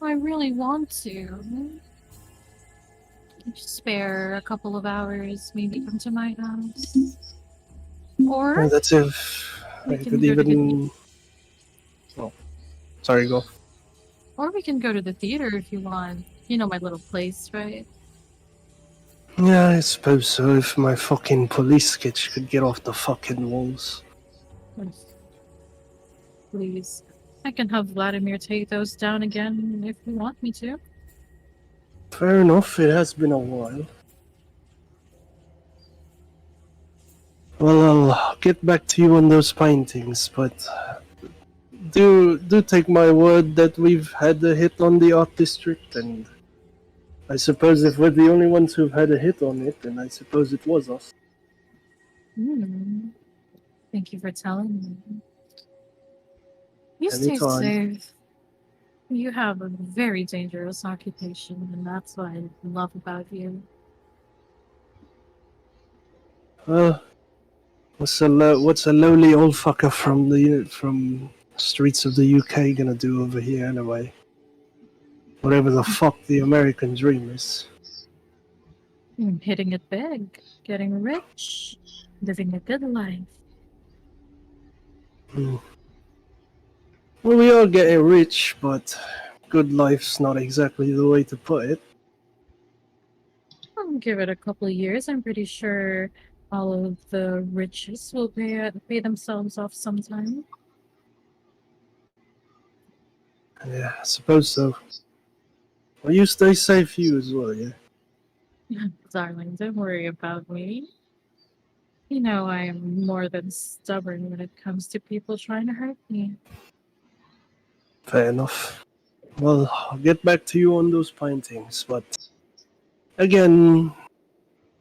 D: I really want to. Could you spare a couple of hours, maybe come to my house? Or
G: Well, that's if I
D: we can
G: could
D: go to the
G: even... Oh, sorry, go.
D: Or we can go to the theater if you want. You know my little place, right?
G: Yeah, I suppose so, if my fucking police sketch could get off the fucking walls.
D: Please. I can have Vladimir take those down again if you want me to.
G: Fair enough, it has been a while. Well, I'll get back to you on those paintings, but do take my word that we've had a hit on the art district, and I suppose if we're the only ones who've had a hit on it, then I suppose it was us.
D: Thank you for telling me. You stay
G: Anytime.
D: safe. You have a very dangerous occupation, and that's what I love about you.
G: Well, what's a lowly old fucker from streets of the UK gonna do over here anyway? Whatever the fuck the American dream is.
D: Hitting it big, getting rich, living a good life.
G: Well, we are getting rich, but good life's not exactly the way to put it.
D: I'll give it a couple of years. I'm pretty sure all of the riches will pay themselves off sometime.
G: Yeah, I suppose so. Well, you stay safe, you as well, yeah?
D: Darling, don't worry about me. You know I am more than stubborn when it comes to people trying to hurt me.
G: Fair enough. Well, I'll get back to you on those paintings, but again,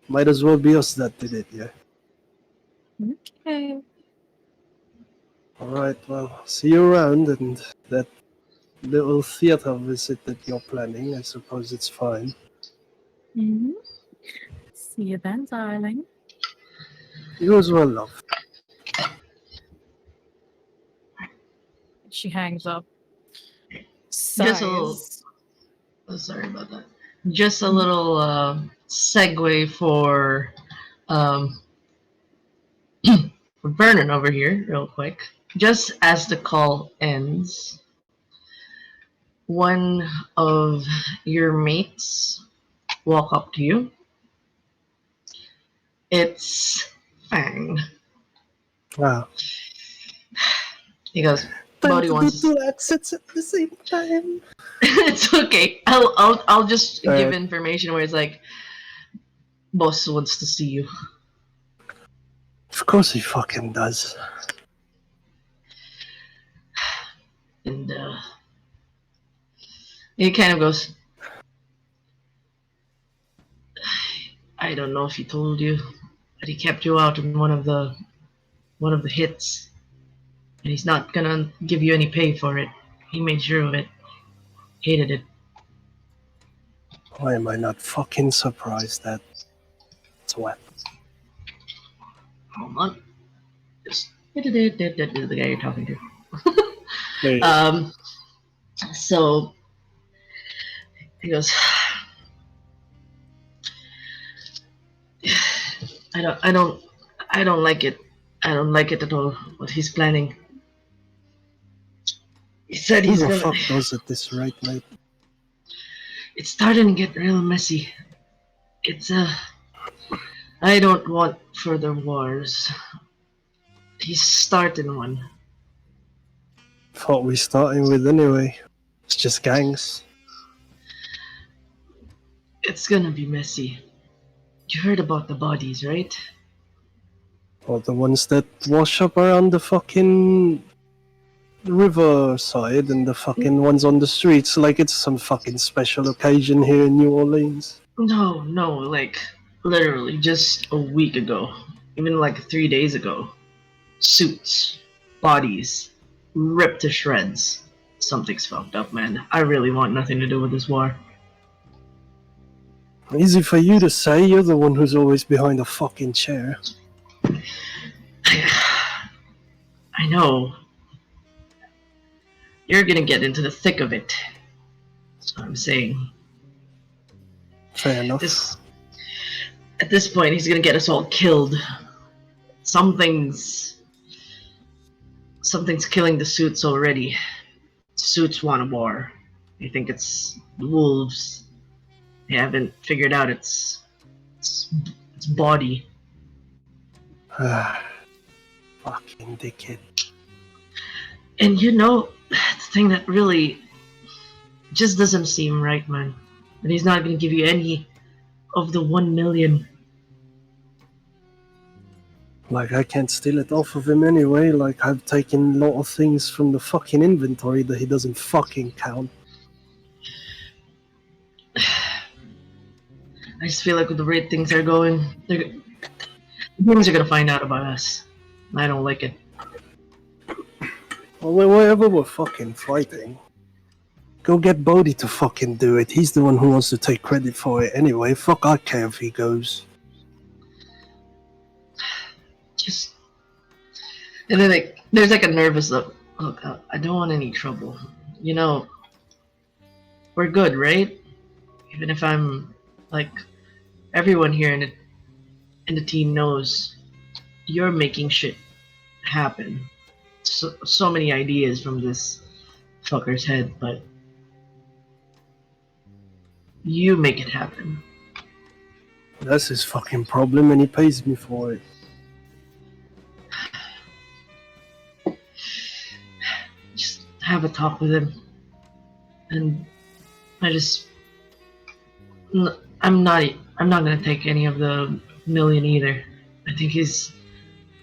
G: might as well be us that did it, yeah?
D: Okay.
G: Alright, well, see you around, and that little theater visit that you're planning, I suppose it's fine.
D: Mm-hmm. See you then, darling.
G: You as well, love.
D: She hangs up.
B: Just a little.
D: Sighs.
B: Oh, sorry about that. Just a little segue for for Vernon over here, real quick. Just as the call ends, one of your mates walk up to you. It's Fang.
G: Wow.
B: He goes, "Buddy wants."
G: Two accents at the same time.
B: It's okay. I'll just give
G: Alright.
B: information where it's like, boss wants to see you.
G: Of course he fucking does.
B: And he kind of goes, I don't know if he told you, but he kept you out in one of the hits, and he's not gonna give you any pay for it. He made sure of it. Hated it.
G: Why am I not fucking surprised that it's wet?
B: Hold on. Just the guy you're talking to.
G: There you go.
B: So he goes, I don't like it. I don't like it at all. What he's planning. He said
G: Who
B: he's
G: the
B: gonna.
G: fuck does at this rate, mate?
B: It's starting to get real messy. It's I don't want further wars. He's starting one.
G: Thought we starting with anyway. It's just gangs.
B: It's gonna be messy. You heard about the bodies, right?
G: Or the ones that wash up around the fucking riverside and the fucking ones on the streets like it's some fucking special occasion here in New Orleans.
B: No, like literally just a week ago, even like 3 days ago. Suits, bodies, ripped to shreds. Something's fucked up, man. I really want nothing to do with this war.
G: Easy for you to say, you're the one who's always behind a fucking chair.
B: I know. You're gonna get into the thick of it. That's what I'm saying.
G: Fair enough.
B: At this point, he's gonna get us all killed. Something's killing the suits already. Suits want a war. They think it's the wolves. They haven't figured out its body.
G: Fucking dickhead.
B: And you know, the thing that really just doesn't seem right, man. That he's not gonna give you any of the 1 million.
G: Like, I can't steal it off of him anyway. Like, I've taken a lot of things from the fucking inventory that he doesn't fucking count.
B: I just feel like with the rate things are going, things are gonna find out about us. I don't like it.
G: Well, whatever we're fucking fighting, Go get Bodhi to fucking do it. He's the one who wants to take credit for it anyway. Fuck, I care if he goes.
B: Just... And then like, there's like a nervous look. Look, I don't want any trouble. You know, we're good, right? Even if I'm, like, everyone here in the team knows you're making shit happen. So many ideas from this fucker's head, but you make it happen.
G: That's his fucking problem, and he pays me for it.
B: Just have a talk with him. And I'm not gonna take any of the million either. I think he's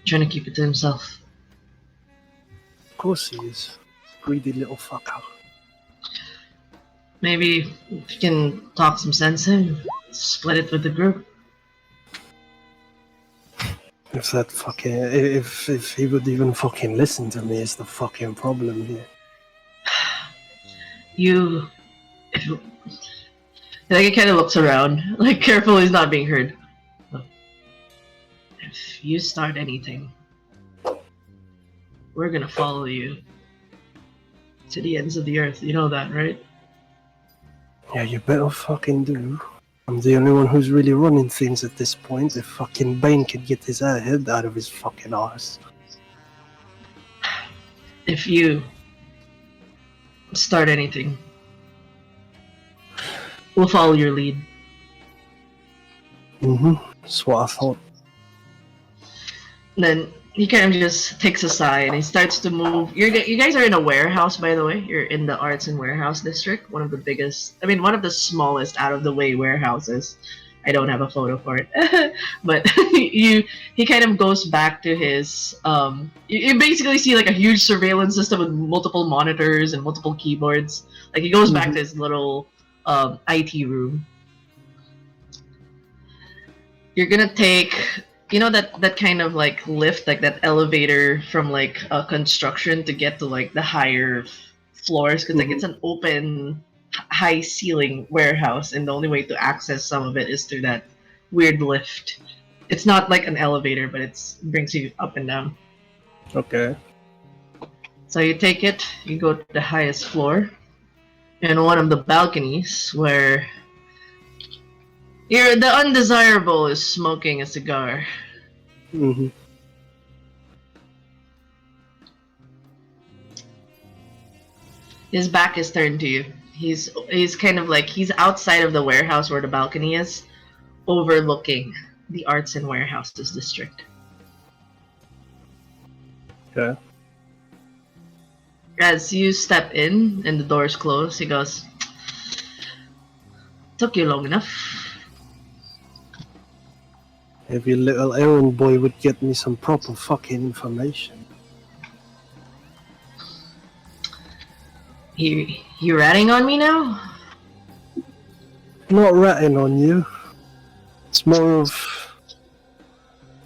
B: trying to keep it to himself.
G: Of course he is. Greedy little fucker.
B: Maybe if you can talk some sense in, split it with the group.
G: If that fucking... If he would even fucking listen to me is the fucking problem here.
B: Like, he kind of looks around, like, careful he's not being heard. If you start anything, we're gonna follow you to the ends of the earth. You know that, right?
G: Yeah, you better fucking do. I'm the only one who's really running things at this point. If fucking Bane could get his head out of his fucking arse.
B: If you start anything, we'll follow your lead.
G: That's what I thought.
B: Then he kind of just takes a sigh and he starts to move. You guys are in a warehouse, by the way. You're in the Arts and Warehouse District, one of the biggest, one of the smallest out-of-the-way warehouses. I don't have a photo for it, but he kind of goes back to his. You basically see like a huge surveillance system with multiple monitors and multiple keyboards. Like he goes back to his little IT room. You're gonna take. You know that kind of like lift, like that elevator from like construction to get to like the higher floors, because like it's an open, high ceiling warehouse, and the only way to access some of it is through that weird lift. It's not like an elevator, but it brings you up and down.
G: Okay.
B: So you take it, you go to the highest floor, and one of the balconies where the undesirable is smoking a cigar. His back is turned to you. He's kind of like, he's outside of the warehouse where the balcony is, overlooking the Arts and Warehouses district.
G: Okay.
B: As you step in and the doors close, he goes, "Took you long enough."
G: If your little errand boy would get me some proper fucking information.
B: You ratting on me now?
G: Not ratting on you. It's more of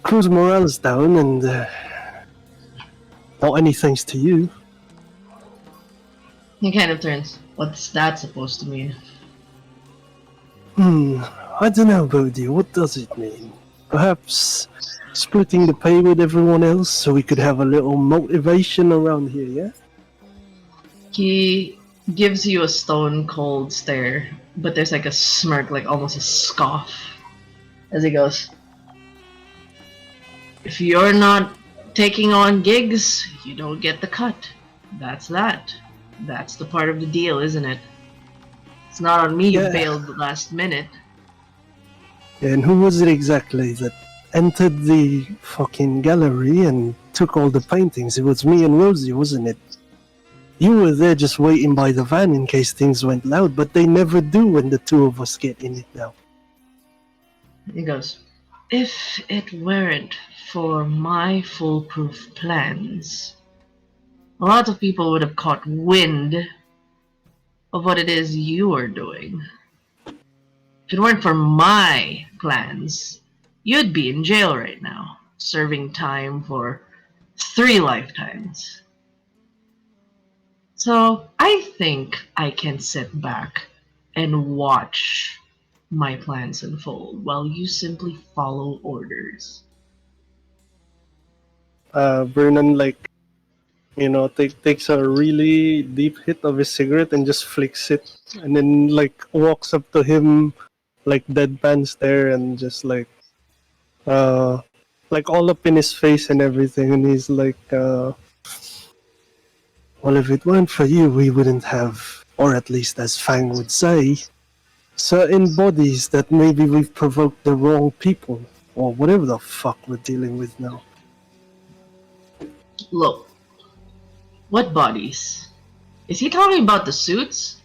G: Cruz morale's down and not any thanks to you.
B: He kind of turns. What's that supposed to mean?
G: I don't know, Bodhi. What does it mean? Perhaps splitting the pay with everyone else so we could have a little motivation around here, yeah?
B: He gives you a stone cold stare, but there's like a smirk, like almost a scoff, as he goes, "If you're not taking on gigs, you don't get the cut. That's that. That's the part of the deal, isn't it? It's not on me you bailed the last minute."
G: And who was it exactly that entered the fucking gallery and took all the paintings? It was me and Rosie, wasn't it? You were there just waiting by the van in case things went loud, but they never do when the two of us get in it now.
B: He goes, "If it weren't for my foolproof plans, a lot of people would have caught wind of what it is you are doing. If it weren't for my plans, you'd be in jail right now, serving time for 3 lifetimes. So I think I can sit back and watch my plans unfold while you simply follow orders.
G: Vernon, like, takes a really deep hit of his cigarette and just flicks it, and then like walks up to him, like deadpan stare, and just like all up in his face and everything, and he's like, well, if it weren't for you, we wouldn't have, or at least as Fang would say, certain bodies that maybe we've provoked the wrong people, or whatever the fuck we're dealing with now.
B: Look, what bodies? Is he talking about the suits?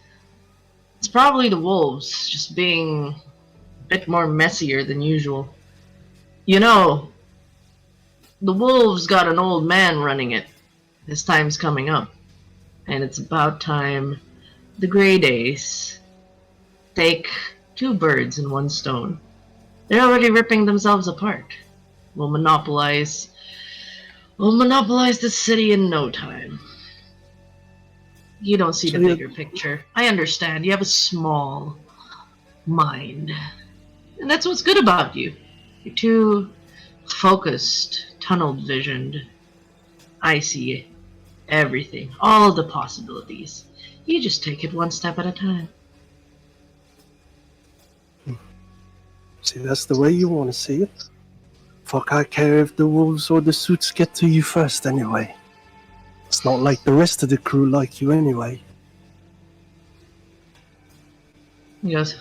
B: It's probably the wolves, just being a bit more messier than usual. You know, the wolves got an old man running it. His time's coming up. And it's about time the Grey Days take two birds in one stone. They're already ripping themselves apart. We'll monopolize the city in no time. You don't see the bigger picture. I understand. You have a small mind. And that's what's good about you. You're too focused, tunnel-visioned. I see everything, all the possibilities. You just take it one step at a time.
G: See, that's the way you want to see it. Fuck, I care if the wolves or the suits get to you first anyway. It's not like the rest of the crew like you anyway.
B: He goes,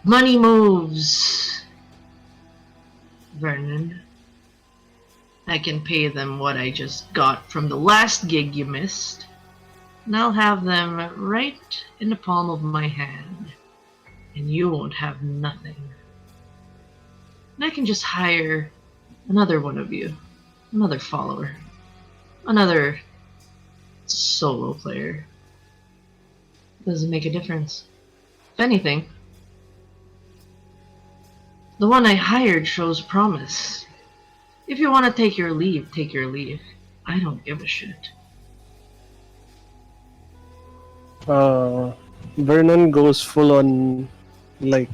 B: money moves, Vernon. I can pay them what I just got from the last gig you missed, and I'll have them right in the palm of my hand, and you won't have nothing. And I can just hire another one of you, another follower, another solo player. Doesn't make a difference. If anything, the one I hired shows promise. If you want to take your leave, take your leave. I don't give a shit.
G: Vernon goes full on, like,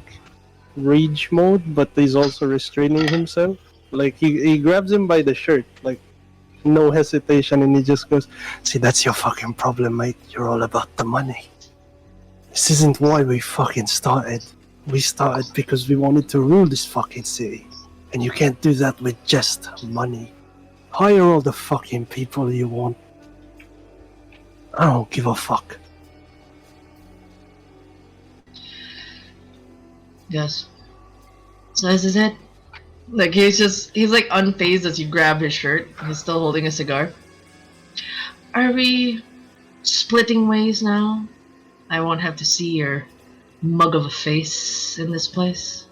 G: rage mode, but he's also restraining himself. Like, he grabs him by the shirt, like, no hesitation, and he just goes, see, that's your fucking problem, mate. You're all about the money. This isn't why we fucking started. We started because we wanted to rule this fucking city. And you can't do that with just money. Hire all the fucking people you want. I don't give a fuck.
B: Yes. Says his head. Like he's like unfazed as you grab his shirt. He's still holding a cigar. Are we splitting ways now? I won't have to see your mug of a face in this place.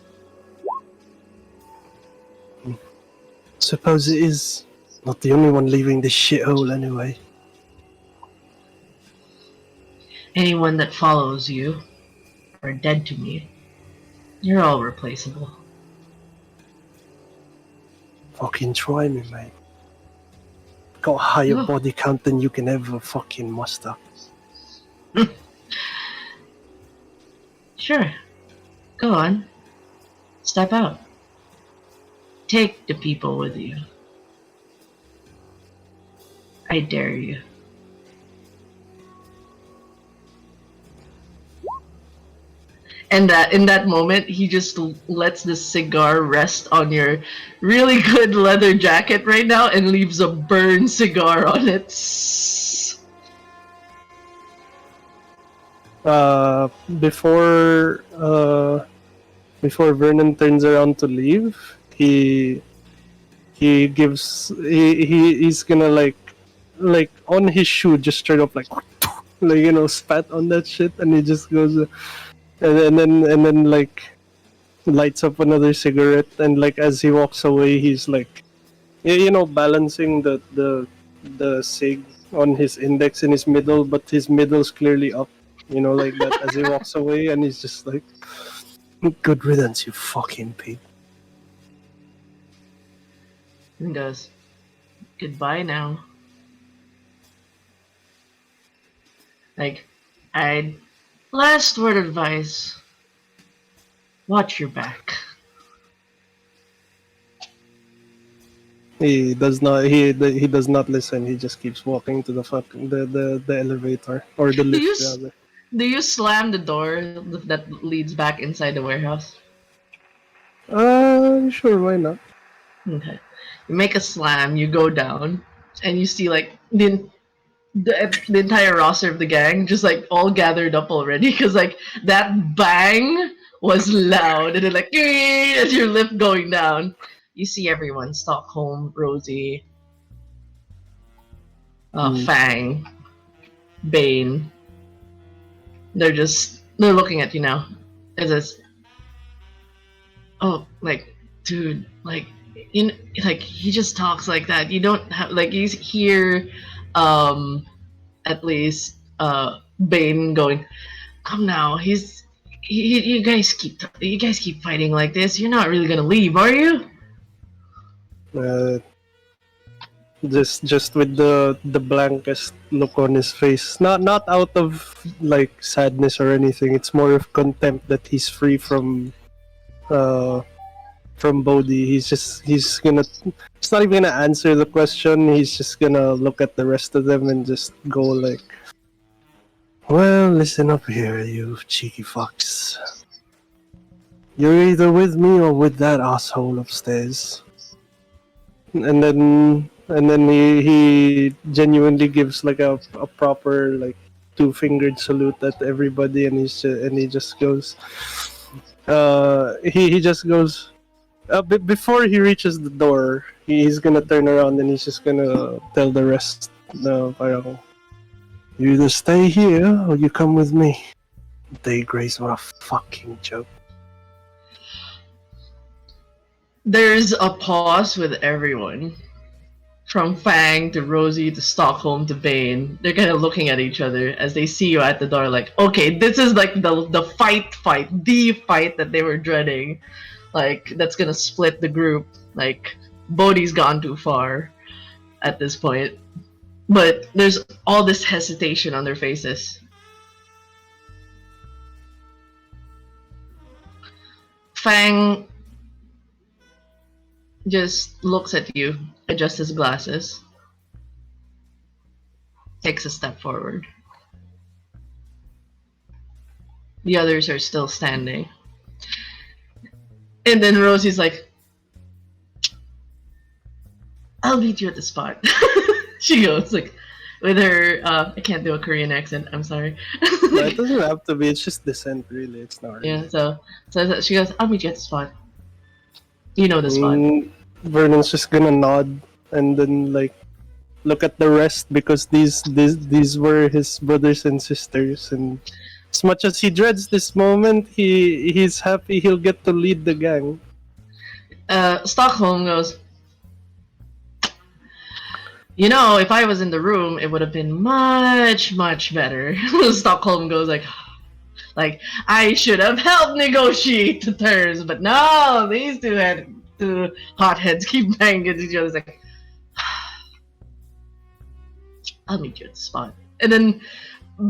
G: Suppose it is. Not the only one leaving this shithole anyway.
B: Anyone that follows you are dead to me. You're all replaceable.
G: Fucking try me, mate. Got a higher body count than you can ever fucking muster.
B: Sure. Go on. Step out. Take the people with you. I dare you. And that in that moment, he just lets the cigar rest on your really good leather jacket right now and leaves a burned cigar on it.
G: Before Vernon turns around to leave, he's gonna like on his shoe just straight up like spat on that shit, and he just goes and then like lights up another cigarette, and like as he walks away he's like balancing the cig on his index and his middle, but his middle's clearly up, like that as he walks away, and he's just like, good riddance, you fucking pig.
B: He does. Goodbye now. Like, I'd last word advice. Watch your back.
G: He does not. He does not listen. He just keeps walking to the elevator or the
B: Do you
G: lift
B: s-
G: rather.
B: do you slam the door that leads back inside the warehouse?
G: Sure, why not?
B: Okay. You make a slam. You go down, and you see like the entire roster of the gang just like all gathered up already because like that bang was loud and then like as your lift going down, you see everyone: Stockholm, Rosie,
G: Hmm.
B: Fang, Bane. They're looking at you now. It says, "Oh, like, dude, like, like he just talks like that. You don't have like he's here, um, at least Bane going, come now, you guys keep fighting like this. You're not really gonna leave, are you?"
G: Uh, just with the blankest look on his face. Not out of like sadness or anything. It's more of contempt that he's free uh from Bodhi. He's not even gonna answer the question. He's just gonna look at the rest of them and just go like, well, listen up here, you cheeky fucks. You're either with me or with that asshole upstairs. And then he genuinely gives like a proper like two-fingered salute at everybody, and he just goes, he just goes, before he reaches the door, he's gonna turn around and he's just gonna tell the rest, parang, you either stay here or you come with me. Day Grace, what a fucking joke.
B: There's a pause with everyone. From Fang to Rosie to Stockholm to Bane, they're kind of looking at each other as they see you at the door. Like, okay, this is like the fight that they were dreading. Like, that's gonna split the group. Like, Bodhi's gone too far at this point, but there's all this hesitation on their faces. Fang just looks at you, adjusts his glasses, takes a step forward. The others are still standing. And then Rosie's like, I'll meet you at the spot. She goes, like, with her, I can't do a Korean accent, I'm sorry.
G: No, it doesn't have to be. It's just dissent, really. It's not really.
B: Yeah, so she goes, I'll meet you at the spot. You know the spot.
G: Vernon's just gonna nod and then like look at the rest, because these were his brothers and sisters, and as much as he dreads this moment, he's happy he'll get to lead the gang.
B: Stockholm goes, you know, if I was in the room, it would have been much, much better. Stockholm goes like, I should have helped negotiate the terms, but no, these two hotheads keep banging into each other. It's like, I'll meet you at the spot. And then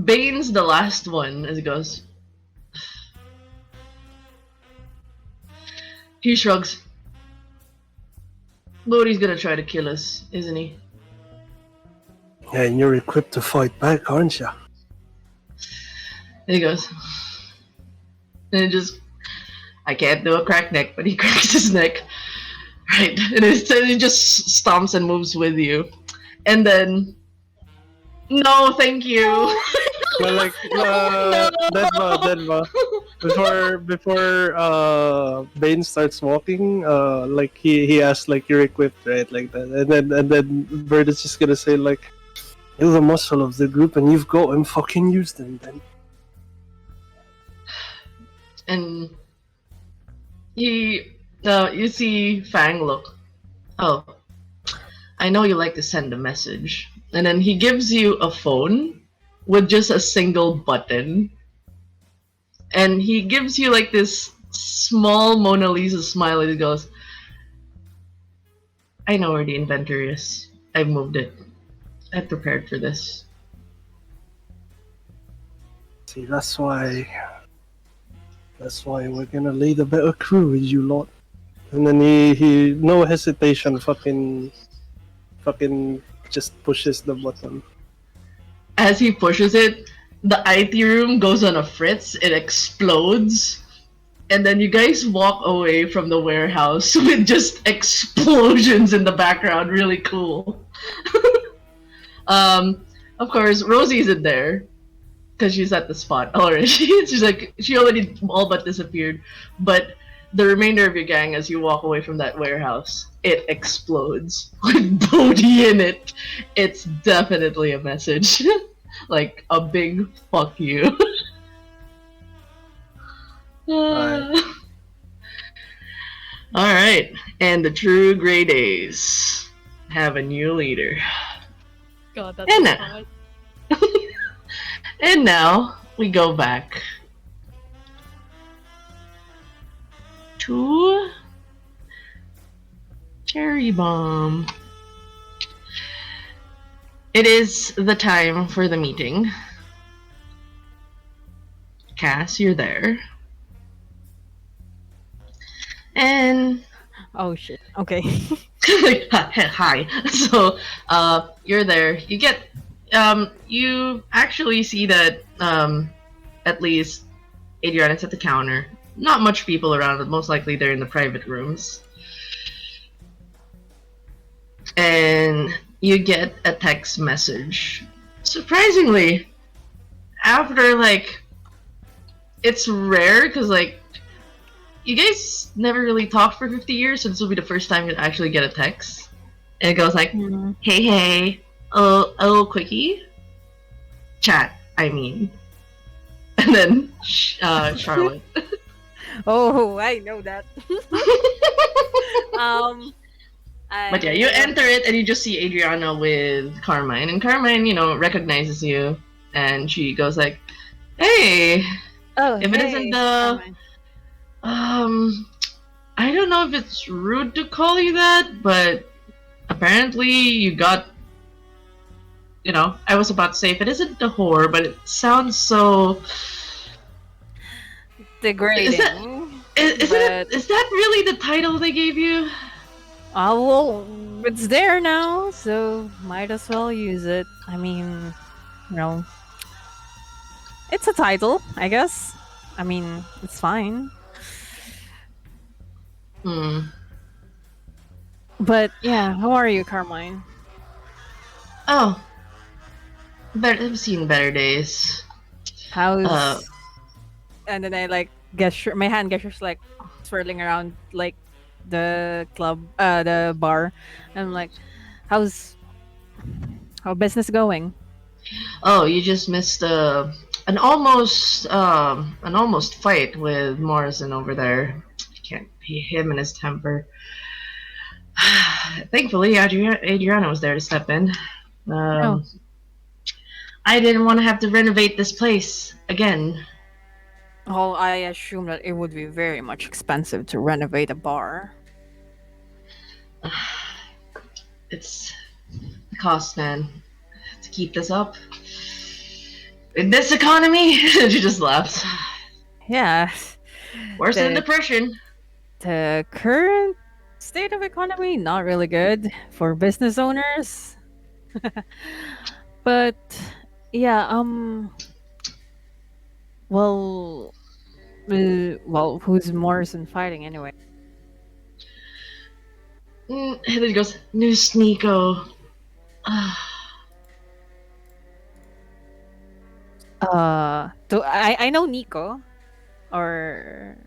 B: Bane's the last one as he goes. He shrugs. Bodhi's gonna try to kill us, isn't he?
G: Yeah, and you're equipped to fight back, aren't you?
B: And he goes. And it just, I can't do a crack neck, but he cracks his neck. Right. And he just stomps and moves with you. And then, no, thank you.
G: Well, like, Denma, before Bane starts walking, like he asks like, you're equipped, right, like that, and then Bird is just gonna say like, you're the muscle of the group and you've got him, fucking use them then.
B: And you see Fang look. Oh, I know you like to send a message. And then he gives you a phone with just a single button. And he gives you like this small Mona Lisa smile and he goes, I know where the inventor is. I've moved it. I've prepared for this.
G: See, that's why we're gonna lead a better crew with you lot. And then he no hesitation, fucking just pushes the button.
B: As he pushes it, the IT room goes on a fritz. It explodes. And then you guys walk away from the warehouse with just explosions in the background. Really cool. Of course, Rosie isn't there because she's at the spot already. She's like, she already all but disappeared. But the remainder of your gang, as you walk away from that warehouse, it explodes with Bodhi in it. It's definitely a message. Like a big fuck you. Alright, and the true Grey Days have a new leader.
D: God, that's
B: And
D: so
B: now-
D: hot.
B: And now we go back to Cherry Bomb. It is the time for the meeting. Cass, you're there. And
E: Oh shit. Okay.
B: like, hi. So, you're there. You get, you actually see that, at least Adriana's at the counter. Not much people around, but most likely they're in the private rooms. And you get a text message. Surprisingly, after, like, it's rare, because, like, you guys never really talked for 50 years, so this will be the first time you actually get a text. And it goes like, hey, oh, quickie? Chat, I mean. And then, Charlotte.
E: Oh, I know that.
B: But yeah, you enter it and you just see Adriana with Carmine. And Carmine, recognizes you. And she goes like, hey,
E: Oh,
B: if it isn't the...
E: Carmine.
B: I don't know if it's rude to call you that, but apparently you got, I was about to say if it isn't the whore, but it sounds so
E: Degrading.
B: Is that really the title they gave you?
E: Well, it's there now, so might as well use it. I mean, it's a title, I guess. I mean, it's fine. But yeah, how are you, Carmine?
B: Oh, I've seen better days.
E: How's and then I like gesture, my hand gestures like swirling around like the club, the bar. I'm like, how business going?
B: Oh, you just missed an almost fight with Morrison over there. Can't be him and his temper. Thankfully, Adriana was there to step in. I didn't want to have to renovate this place again.
E: Oh, I assume that it would be very much expensive to renovate a bar.
B: It's the cost, man, to keep this up. In this economy, she just laughs.
E: Yeah.
B: Worse than depression.
E: The current state of economy, not really good for business owners. But yeah, well, who's Morrison fighting anyway?
B: And then he goes, Noose Nico.
E: I know Nico, or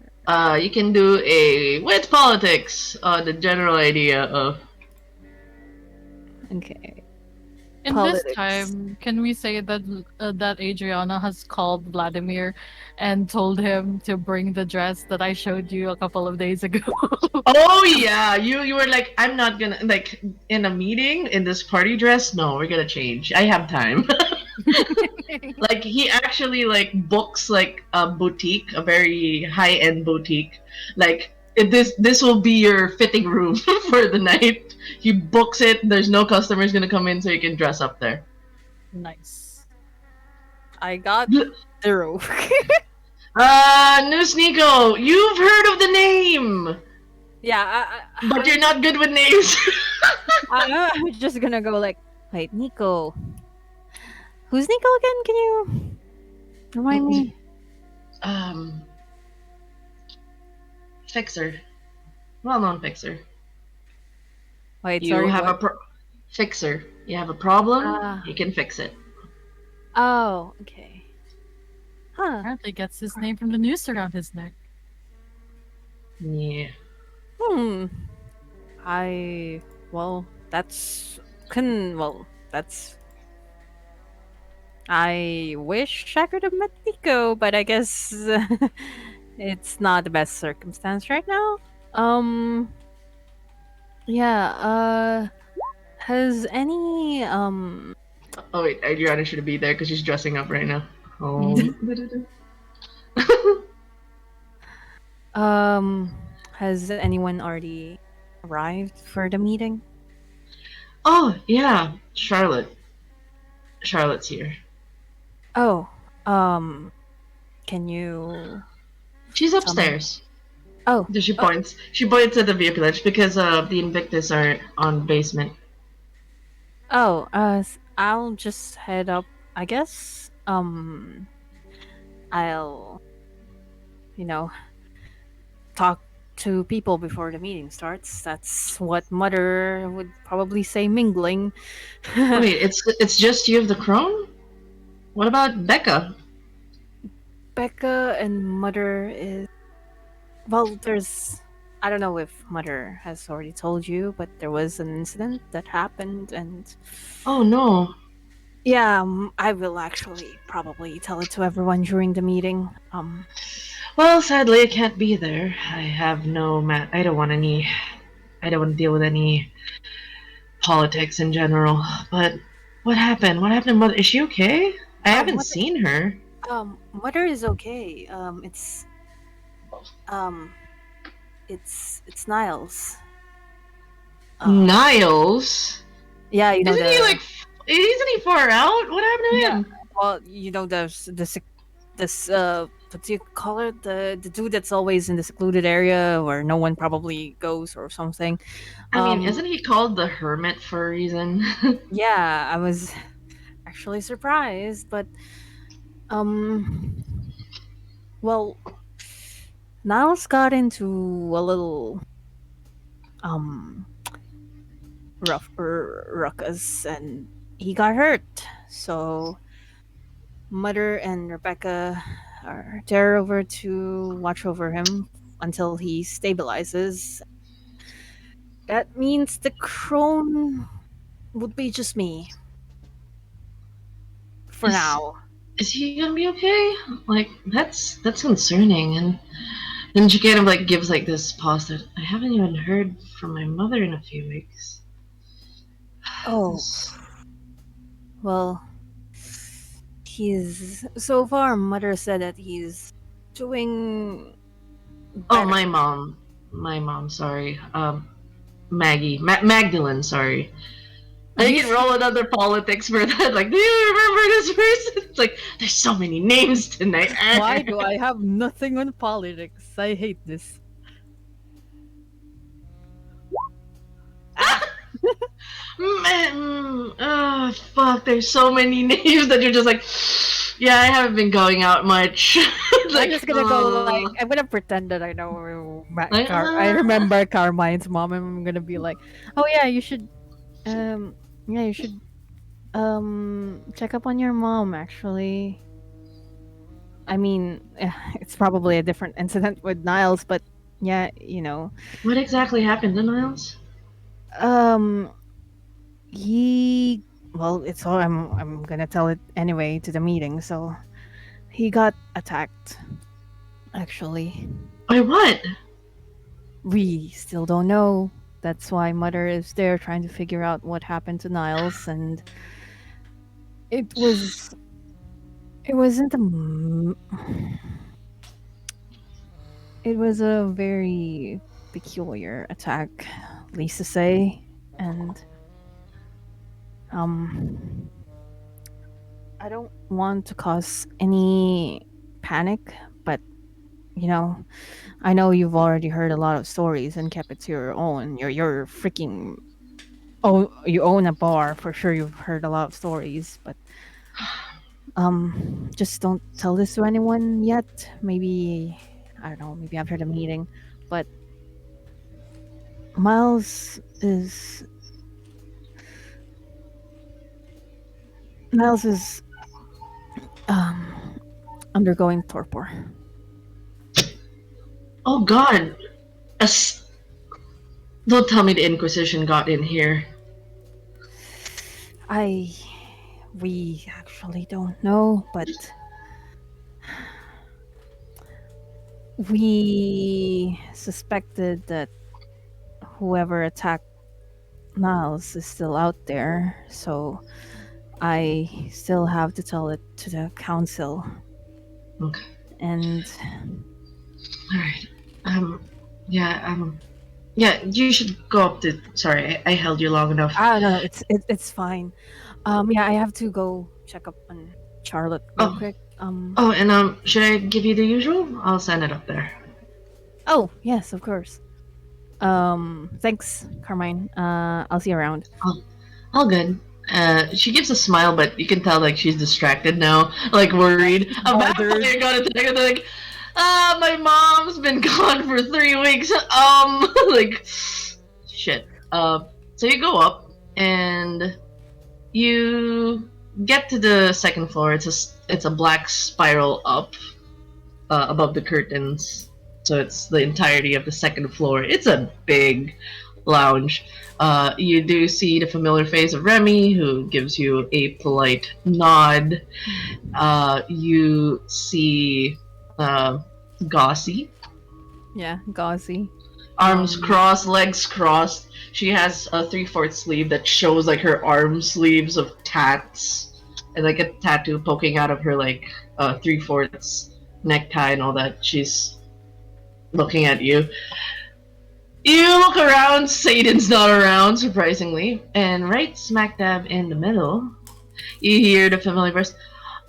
B: you can do a wit politics on the general idea of.
E: okay.
D: In
E: Politics.
D: this time, can we say that that Adriana has called Vladimir and told him to bring the dress that I showed you a couple of days ago?
B: Oh yeah, you were like, I'm not gonna like in a meeting in this party dress. No, we're gonna change. I have time. Like he actually like books like a boutique, a very high end boutique. Like this will be your fitting room for the night. He books it. There's no customers gonna come in, so you can dress up there.
D: Nice.
E: I got
B: Bl-
E: 0.
B: Noose Nico, you've heard of the name,
E: Yeah,
B: but you're not good with names.
E: I'm just gonna go like, wait, Nico. Who's Nico again? Can you remind me?
B: um, Fixer, well-known fixer.
E: Wait,
B: You
E: sorry.
B: have
E: What?
B: Fixer. You have a problem,
E: Ah.
B: he can fix it.
E: Oh, okay. Huh.
D: Apparently gets his name from the noose around his neck.
B: Yeah.
E: Well, that's I wish I could have met Nico, but I guess it's not the best circumstance right now. Yeah, has any
B: Oh wait, Adriana should be there because she's dressing up right now. Oh.
E: has anyone already arrived for the meeting?
B: Oh yeah, Charlotte. Charlotte's here.
E: Oh, can you
B: She's upstairs.
E: Oh,
B: She points. She points at the vehicle edge because the Invictus are on basement.
E: I'll just head up, I guess. I'll, talk to people before the meeting starts. That's what Mother would probably say, mingling.
B: Wait, it's just you of the Crone? What about Becca?
E: Becca and Mother is. Well, I don't know if Mother has already told you, but there was an incident that happened, and
B: Oh no.
E: yeah, I will actually probably tell it to everyone during the meeting.
B: Well, sadly, I can't be there. I have I don't want to deal with any politics in general. But what happened? What happened to Mother? Is she okay? I haven't
E: Mother-
B: seen her.
E: Mother is okay. It's Niles.
B: Niles?
E: Yeah, you know
B: Isn't he far out? What happened to him?
E: Well, you know what do you call it? The dude that's always in the secluded area where no one probably goes or something.
B: I mean, isn't he called the Hermit for a reason?
E: Yeah, I was actually surprised, but well, Niles got into a little ruckus and he got hurt. So Mother and Rebecca are there over to watch over him until he stabilizes. That means the crone would be just me for now.
B: Is he gonna be okay? Like, that's concerning. And then she kind of like gives like this pause that I haven't even heard from my mother in a few weeks.
E: Oh, well, he's so far. Mother said that he's doing.
B: Oh,
E: better.
B: my mom. Sorry, Magdalene. Sorry. I can roll another politics for that. Like, do you remember this person? It's like, there's so many names tonight.
E: Why do I have nothing on politics? I hate this.
B: Oh, fuck, there's so many names that you're just like, yeah, I haven't been going out much.
E: I'm just gonna go like, I'm gonna pretend that I know I remember Carmine's mom, and I'm gonna be like, oh yeah, you should check up on your mom actually. I mean, it's probably a different incident with Niles, but yeah,
B: What exactly happened to Niles?
E: It's all I'm gonna tell it anyway to the meeting. So he got attacked actually.
B: By what?
E: We still don't know. That's why Mother is there trying to figure out what happened to Niles, and it a very peculiar attack, at least to say, and I don't want to cause any panic, but I know you've already heard a lot of stories and kept it to your own. You're freaking you own a bar for sure. You've heard a lot of stories, but just don't tell this to anyone yet. Maybe I don't know. Maybe after the meeting, but Miles is Miles is undergoing torpor.
B: Oh God! Don't tell me the Inquisition got in here.
E: We actually don't know, but we suspected that whoever attacked Niles is still out there, so I still have to tell it to the council.
B: Okay.
E: And
B: all right. Yeah. You should go up to. Sorry, I held you long enough.
E: no, it's fine. Yeah, I have to go check up on Charlotte real quick.
B: And should I give you the usual? I'll send it up there.
E: Oh, yes, of course. Thanks, Carmine. I'll see you around.
B: All good. She gives a smile, but you can tell like she's distracted now, like worried. A vampire got attacked. Like, my mom's been gone for 3 weeks. Like, shit. So you go up and you get to the second floor. It's a black spiral up above the curtains, so it's the entirety of the second floor. It's a big lounge. You do see the familiar face of Remy, who gives you a polite nod. You see Gauzy.
E: Yeah, Gauzy.
B: Arms crossed, legs crossed. She has a 3/4 sleeve that shows like her arm sleeves of tats, and like a tattoo poking out of her like 3/4 necktie and all that. She's looking at you. You look around, Satan's not around, surprisingly, and right smack dab in the middle, you hear the familiar voice,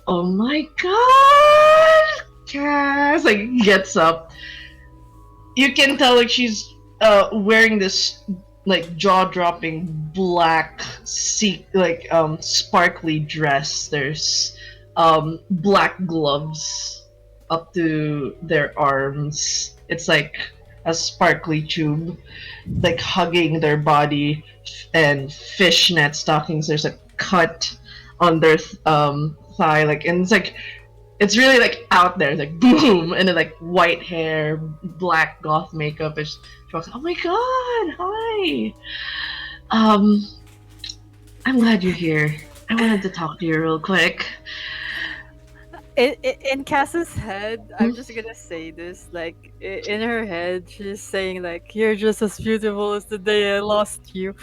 B: "Oh my God!" Cass like gets up. You can tell like she's wearing this like jaw-dropping black sparkly dress. There's black gloves up to their arms. It's like a sparkly tube like hugging their body, and fishnet stockings. There's a cut on their thigh, like, and it's really like out there. It's like boom, and then like white hair, black goth makeup. And she walks, "Oh my God, hi. I'm glad you're here. I wanted to talk to you real quick."
E: In Cass's head, I'm just gonna say this, like, in her head, she's saying, like, "You're just as beautiful as the day I lost you."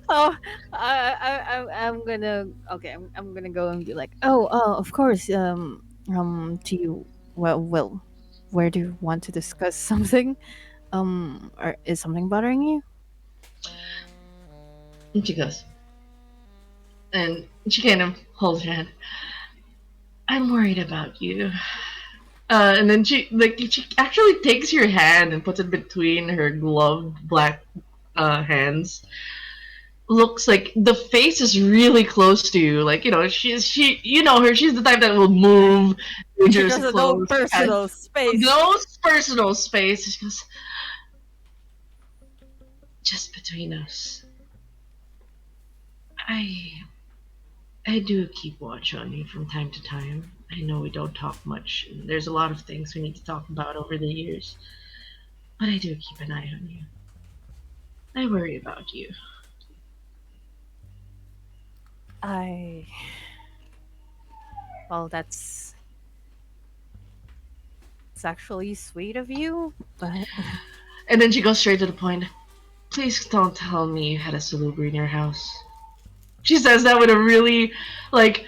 E: Oh, I'm gonna I'm gonna go and be like, "Oh, of course. Do you well, where do you want to discuss something? Or is something bothering you?"
B: And she goes, and she kind of holds her hand. "I'm worried about you." And then she actually takes your hand and puts it between her gloved black hands. Looks like the face is really close to you. Like, you know, you know her. She's the type that will move.
E: She doesn't know personal space.
B: No personal space. She goes, "Just between us, I do keep watch on you from time to time. I know we don't talk much, and there's a lot of things we need to talk about over the years, but I do keep an eye on you. I worry about you."
E: Well, that's it's actually sweet of you, but
B: And then she goes straight to the point. "Please don't tell me you had a salubri in your house." She says that with a really, like,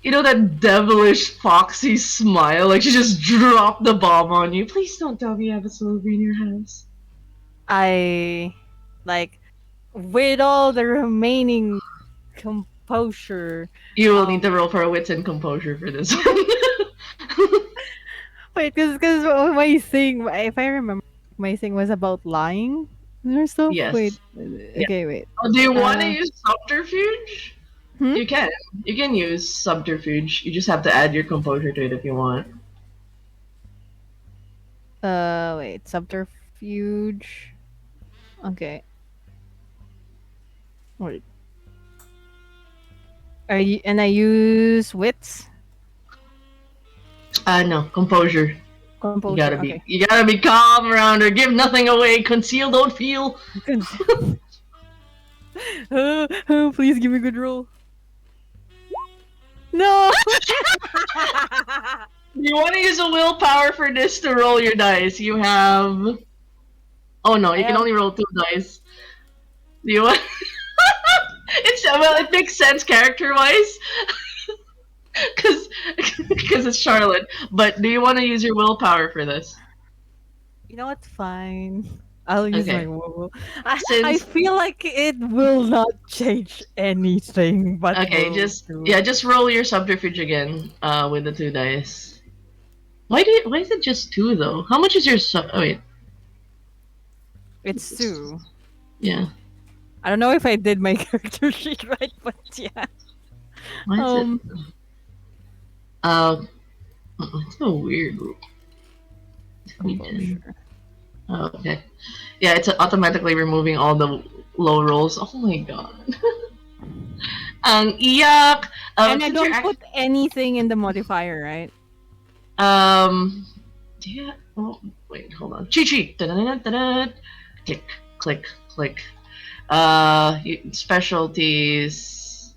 B: you know, that devilish, foxy smile. Like, she just dropped the bomb on you. "Please don't tell me you have a salubri in your house."
E: I, like, with all the remaining composure.
B: You will need to roll for a wits and composure for this one.
E: Wait, because my thing, if I remember, my thing was about lying or stuff.
B: Yes.
E: Wait,
B: Yeah.
E: okay, wait.
B: Do you want to use subterfuge?
E: Hmm?
B: You can. You can use subterfuge. You just have to add your composure to it if you want.
E: Wait, subterfuge. Okay. Wait. And I use wits.
B: No, composure.
E: Composure.
B: You gotta be calm around her. Give nothing away. Conceal, don't feel.
E: Please give me a good roll. No.
B: You want to use a willpower for this to roll your dice. You have. Oh no, you can only roll 2 dice. Do you want? It makes sense character-wise, because it's Charlotte. But do you want to use your willpower for this?
E: You know what? Fine. I'll use
B: Okay.
E: my will. I feel like it will not change anything. But
B: Okay, just roll your subterfuge again. With the 2 dice. Why is it just 2 though? How much is your Oh wait.
E: It's 2.
B: Yeah.
E: I don't know if I did my character sheet right, but yeah.
B: Why is it's so weird.
E: Composure.
B: Oh, okay. Yeah, it's automatically removing all the low rolls. Oh my god. Yuck.
E: And I don't put anything in the modifier, right?
B: Yeah. Oh, wait, hold on. Cheat. Click, click, click. Specialties.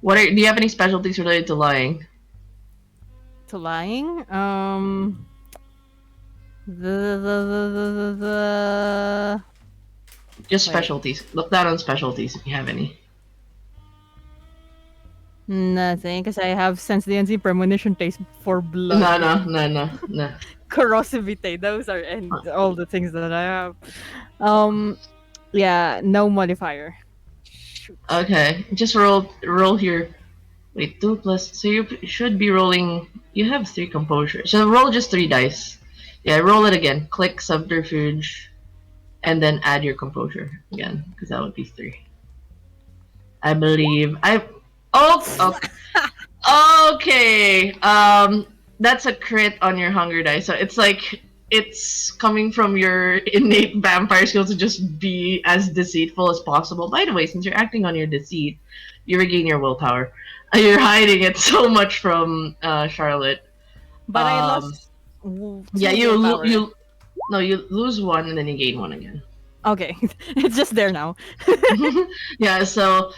B: Do you have any specialties related to lying?
E: To lying?
B: Just specialties. Look down on specialties if you have any.
E: Nothing, because I have sense DNC, premonition, taste for blood.
B: No.
E: Corrosivity. Those are all the things that I have. Yeah, no modifier. Shoot.
B: Okay, just roll here. Wait, 2 plus. So you should be rolling. You have 3 composure. So roll just 3 dice. Yeah, roll it again. Click subterfuge, and then add your composure again, because that would be 3. I believe okay. That's a crit on your hunger dice. So it's like it's coming from your innate vampire skill to just be as deceitful as possible. By the way, since you're acting on your deceit, you regain your willpower. You're hiding it so much from Charlotte.
E: But I lost.
B: Yeah, you lose 1 and then you gain 1 again.
E: Okay, it's just there now.
B: Yeah, so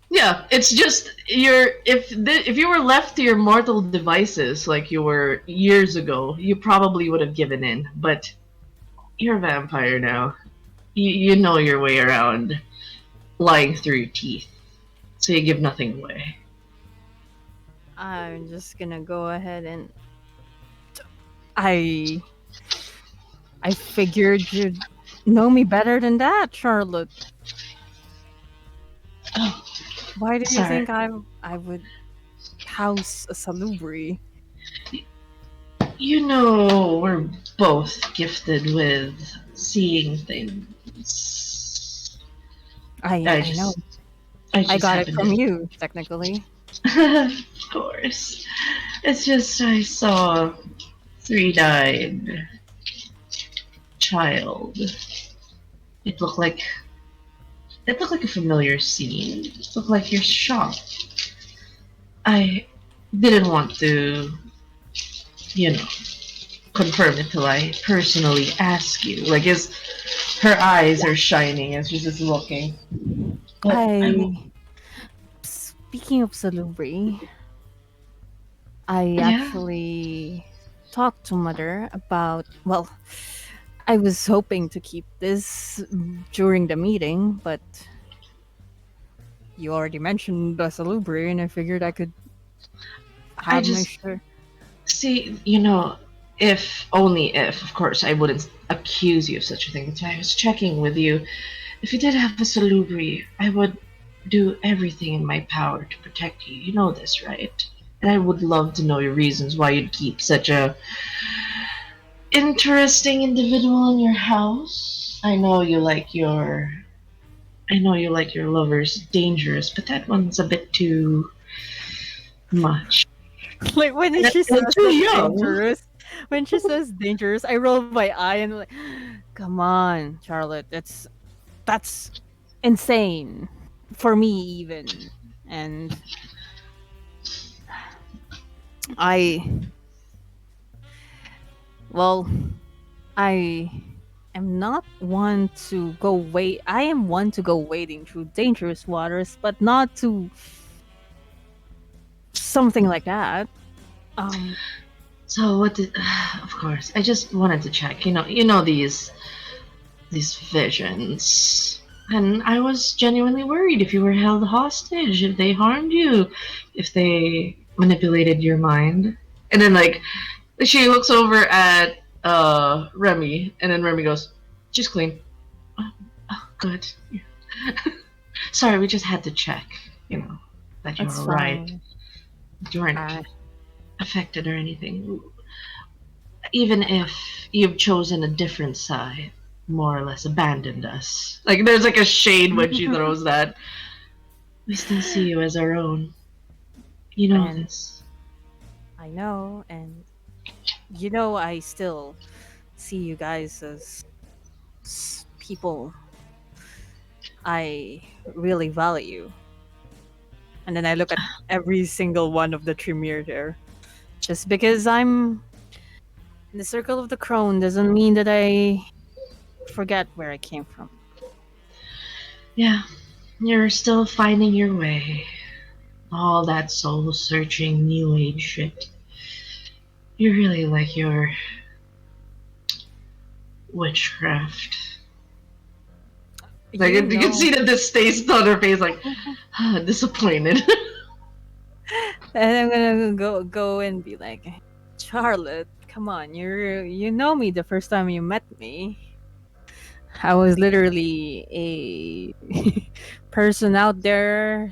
B: yeah, it's just if you were left to your mortal devices like you were years ago, you probably would have given in. But you're a vampire now. You know your way around lying through your teeth, so you give nothing away.
E: I'm just gonna go ahead and I figured you'd know me better than that, Charlotte.
B: Oh,
E: why did you
B: sorry.
E: think I would house a salubri?
B: You know, we're both gifted with seeing things.
E: I know. I got it from you, technically.
B: Of course. It's just I saw 3-eyed child. It looked like a familiar scene. It looked like you're shocked. I didn't want to, confirm it till I personally ask you. Like, her eyes are shining as she's just looking.
E: Speaking of salubri, I actually talked to Mother about, well, I was hoping to keep this during the meeting, but you already mentioned the salubri, and I figured I could have my share.
B: See, if, of course, I wouldn't accuse you of such a thing. That's why I was checking with you. If you did have a salubri, I would do everything in my power to protect you. You know this, right? And I would love to know your reasons why you'd keep such a interesting individual in your house. I know you like your lovers dangerous, but that one's a bit too much.
E: Like when
B: And
E: she says
B: too
E: that's
B: young.
E: dangerous. When she says dangerous, I roll my eye and like, come on, Charlotte. That's insane for me even. And I well, I am not one to go wait. I am one to go wading through dangerous waters, but not to something like that.
B: So what did of course, I just wanted to check. You know these visions. And I was genuinely worried if you were held hostage, if they harmed you, if they manipulated your mind. And then like she looks over at Remy, and then Remy goes, "She's clean." Oh, good. Sorry, we just had to check. You know that you're
E: That's
B: alright.
E: fine.
B: That you weren't
E: Uh,
B: affected or anything. Even if you've chosen a different side, more or less abandoned us. Like there's like a shade when she throws that. We still see you as our own. You know
E: And-
B: this.
E: I know, and I still see you guys as people I really value. And then I look at every single one of the Tremere there. Just because I'm in the circle of the Crone doesn't mean that I forget where I came from.
B: Yeah, you're still finding your way. All that soul searching new age shit. You really like your witchcraft. Like you can see the distaste on her face, like disappointed.
E: And I'm gonna go and be like, Charlotte, come on, you know me the first time you met me. I was literally a person out there.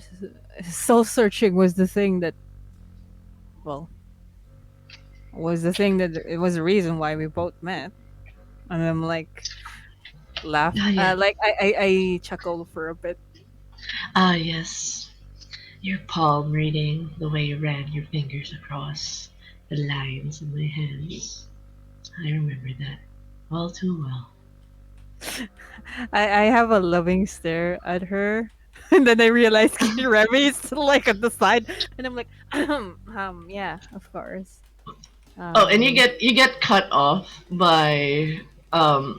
E: Soul searching was the thing that, well, it was the reason why we both met. And I'm like, laugh,
B: Oh, yeah.
E: like I chuckle for a bit.
B: Ah, yes. Your palm reading, the way you ran your fingers across the lines of my hands. I remember that all too well.
E: I have a loving stare at her, and then I realize Remy is like at the side, and I'm like, yeah, of course.
B: Oh, and you get cut off by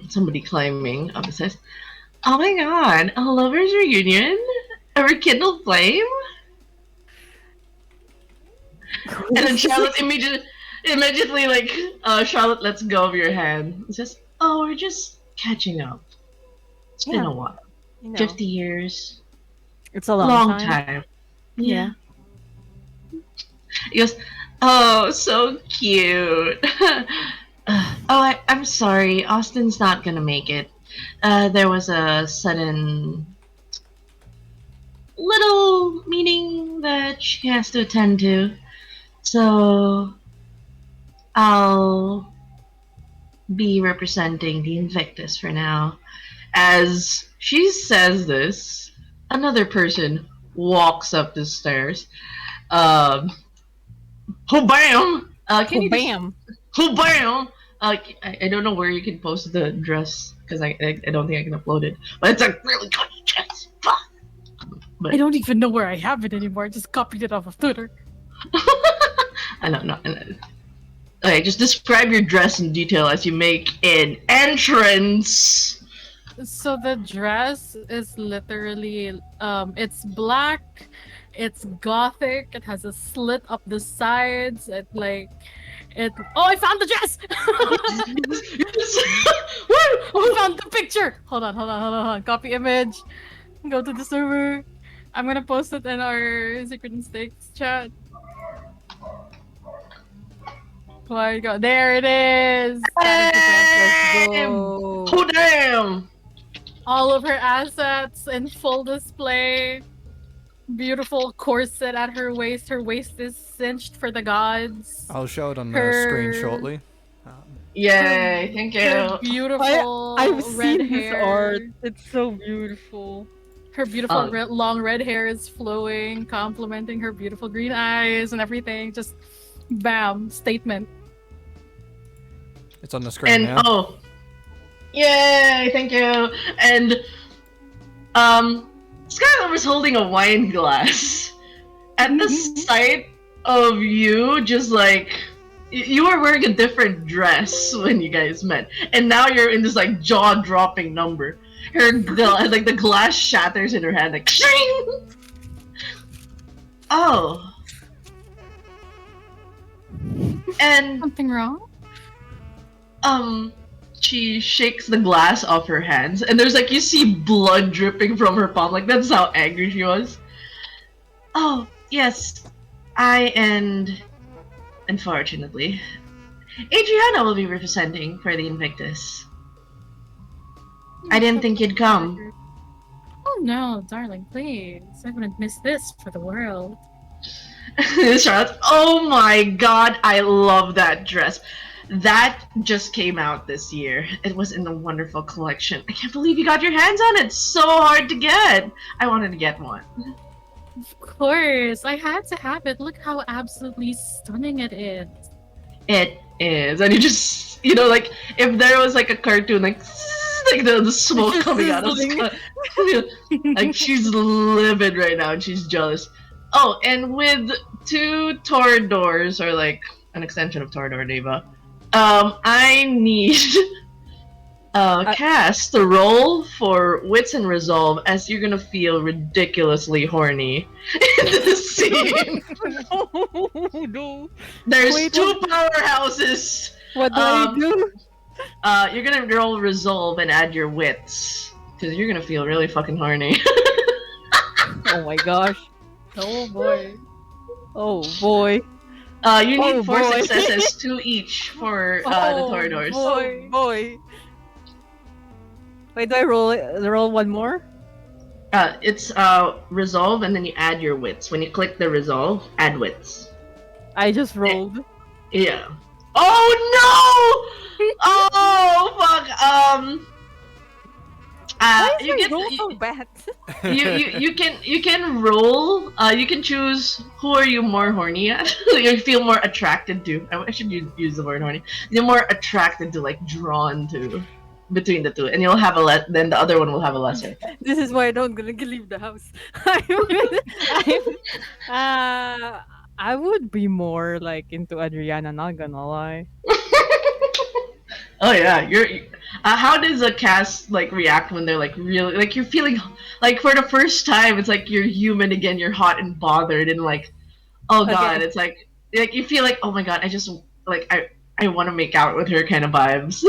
B: somebody climbing up and says, "Oh my god, a lovers reunion? A rekindled flame?" And then Charlotte immediately like Charlotte lets go of your hand. And says, "Oh, we're just catching up. It's been
E: Yeah.
B: a while.
E: You know,
B: 50 years.
E: it's a long,
B: Long
E: time.
B: time."
E: Yeah.
B: He goes, "Oh, so cute." I'm sorry. Austin's not gonna make it. There was a sudden little meeting that she has to attend to. So I'll be representing the Invictus for now. As she says this, another person walks up the stairs. Oh bam! Can you just
E: Bam!
B: oh bam! I don't know where you can post the dress because I don't think I can upload it. But it's a really good dress. Fuck. But
D: I don't even know where I have it anymore. I just copied it off of Twitter.
B: I don't know. Okay, just describe your dress in detail as you make an entrance.
D: So the dress is literally it's black, it's gothic, it has a slit up the sides, oh, I found the dress! I found the picture! Hold on. Copy image. Go to the server. I'm gonna post it in our Secret Instincts chat. Oh, go. There it is! That is the dress. Let's go.
B: Oh damn!
D: All of her assets in full display. beautiful corset at her waist. Her waist is cinched for the gods.
A: I'll show it on the screen shortly.
B: Yay! Thank
D: Her
B: you.
D: beautiful
E: I've
D: red
E: seen
D: hair.
E: this art. It's so beautiful.
D: Her beautiful
B: Oh.
D: long red hair is flowing, complementing her beautiful green eyes and everything. Just bam, statement.
A: It's on the screen
B: And
A: now.
B: oh, yay! Thank you. And Skylar was holding a wine glass. At the sight of you, just like you were wearing a different dress when you guys met, and now you're in this like jaw-dropping number. Like the glass shatters in her hand, like shing. Oh. And
D: Something wrong?
B: she shakes the glass off her hands, and there's like you see blood dripping from her palm. Like that's how angry she was. Oh yes, unfortunately, Adriana will be representing for the Invictus. I didn't think you'd come.
D: Oh no, darling, please. I wouldn't miss this for the world.
B: Charlotte, oh my god, I love that dress. That just came out this year. It was in the wonderful collection. I can't believe you got your hands on it. It's so hard to get. I wanted to get one.
D: Of course, I had to have it. Look how absolutely stunning it is.
B: It is. And you just, like, if there was like a cartoon, like the smoke coming out of like she's livid right now and she's jealous. Oh, and with 2 Toradors, or like an extension of Torador Neva, I need Cass to roll for Wits and Resolve, as you're gonna feel ridiculously horny in this scene.
E: No.
B: There's
E: Wait,
B: 2 powerhouses.
E: What do I do?
B: You're gonna roll Resolve and add your Wits, because you're gonna feel really fucking horny.
E: Oh my gosh.
D: Oh boy.
E: Oh boy.
B: You need
E: Oh,
B: 4
E: boy.
B: successes, 2 each for the Toradors.
E: Oh boy. Wait, do I roll one more?
B: It's Resolve, and then you add your Wits. When you click the Resolve, add Wits.
E: I just rolled.
B: Yeah. Oh no! Oh fuck.
E: Why
B: You
E: is
B: get
E: my roll so bad?
B: you can roll. You can choose who are you more horny at. You feel more attracted to. I should use the word horny. You're more attracted to, like, drawn to, between the two, and you'll have then the other one will have a lesser.
E: This is why I don't gonna leave the house. I would be more like into Adriana, not gonna lie.
B: Oh yeah, how does a cast like react when they're like really like you're feeling like for the first time it's like you're human again, you're hot and bothered and like, oh god,
E: Okay.
B: it's like you feel like, oh my god, I just like I want to make out with her kind of vibes.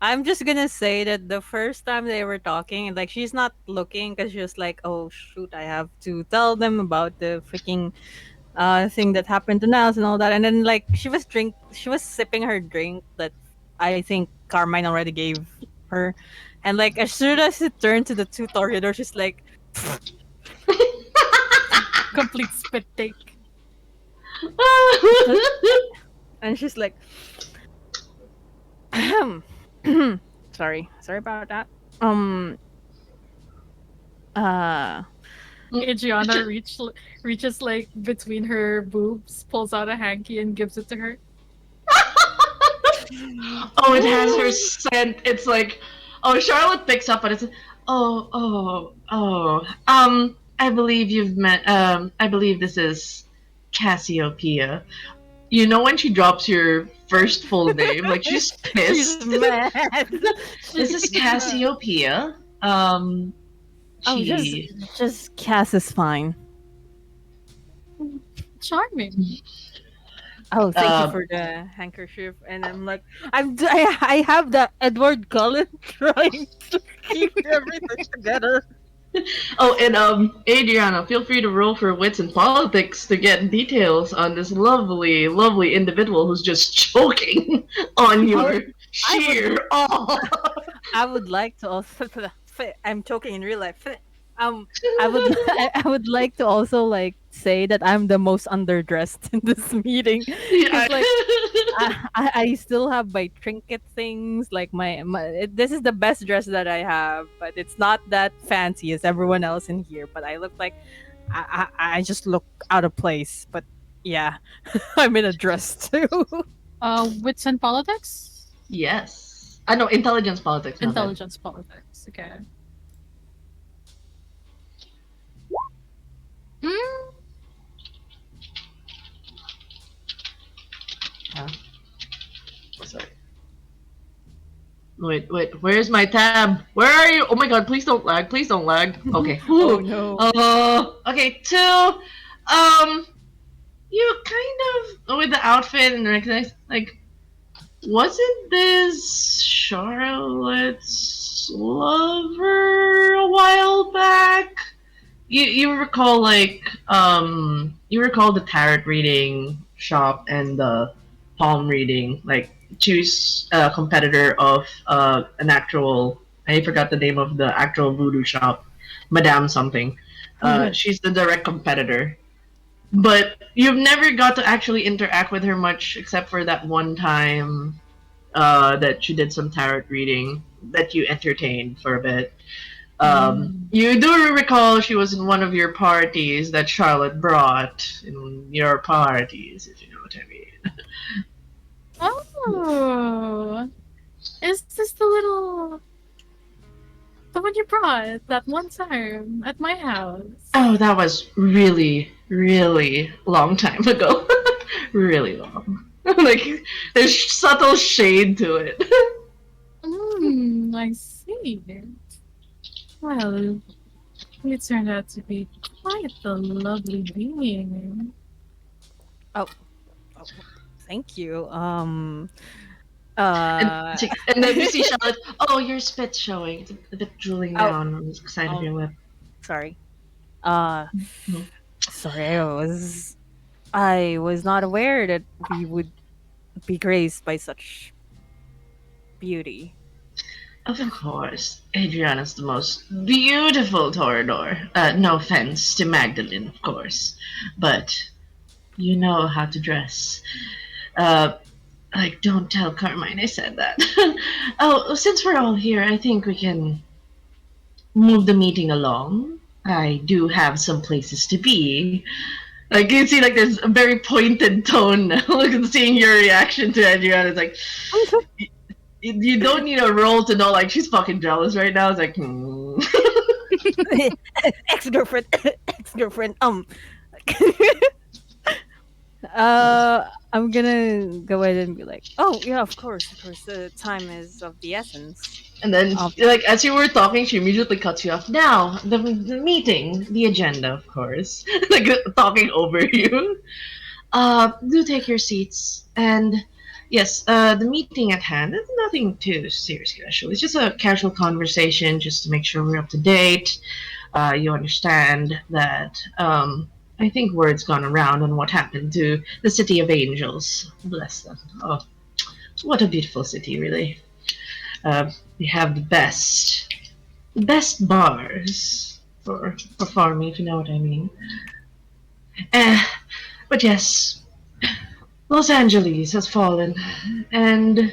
E: I'm just gonna say that the first time they were talking, like she's not looking because she was like, "Oh shoot, I have to tell them about the freaking thing that happened to Niles and all that." And then like she was sipping her drink that I think Carmine already gave her, and like as soon as it turned to the 2 Toreadors, she's like,
D: Complete spit take.
E: and she's like, sorry about that.
D: Adriana reaches like between her boobs, pulls out a hanky and gives it to her.
B: Oh, it has her scent. It's like, oh, Charlotte picks up and it's, I believe you've met, I believe this is Cassiopeia. You know when she drops your first full name, like she's pissed.
E: She's mad.
B: This is Cassiopeia.
E: Oh, just Cass is fine.
D: Charming.
E: Oh, thank you for the handkerchief. And I'm like, I have the Edward Cullen trying to keep everything together.
B: Oh, and Adriana, feel free to roll for Wits and Politics to get details on this lovely, lovely individual who's just choking on your sheer. Oh.
E: I would like to also. I'm choking in real life. Um, I would I would like to also like say that I'm the most underdressed in this meeting
B: Yeah.
E: because like I still have my trinket things like this is the best dress that I have, but it's not that fancy as everyone else in here. But I look like I just look out of place. But yeah, I'm in a dress too.
D: Wits and politics?
B: Yes. I know intelligence politics. My bad.
D: Intelligence politics. Okay. Mm,
B: Sorry. Wait. Where's my tab? Where are you? Oh my god! Please don't lag. Please don't lag. Okay.
E: Oh no.
B: Okay. Two. You kind of with the outfit and like, wasn't this Charlotte's lover a while back? You recall you recall the tarot reading shop and the palm reading, like choose a competitor of an actual, I forgot the name of the actual voodoo shop, Madame something. She's the direct competitor, but you've never got to actually interact with her much except for that one time that she did some tarot reading that you entertained for a bit. You do recall she was in one of your parties that Charlotte brought in your parties, if you know what I mean.
D: oh, is this the one you brought that one time at my house?
B: Oh, that was really, really long time ago. Really long. Like, there's subtle shade to it.
D: I see. Well, you turned out to be quite the lovely being.
E: Oh, thank you.
B: And then you see Charlotte, oh, your spit's showing. It's a bit drooling down on the side of your lip.
E: Sorry. Sorry, I was not aware that we would be graced by such beauty.
B: Of course, Adriana's the most beautiful Torador. No offense to Magdalene, of course, but you know how to dress. Like, don't tell Carmine I said that. Oh, since we're all here, I think we can move the meeting along. I do have some places to be. Like, you see, like, there's a very pointed tone now. Look at seeing your reaction to Adriana. It's like, you don't need a roll to know, like, she's fucking jealous right now. It's like,
E: Ex-girlfriend. I'm gonna go ahead and be like, oh yeah, of course, the time is of the essence.
B: And then, like, as you were talking, she immediately cuts you off. Now, the meeting, the agenda, of course. Like, talking over you. Do take your seats. And, yes, the meeting at hand, it's nothing too serious, actually. It's just a casual conversation, just to make sure we're up to date. You understand that, I think word's gone around on what happened to the City of Angels. Bless them. Oh, what a beautiful city, really. We have the best bars for performing, if you know what I mean. But yes, Los Angeles has fallen, and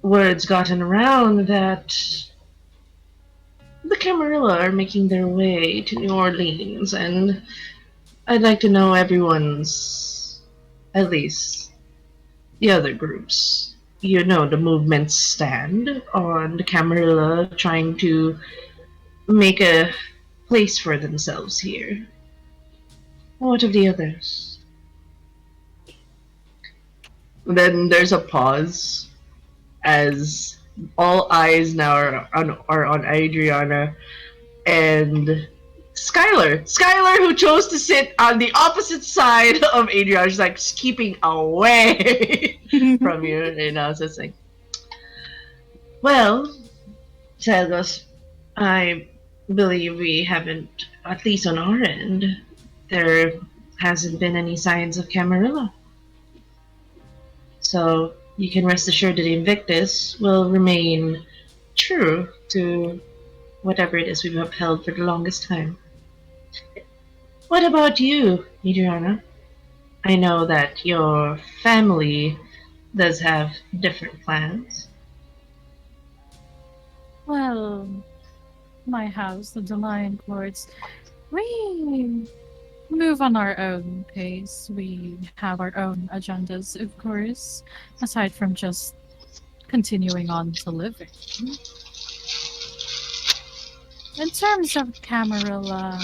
B: word's gotten around that the Camarilla are making their way to New Orleans, and I'd like to know everyone's, at least the other groups, you know, the movement's stand on the Camarilla trying to make a place for themselves here. What of the others? Then there's a pause as all eyes now are on Adriana and Skylar, who chose to sit on the opposite side of Adriana. She's like keeping away from you, you know. So it's like, well, Telgos, I believe we haven't, at least on our end, there hasn't been any signs of Camarilla. So you can rest assured that Invictus will remain true to whatever it is we've upheld for the longest time. What about you, Adriana? I know that your family does have different plans.
D: Well, my house, the Lion Courts, we move on our own pace. We have our own agendas, of course, aside from just continuing on to living. In terms of Camarilla,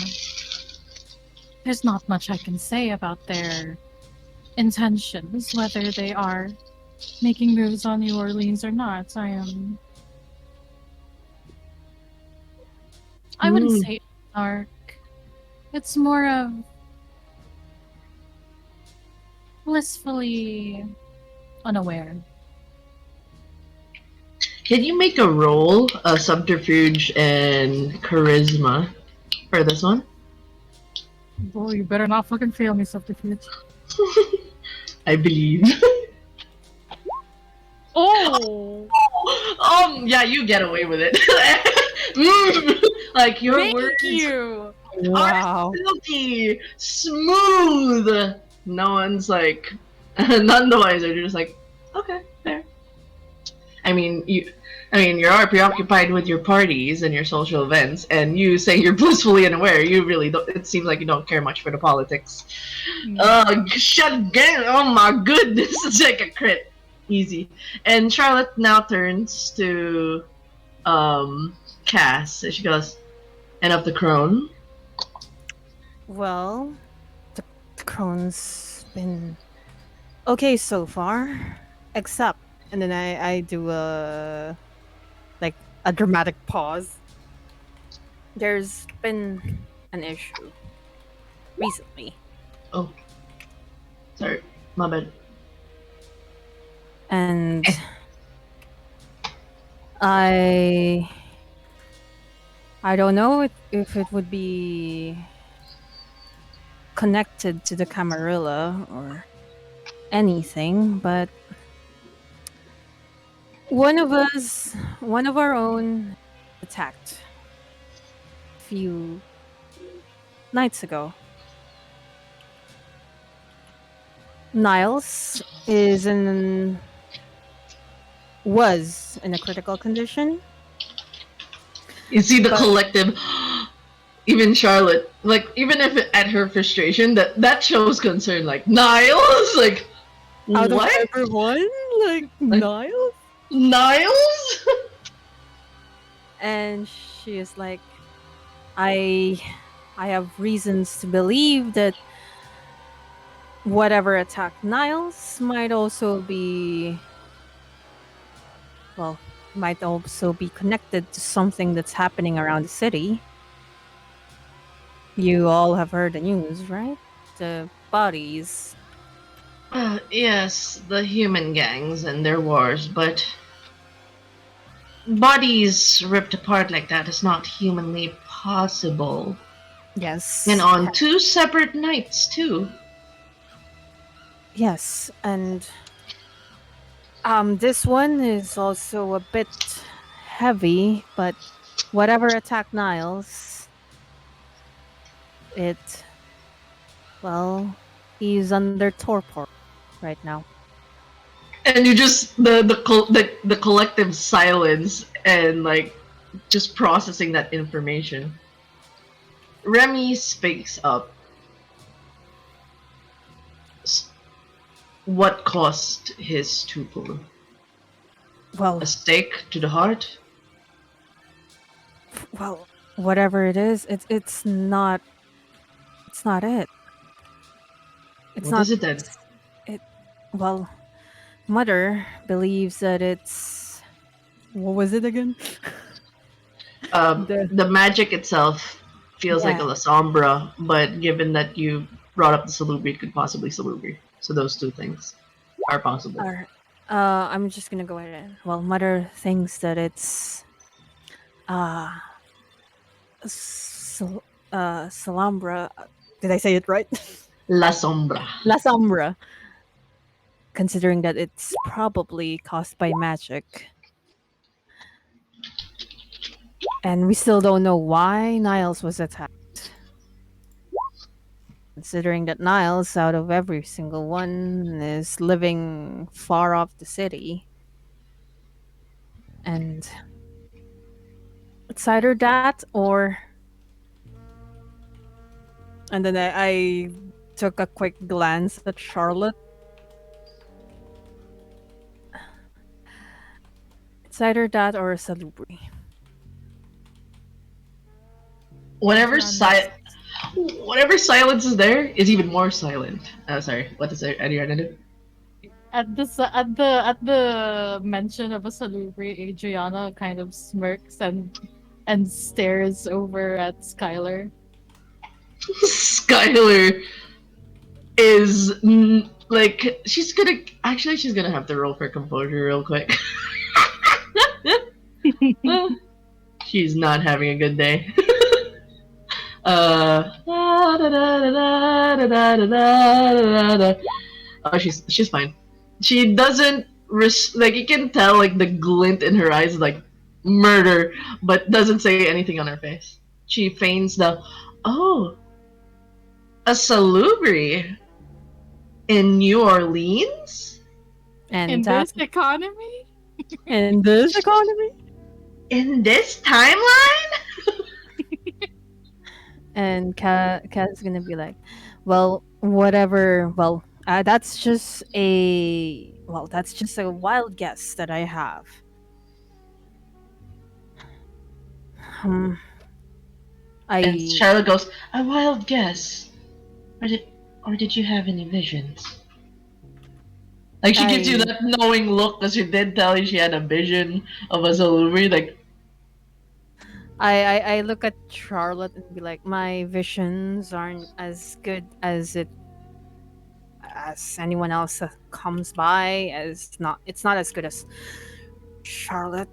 D: there's not much I can say about their intentions, whether they are making moves on New Orleans or not. I wouldn't say dark. It's more of blissfully unaware.
B: Can you make a roll, a subterfuge and charisma for this one?
D: Boy, you better not fucking fail me, subterfuge.
B: I believe.
D: Oh!
B: Yeah, you get away with it. Like your
D: Thank
B: words
D: you!
B: are silky, smooth. No one's like, none the wiser. They're just like, okay, fair. I mean, you are preoccupied with your parties and your social events, and you saying you're blissfully unaware. You really don't. It seems like you don't care much for the politics. Shut down! Oh my goodness, it's like a crit, easy. And Charlotte now turns to, Cass. She goes, "And of the crone."
E: Well, the crone's been okay so far, except, and then I do a dramatic pause. There's been an issue recently,
B: Oh, sorry, my bad.
E: and I don't know if it would be connected to the Camarilla or anything, but one of our own, attacked a few nights ago. Niles was in a critical condition.
B: You see the
E: But-
B: collective. Even Charlotte, like, even if at her frustration, that shows concern. Like, Niles, like,
E: Out of
B: what?
E: everyone, Niles?
B: Niles?
E: And she is like, I have reasons to believe that whatever attacked Niles might also be connected to something that's happening around the city. You all have heard the news, right? The bodies.
B: Yes, the human gangs and their wars, but bodies ripped apart like that is not humanly possible.
E: Yes.
B: And on two separate nights, too.
E: Yes, and this one is also a bit heavy, but whatever attacked Niles, he's under torpor right now.
B: And you just the collective silence and like just processing that information. Remy speaks up. What caused his stupor?
E: Well,
B: A stake to the heart?
E: whatever it is, it's not it. It's
B: What
E: not
B: is it then?
E: Well, Mother believes that it's, what was it again?
B: The magic itself feels like a La Sombra, but given that you brought up the Salubri, it could possibly Salubri. So those two things are possible.
E: I'm just gonna go ahead. Well, Mother thinks that it's Salambra. Did I say it right?
B: La Sombra.
E: La Sombra. Considering that it's probably caused by magic. And we still don't know why Niles was attacked. Considering that Niles, out of every single one, is living far off the city. And it's either that or. And then I took a quick glance at Charlotte. It's either that or a Salubri.
B: Whatever
D: Adriana.
B: whatever silence is there is even more silent. Oh, sorry. What is it? Adriana do?
D: At the mention of a salubri, Adriana kind of smirks and stares over at Skylar.
B: Skylar is like she's gonna have to roll for composure real quick. She's not having a good day. Oh, she's fine. She doesn't like you can tell like the glint in her eyes is like murder, but doesn't say anything on her face. She feigns the oh, a salubri in New Orleans
E: And
D: In
E: that,
D: this economy?
E: in this economy?
B: in this timeline.
E: And Kat's gonna be like, well, whatever. Well, that's just a wild guess that I have. Um,
B: And
E: I
B: Charlotte goes, a wild guess. Or did you have any visions? Like she gives you
E: I-
B: that knowing look because she did tell you she had a vision of a salubri. Like
E: I look at Charlotte and be like, my visions aren't as good as anyone else that comes by. It's not as good as Charlotte,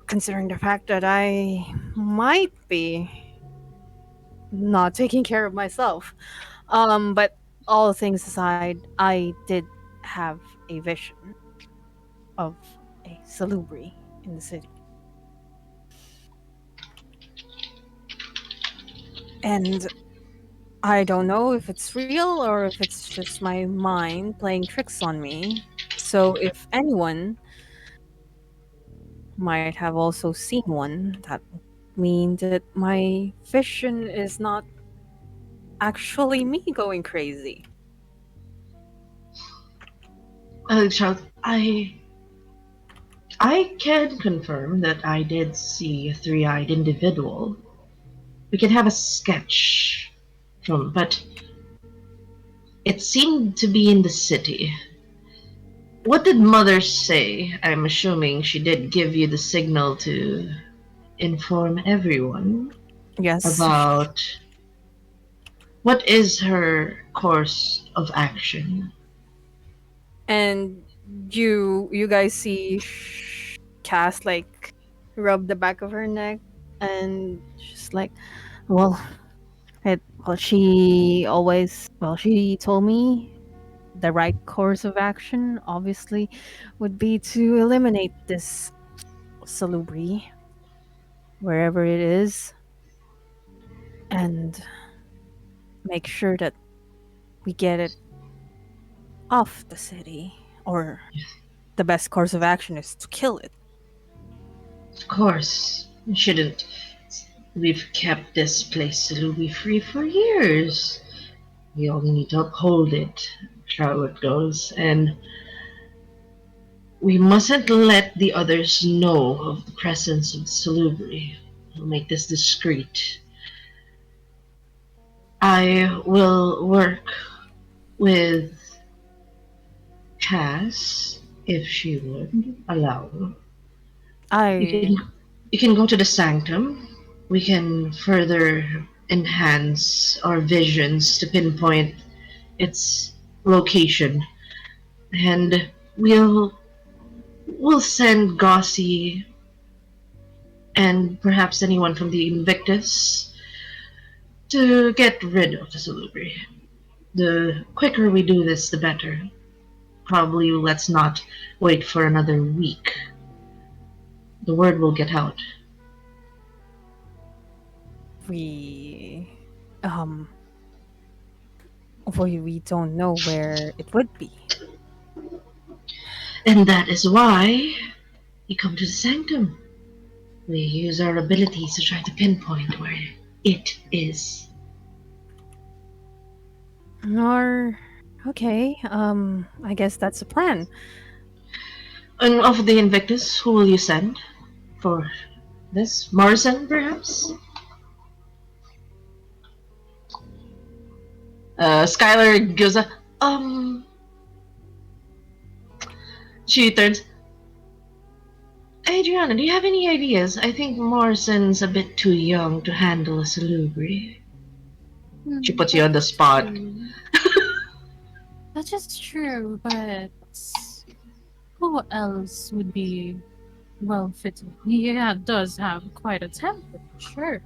E: considering the fact that I might be not taking care of myself. But all things aside, I did have a vision of a salubri in the city. And I don't know if it's real or if it's just my mind playing tricks on me. So if anyone might have also seen one, that means that my vision is not actually me going crazy.
B: Charlotte, I can confirm that I did see a three-eyed individual. We can have a sketch from, but it seemed to be in the city. What did Mother say? I'm assuming she did give you the signal to inform everyone
E: Yes.
B: about what is her course of action.
E: And you guys see Cass like rub the back of her neck and she's like, well, she told me the right course of action obviously would be to eliminate this salubri wherever it is and make sure that we get it off the city, or the best course of action is to kill it.
B: Of course, we shouldn't. We've kept this place salubri free for years. We only need to uphold it, Charlotte goes, and we mustn't let the others know of the presence of the salubri. We'll make this discreet. I will work with Cass, if she would allow. You can go to the sanctum. We can further enhance our visions to pinpoint its location, and we'll send Gossi and perhaps anyone from the Invictus to get rid of the salubri. The quicker we do this, the better. Probably let's not wait for another week. The word will get out.
E: we um we don't know where it would be.
B: And that is why we come to the sanctum. We use our abilities to try to pinpoint where it is.
E: Or okay, I guess that's the plan.
B: And of the Invictus, who will you send for this? Morrison, perhaps? Skylar gives a She turns. Adriana, do you have any ideas? I think Morrison's a bit too young to handle a salubri. She puts you on the spot.
D: That is true, but who else would be well fitted? He does have quite a temper, sure.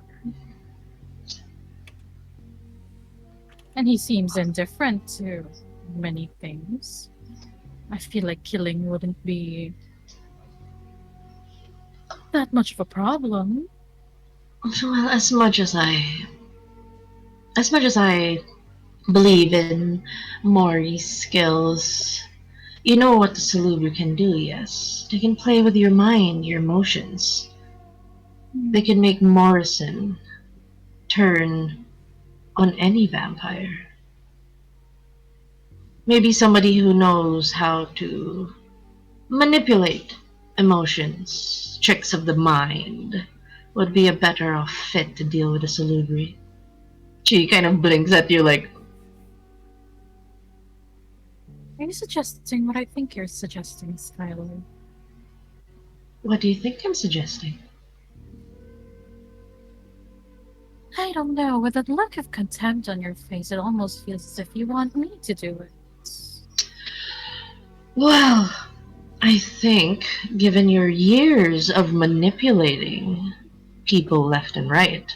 D: And he seems indifferent to many things. I feel like killing wouldn't be that much of a problem.
B: Well, as much as I believe in Maury's skills, you know what the salubri can do, yes? They can play with your mind, your emotions. They can make Morrison turn on any vampire. Maybe somebody who knows how to manipulate emotions, tricks of the mind, would be a better off fit to deal with a salubri. She kind of blinks at you like,
D: Are you suggesting what I think you're suggesting, Skylar?
B: what do you think I'm suggesting?
D: I don't know. With that look of contempt on your face, it almost feels as if you want me to do it.
B: Well, I think, given your years of manipulating people left and right,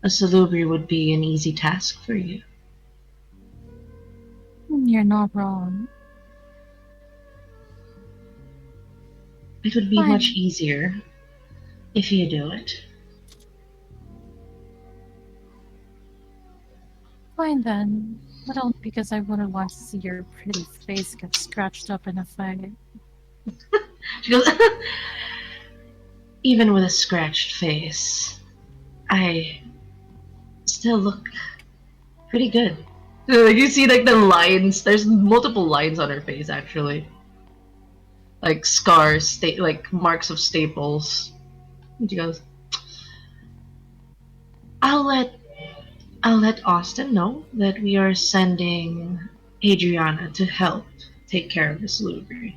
B: a salubri would be an easy task for you.
D: You're not wrong.
B: It would be
D: Fine.
B: much easier if you do it.
D: Fine then. But only because I wouldn't want to see your pretty face get scratched up in a fight.
B: She goes, even with a scratched face, I still look pretty good. You see like the lines, there's multiple lines on her face actually. Like scars, like marks of staples. And she goes, I'll let Austin know that we are sending Adriana to help take care of the salubri.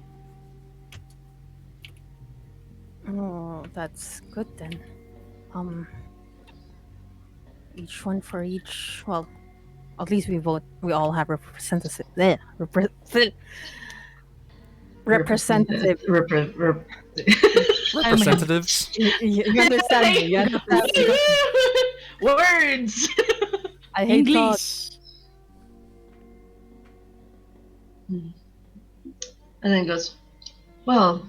E: Oh, that's good then. Each one for each. Well, at least we vote. We all have representative. Representative.
A: Representatives.
E: You understand me? You understand me?
B: Words.
E: I hate thoughts.
B: And then goes, well,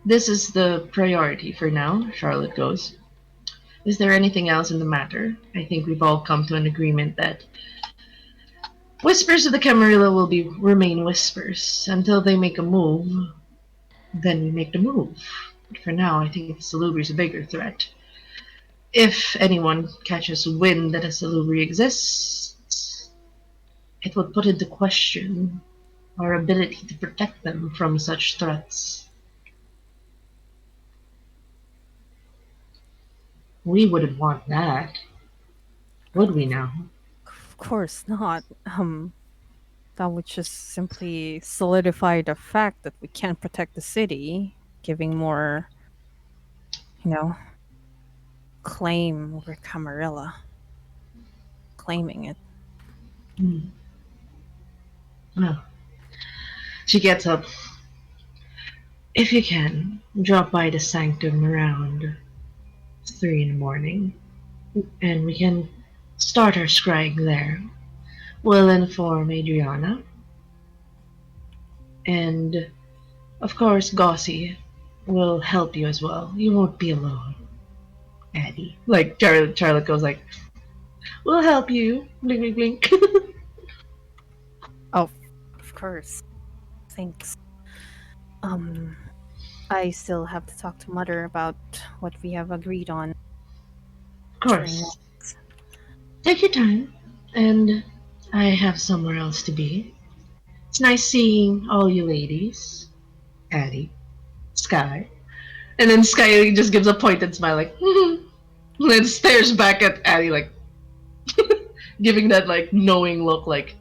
B: this is the priority for now, Charlotte goes. Is there anything else in the matter? I think we've all come to an agreement that whispers of the Camarilla will remain whispers until they make a move. Then we make the move. But for now, I think the salubri is a bigger threat. If anyone catches wind that a salubri exists, it would put into question our ability to protect them from such threats. We wouldn't want that, would we now?
E: Of course not. That would just simply solidify the fact that we can't protect the city, giving more, claim over Camarilla. Claiming it.
B: Well, she gets up. If you can, drop by the sanctum around 3 in the morning, and we can start our scrying there. We'll inform Adriana, and of course Gossi will help you as well. You won't be alone. Addie. Like Charlotte goes like, "We'll help you." Blink, blink, blink.
E: Oh, of course. Thanks. I still have to talk to Mother about what we have agreed on.
B: Of course. Take your time, and I have somewhere else to be. It's nice seeing all you ladies. Addie, Sky. And then Sky just gives a pointed smile like, and then stares back at Addie like, giving that like knowing look like,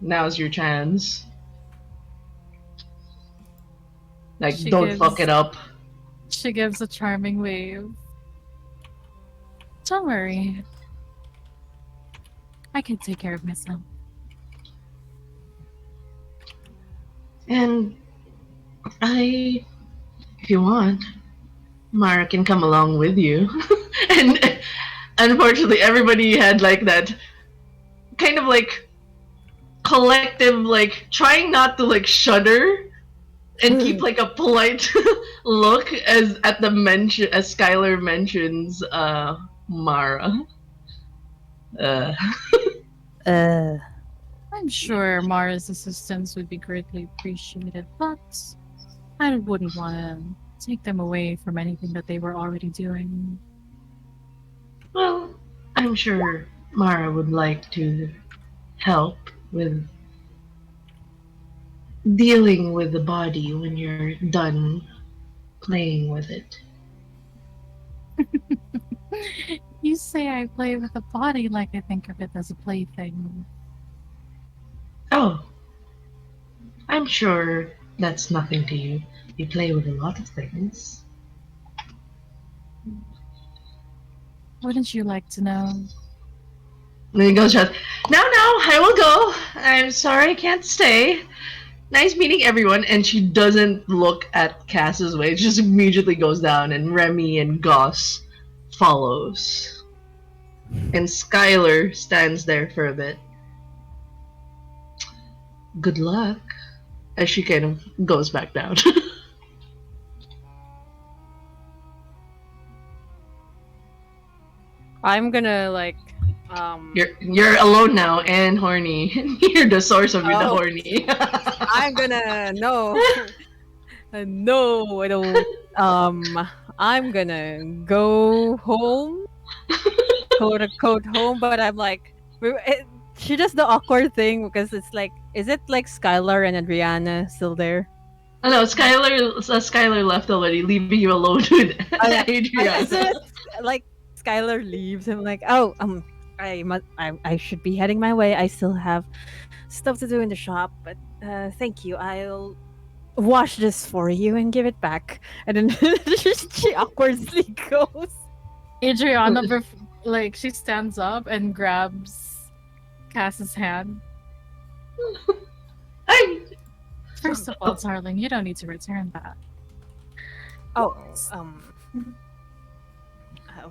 B: now's your chance. Like,
D: She
B: don't
D: gives-
B: fuck it up.
D: She gives a charming wave. Don't worry. I can take care of myself.
B: And if you want, Mara can come along with you. And unfortunately, everybody had like that kind of like collective, like trying not to like shudder and keep like a polite look as at the mention as Skylar mentions Mara.
D: I'm sure Mara's assistance would be greatly appreciated, but I wouldn't want to take them away from anything that they were already doing.
B: Well, I'm sure Mara would like to help with dealing with the body when you're done playing with it.
D: You say I play with the body like I think of it as a plaything.
B: Oh, I'm sure that's nothing to you. You play with a lot of things.
D: Wouldn't you like to know?
B: And then he goes, "No, I will go. I'm sorry I can't stay. Nice meeting everyone." And she doesn't look at Cass's way. She just immediately goes down, and Remy and Goss follows. And Skylar stands there for a bit. Good luck. As she kind of goes back down.
E: I'm gonna like
B: You're alone now and horny. You're the source of the
E: Oh.
B: horny.
E: I'm gonna no. No, I don't. I'm gonna go home, quote unquote home. But I'm like, she does the awkward thing because it's like, is it like Skylar and Adriana still there?
B: Oh no, Skylar left already, leaving you alone with
E: yeah.
B: Adriana.
E: Is it like Skylar leaves? I'm like, oh, I should be heading my way. I still have stuff to do in the shop, but thank you. I'll wash this for you and give it back. And then she awkwardly goes.
D: Adriana, she stands up and grabs Cass's hand. First of all, darling, you don't need to return that.
E: Oh,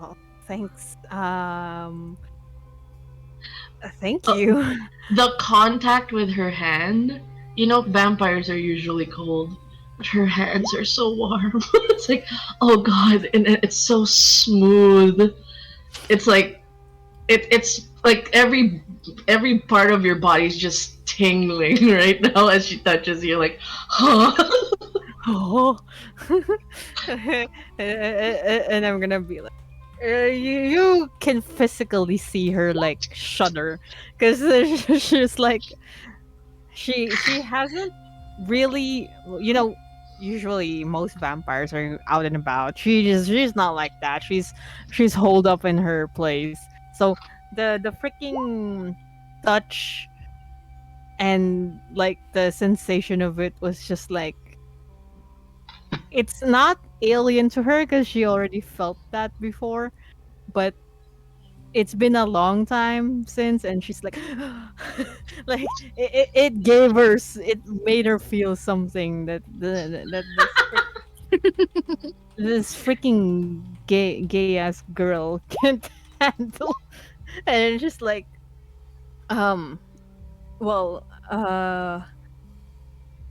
E: well, thanks. Thank you.
B: The contact with her hand, you know, vampires are usually cold, but her hands are so warm. It's like, oh god, and it's so smooth. It's like, it's like every part of your body's just tingling right now as she touches you. Like, huh?
E: Oh. And I'm gonna be like, you can physically see her like shudder because she's like, she hasn't really, you know, usually most vampires are out and about. She's not like that. She's holed up in her place. So the freaking touch and like the sensation of it was just like, it's not alien to her because she already felt that before, but it's been a long time since, and she's like, like it gave her, it made her feel something that this freaking gay ass girl can't handle, and it's just like, well,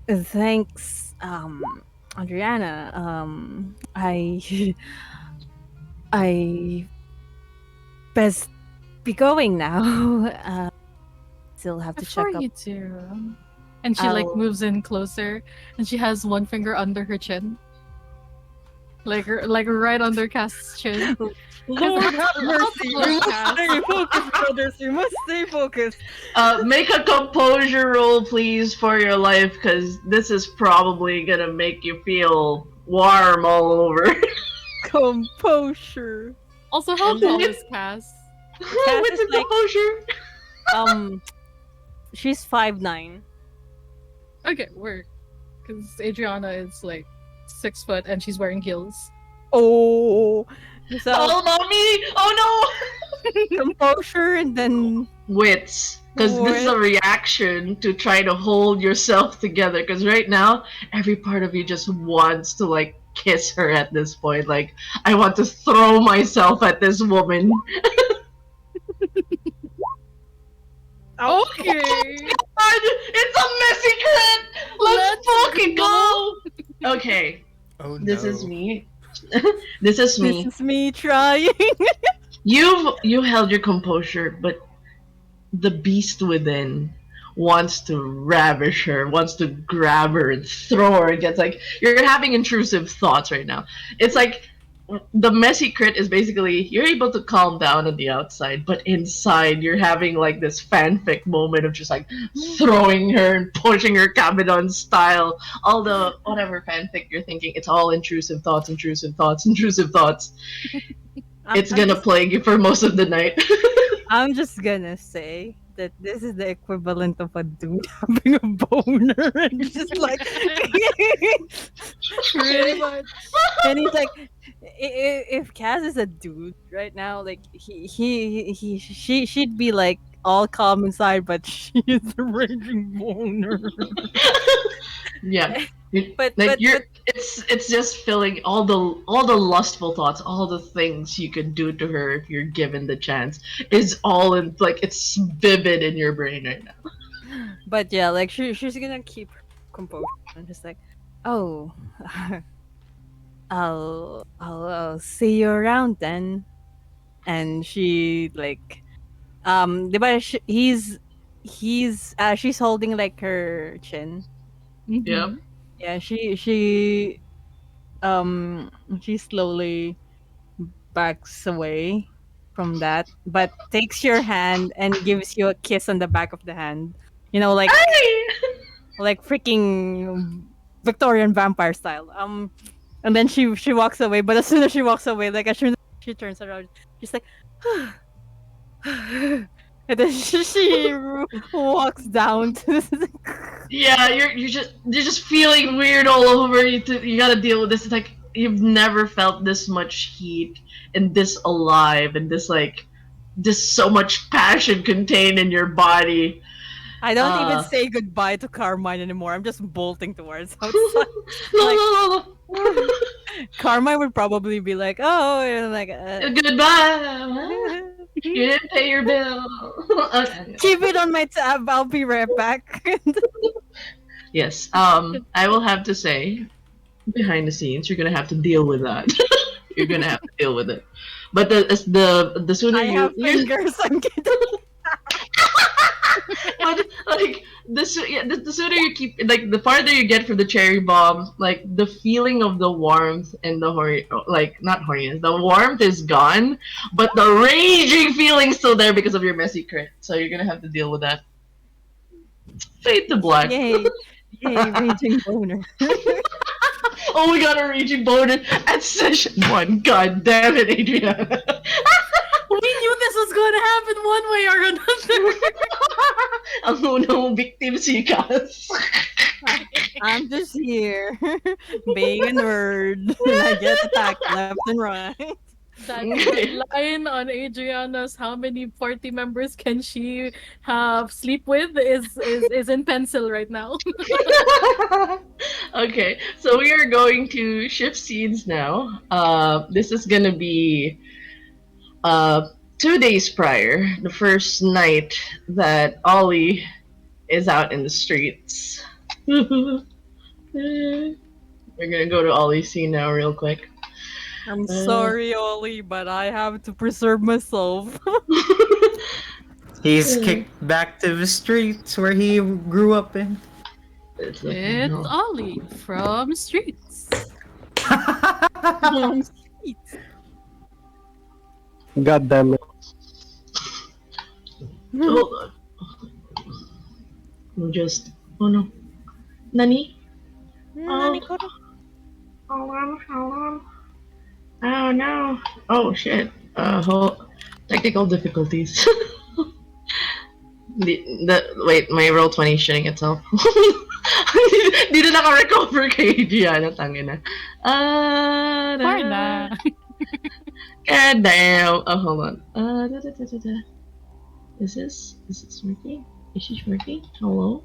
E: thanks, Adriana. I best be going now. Still have to
D: Before
E: check up.
D: you do, and she like
E: I'll-
D: moves in closer, and she has one finger under her chin, like right under Cass's chin.
E: Lord have mercy!
D: Close,
E: We must
D: Cass.
E: stay focused, brothers. We must stay focused.
B: Make a composure roll, please, for your life, because this is probably gonna make you feel warm all over.
E: Composure.
D: Also, how tall is Cass?
B: With
E: is
B: the
E: like-
B: composure.
E: She's 5'9".
D: Okay, work. Because Adriana is like 6 foot and she's wearing heels.
E: Oh, so
B: Oh, mommy! Oh
E: composure and then
B: no! Wits. Because this is a reaction to try to hold yourself together. Because right now, every part of you just wants to, like, kiss her at this point. Like, I want to throw myself at this woman.
D: Okay!
B: God, it's a messy crit! Let's fucking go! Okay,
A: Oh no.
B: this is me. This is me.
E: this is me trying.
B: You held your composure, but the beast within wants to ravish her, wants to grab her and throw her against. Like, you're having intrusive thoughts right now. It's like the messy crit is basically you're able to calm down on the outside, but inside you're having like this fanfic moment of just like throwing her and pushing her Cabedon style. All the whatever fanfic you're thinking, it's all intrusive thoughts, intrusive thoughts, intrusive thoughts. It's gonna plague you for most of the night.
E: I'm just gonna say that this is the equivalent of a dude having a boner and just like
D: Pretty much.
E: and he's like if Kaz is a dude right now, like she'd be like all calm inside, but she is a raging boner.
B: Yeah.
E: But
B: It's just filling all the lustful thoughts, all the things you could do to her if you're given the chance is all in, like, it's vivid in your brain right now.
E: But yeah, like she's gonna keep her composure and just like, oh, I'll see you around then. And she like, diba she's holding like her chin.
B: Yeah.
E: Yeah, she slowly backs away from that, but takes your hand and gives you a kiss on the back of the hand. You know, like freaking Victorian vampire style. And then she walks away. But as soon as she walks away, like as soon as she turns around, she's like, and then she walks down to
B: Yeah, you're just feeling weird all over. You gotta deal with this. It's like you've never felt this much heat and this alive and this so much passion contained in your body.
E: I don't even say goodbye to Carmine anymore. I'm just bolting towards outside.
B: No.
E: Carmine would probably be like, "Oh," and like,
B: Goodbye. You didn't pay your bill. Okay.
E: "Keep it on my tab. I'll be right back."
B: Yes. I will have to say, behind the scenes, you're gonna have to deal with that. You're gonna have to deal with it. But the sooner
E: I have fingers. I'm kidding.
B: but like the sooner you keep, like, the farther you get from the cherry bomb, like the feeling of the warmth and the not horniness, the warmth is gone, but the raging feeling's still there because of your messy crit. So you're gonna have to deal with that. Fade to black.
E: Yay! Yay! Raging boner.
B: Oh, we got a raging boner at session 1. God damn it, Adriana.
D: We knew this was going to happen one way or another.
B: Ang unang victim si Cass.
E: I'm just here, being a nerd. I get attacked left and right.
D: That line on Adriana's how many party members can she have sleep with is in pencil right now.
B: Okay, so we are going to shift scenes now. This is gonna be 2 days prior, the first night that Ollie is out in the streets. We're gonna go to Ollie's scene now real quick.
E: I'm sorry, Ollie, but I have to preserve myself.
F: He's kicked back to the streets where he grew up in.
B: It's like,
D: It's
B: no.
D: Ollie from Streets.
G: God damn it.
B: Hold on. We'll just. Oh no. Nani? Hold on. Oh no. Oh shit. Technical difficulties. Wait, my roll 20 is shitting itself. Di na naka-recover kay Gianna, tangina.
D: Parna.
B: God damn. Oh, hold on. Is this working? Is she working? Hello?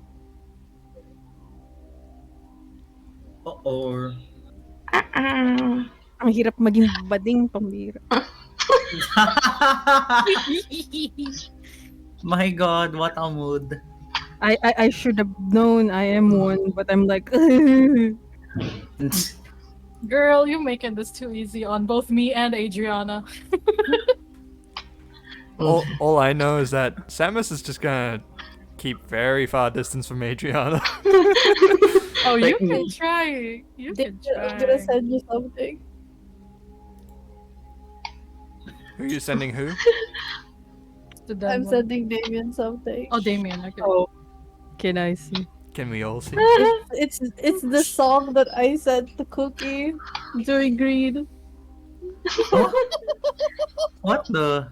F: Or
E: Ang hirap maging bading pambira.
F: my god, what a mood.
E: I should have known I am one, but I'm like,
D: Girl, you're making this too easy on both me and Adriana.
A: All I know is that Samus is just gonna keep very far distance from Adriana.
D: Oh, you
B: Like,
D: can try. You can
H: I'm gonna
D: try.
H: send you something.
A: Who are you sending who?
D: To them
H: I'm
D: one.
H: sending Damien something.
D: Oh, Damien. Okay.
E: oh, can I see?
A: Can we all see?
H: It's the song that I sent to Cookie during Green.
F: What the?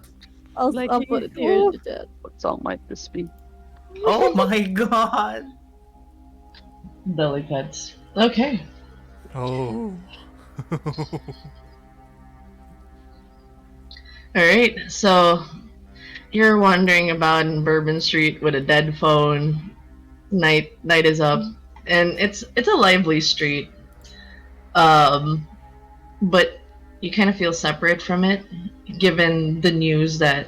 H: I'll
D: Like
H: put it here in the chat.
I: What song might this be?
F: Oh my god.
B: Delicate. Okay.
A: Oh.
B: Alright, so you're wandering about in Bourbon Street with a dead phone. Night is up, and it's a lively street. But you kind of feel separate from it, given the news that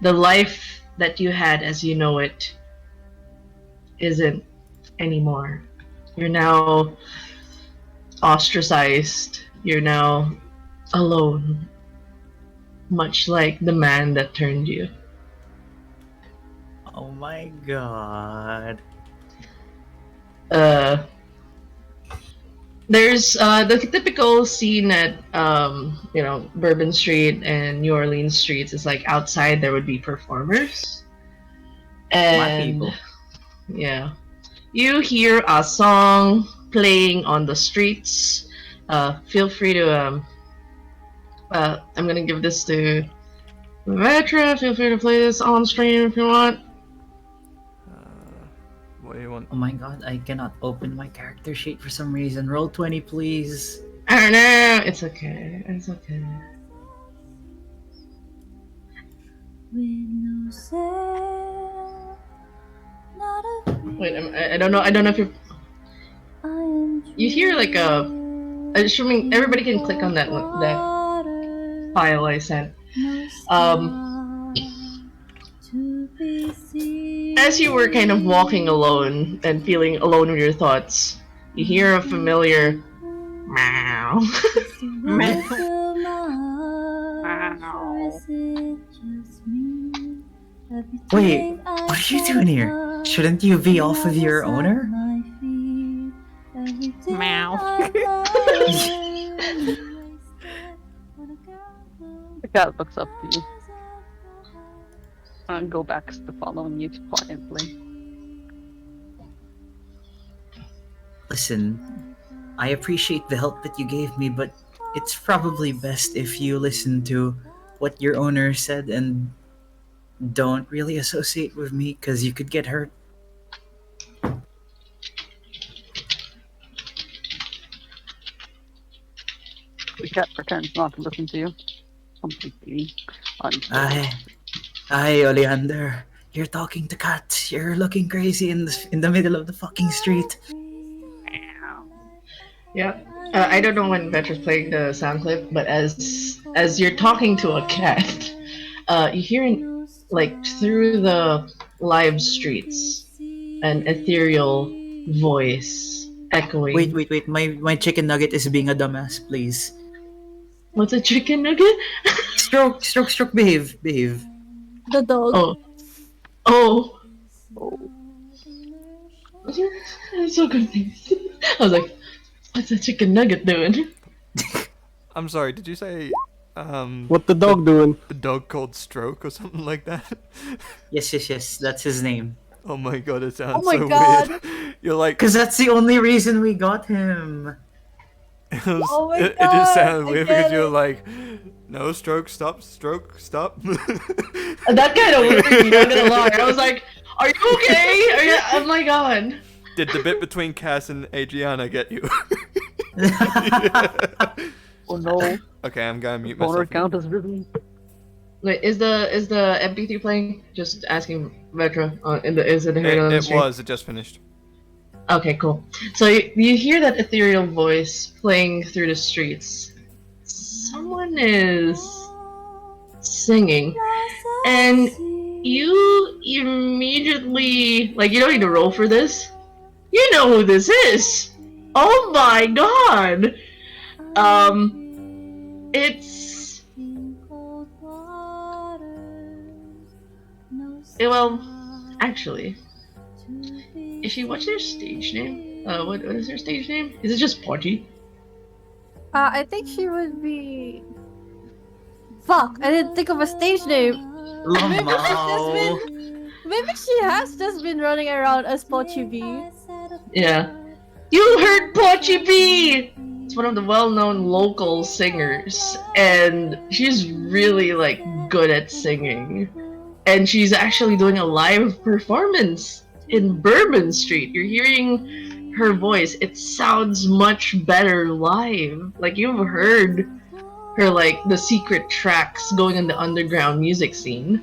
B: the life that you had as you know it isn't anymore. You're now ostracized. You're now alone, much like the man that turned you.
F: Oh my god.
B: There's the typical scene at Bourbon Street and New Orleans streets is like outside there would be performers, and
F: people.
B: yeah, you hear a song playing on the streets. Feel free to I'm gonna give this to Vetra. Feel free to play this on stream if you want.
A: What do you want?
F: Oh my god, I cannot open my character sheet for some reason. Roll 20, please.
B: I don't know. It's okay. It's okay. Wait, I don't know. I don't know if you hear like a. Assuming everybody can click on that file I sent. As you were kind of walking alone and feeling alone with your thoughts, you hear a familiar meow.
F: Wait, what are you doing here? Shouldn't you be off with your owner?
E: Meow.
I: The cat looks up to you. And go back to following you quietly.
F: Listen, I appreciate the help that you gave me, but it's probably best if you listen to what your owner said and don't really associate with me because you could get hurt.
I: The cat pretends not to listen to you. Completely
F: Aye, Oleander. You're talking to cats. You're looking crazy in the middle of the fucking street.
B: Yeah. I don't know when Vetra's playing the sound clip, but as you're talking to a cat, you hear like through the live streets an ethereal voice echoing.
F: Wait. My chicken nugget is being a dumbass, please.
B: What's a chicken nugget?
F: Stroke, stroke, stroke. Behave, behave.
H: The dog.
B: Oh. Oh. I'm so confused. I was like, what's a chicken nugget doing?
A: I'm sorry, did you say
G: What the dog doing?
A: a dog called Stroke or something like that?
F: Yes, yes, yes. That's his name.
A: Oh my god, it sounds
H: my
A: so
H: God.
A: weird. You're like,
F: Cause that's the only reason we got him.
H: Oh my
A: it just
H: God,
A: sounded
H: I
A: weird
H: get
A: because you're
H: it.
A: like, no, Stroke, stop, Stroke, stop.
B: That kind of worried me, not gonna lie. I was like, are you okay? Are you... Oh my god.
A: Did the bit between Cass and Adriana get you?
I: Oh no.
A: Okay, I'm gonna mute
I: Boner
A: myself.
I: count has risen.
B: Wait, is the MP3 playing? Just asking Vetra. Is it heard on the
A: It
B: stream?
A: was, it just finished.
B: Okay, cool. So you hear that ethereal voice playing through the streets. Someone is singing, and you immediately, like, you don't need to roll for this. You know who this is. Oh my god. It's well, actually, if you watch their stage name, what is their stage name? Is it just Podgy?
H: I think she would be. Fuck! I didn't think of a stage name.
F: Lamau.
H: Maybe she has just been running around as Pochi B.
B: Yeah. You heard Pochi B! It's one of the well-known local singers, and she's really, like, good at singing. And she's actually doing a live performance in Bourbon Street. You're hearing her voice. It sounds much better live. Like, you've heard her, like, the secret tracks going in the underground music scene.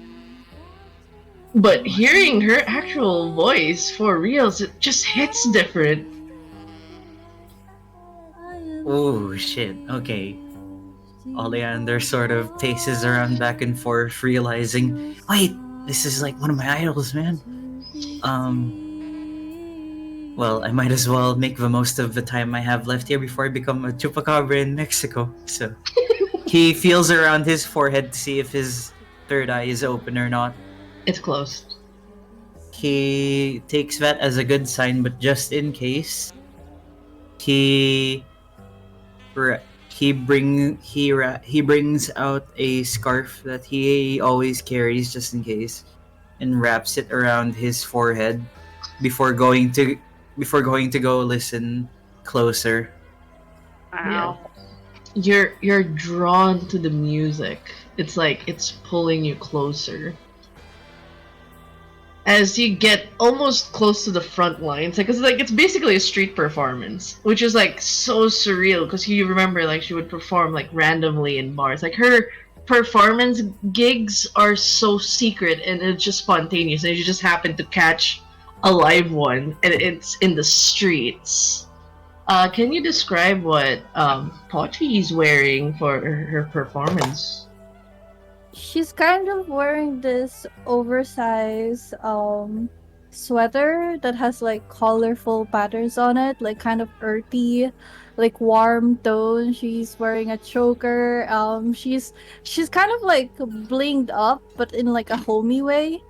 B: But hearing her actual voice for reals, it just hits different.
F: Oh shit. Okay. Oleander sort of paces around back and forth, realizing, wait, this is like one of my idols, man. Well, I might as well make the most of the time I have left here before I become a chupacabra in Mexico. So he feels around his forehead to see if his third eye is open or not.
B: It's closed.
F: He takes that as a good sign, but just in case, he brings out a scarf that he always carries just in case, and wraps it around his forehead before going to go listen closer.
B: Yeah. You're drawn to the music. It's like it's pulling you closer. As you get almost close to the front lines, like it's basically a street performance, which is like so surreal because you remember like she would perform like randomly in bars. Like her performance gigs are so secret and it's just spontaneous, and you just happen to catch a live one, and it's in the streets. Can you describe what Pochi is wearing for her performance?
H: She's kind of wearing this oversized sweater that has like colorful patterns on it, like kind of earthy, like warm tone. She's wearing a choker. She's kind of like blinged up, but in like a homey way.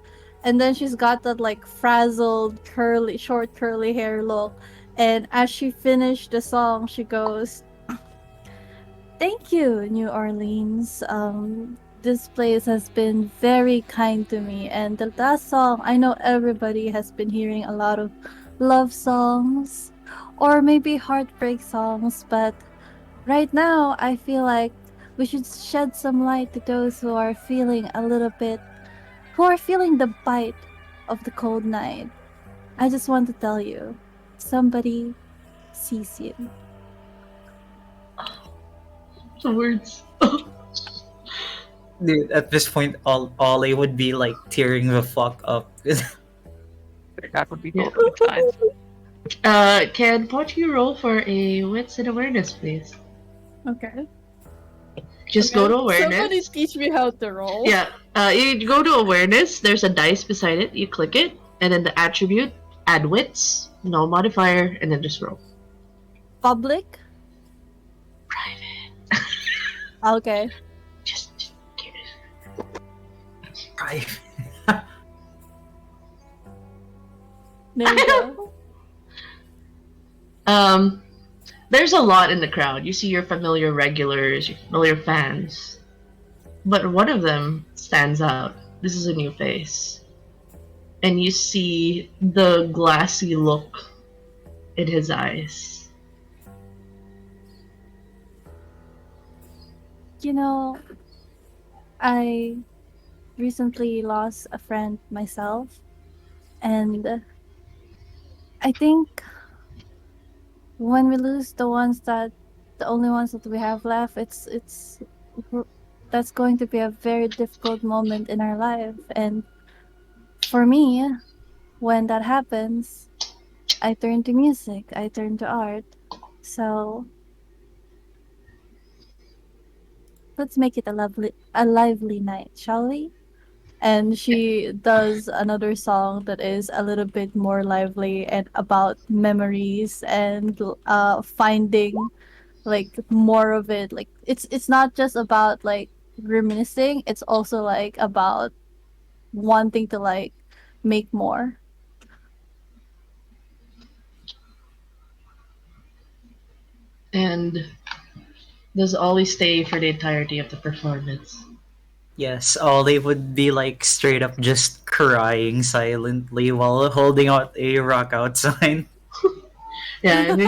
H: And then she's got that like frazzled, short curly hair look. And as she finished the song, she goes, "Thank you, New Orleans. This place has been very kind to me, and the last song, I know everybody has been hearing a lot of love songs or maybe heartbreak songs, but right now I feel like we should shed some light to those who are feeling the bite of the cold night. I just want to tell you, somebody sees you."
B: The words.
F: Dude, at this point, Ollie would be like tearing the fuck up.
I: That would be totally fine.
B: Can Pochi roll for a wits and awareness, please?
H: Okay.
B: Just go to awareness.
H: Somebody teach me how to roll.
B: Yeah. You go to awareness. There's a dice beside it. You click it, and then the attribute, add wits, no modifier, and then just roll.
H: Public.
B: Private.
H: Okay.
B: Just
F: Right.
H: There you go.
B: There's a lot in the crowd. You see your familiar regulars, your familiar fans. But one of them stands out. This is a new face. And you see the glassy look in his eyes.
H: You know, I recently lost a friend myself, and I think when we lose the only ones that we have left, that's going to be a very difficult moment in our life. And for me, when that happens, I turn to music, I turn to art. So let's make it a lively night, shall we? And she does another song that is a little bit more lively and about memories and finding like more of it. Like it's not just about like reminiscing, it's also like about wanting to like make more.
B: And does Ollie stay for the entirety of the performance?
F: Yes, Ollie would be like straight up just crying silently while holding out a rock out sign.
B: Yeah, and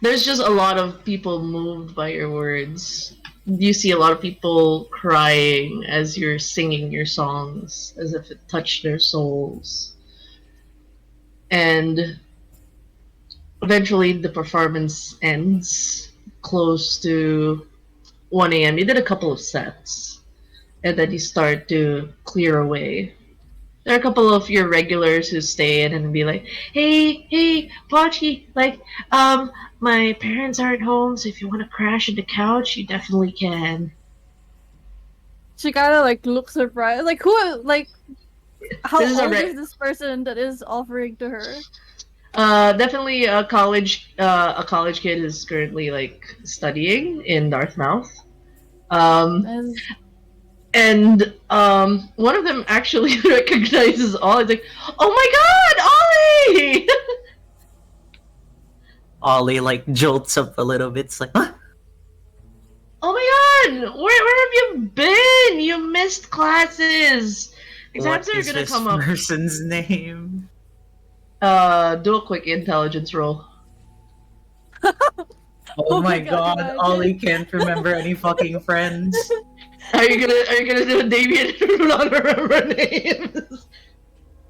B: there's just a lot of people moved by your words. You see a lot of people crying as you're singing your songs, as if it touched their souls. And eventually the performance ends close to 1 a.m. You did a couple of sets, and then you start to clear away. There are a couple of your regulars who stay in and be like, hey, Pachi, like, my parents aren't home, so if you want to crash on the couch, you definitely can.
H: She kind of like looks surprised. Like who? Like how
B: This is a
H: old
B: re-
H: is this person that is offering to her?
B: Definitely a college kid who's currently like studying in Dartmouth.
H: Is
B: And one of them actually recognizes Ollie. He's like, "Oh my God, Ollie!"
F: Ollie like jolts up a little bit. It's like, huh?
B: Oh my God, where have you been? You missed classes. Exams
F: What
B: are
F: is
B: gonna
F: this
B: come up.
F: person's name?
B: Do a quick intelligence roll.
F: Oh my
H: my
F: god,
H: imagine.
F: Ollie can't remember any fucking friends.
B: Are you gonna do a Damien and not remember names?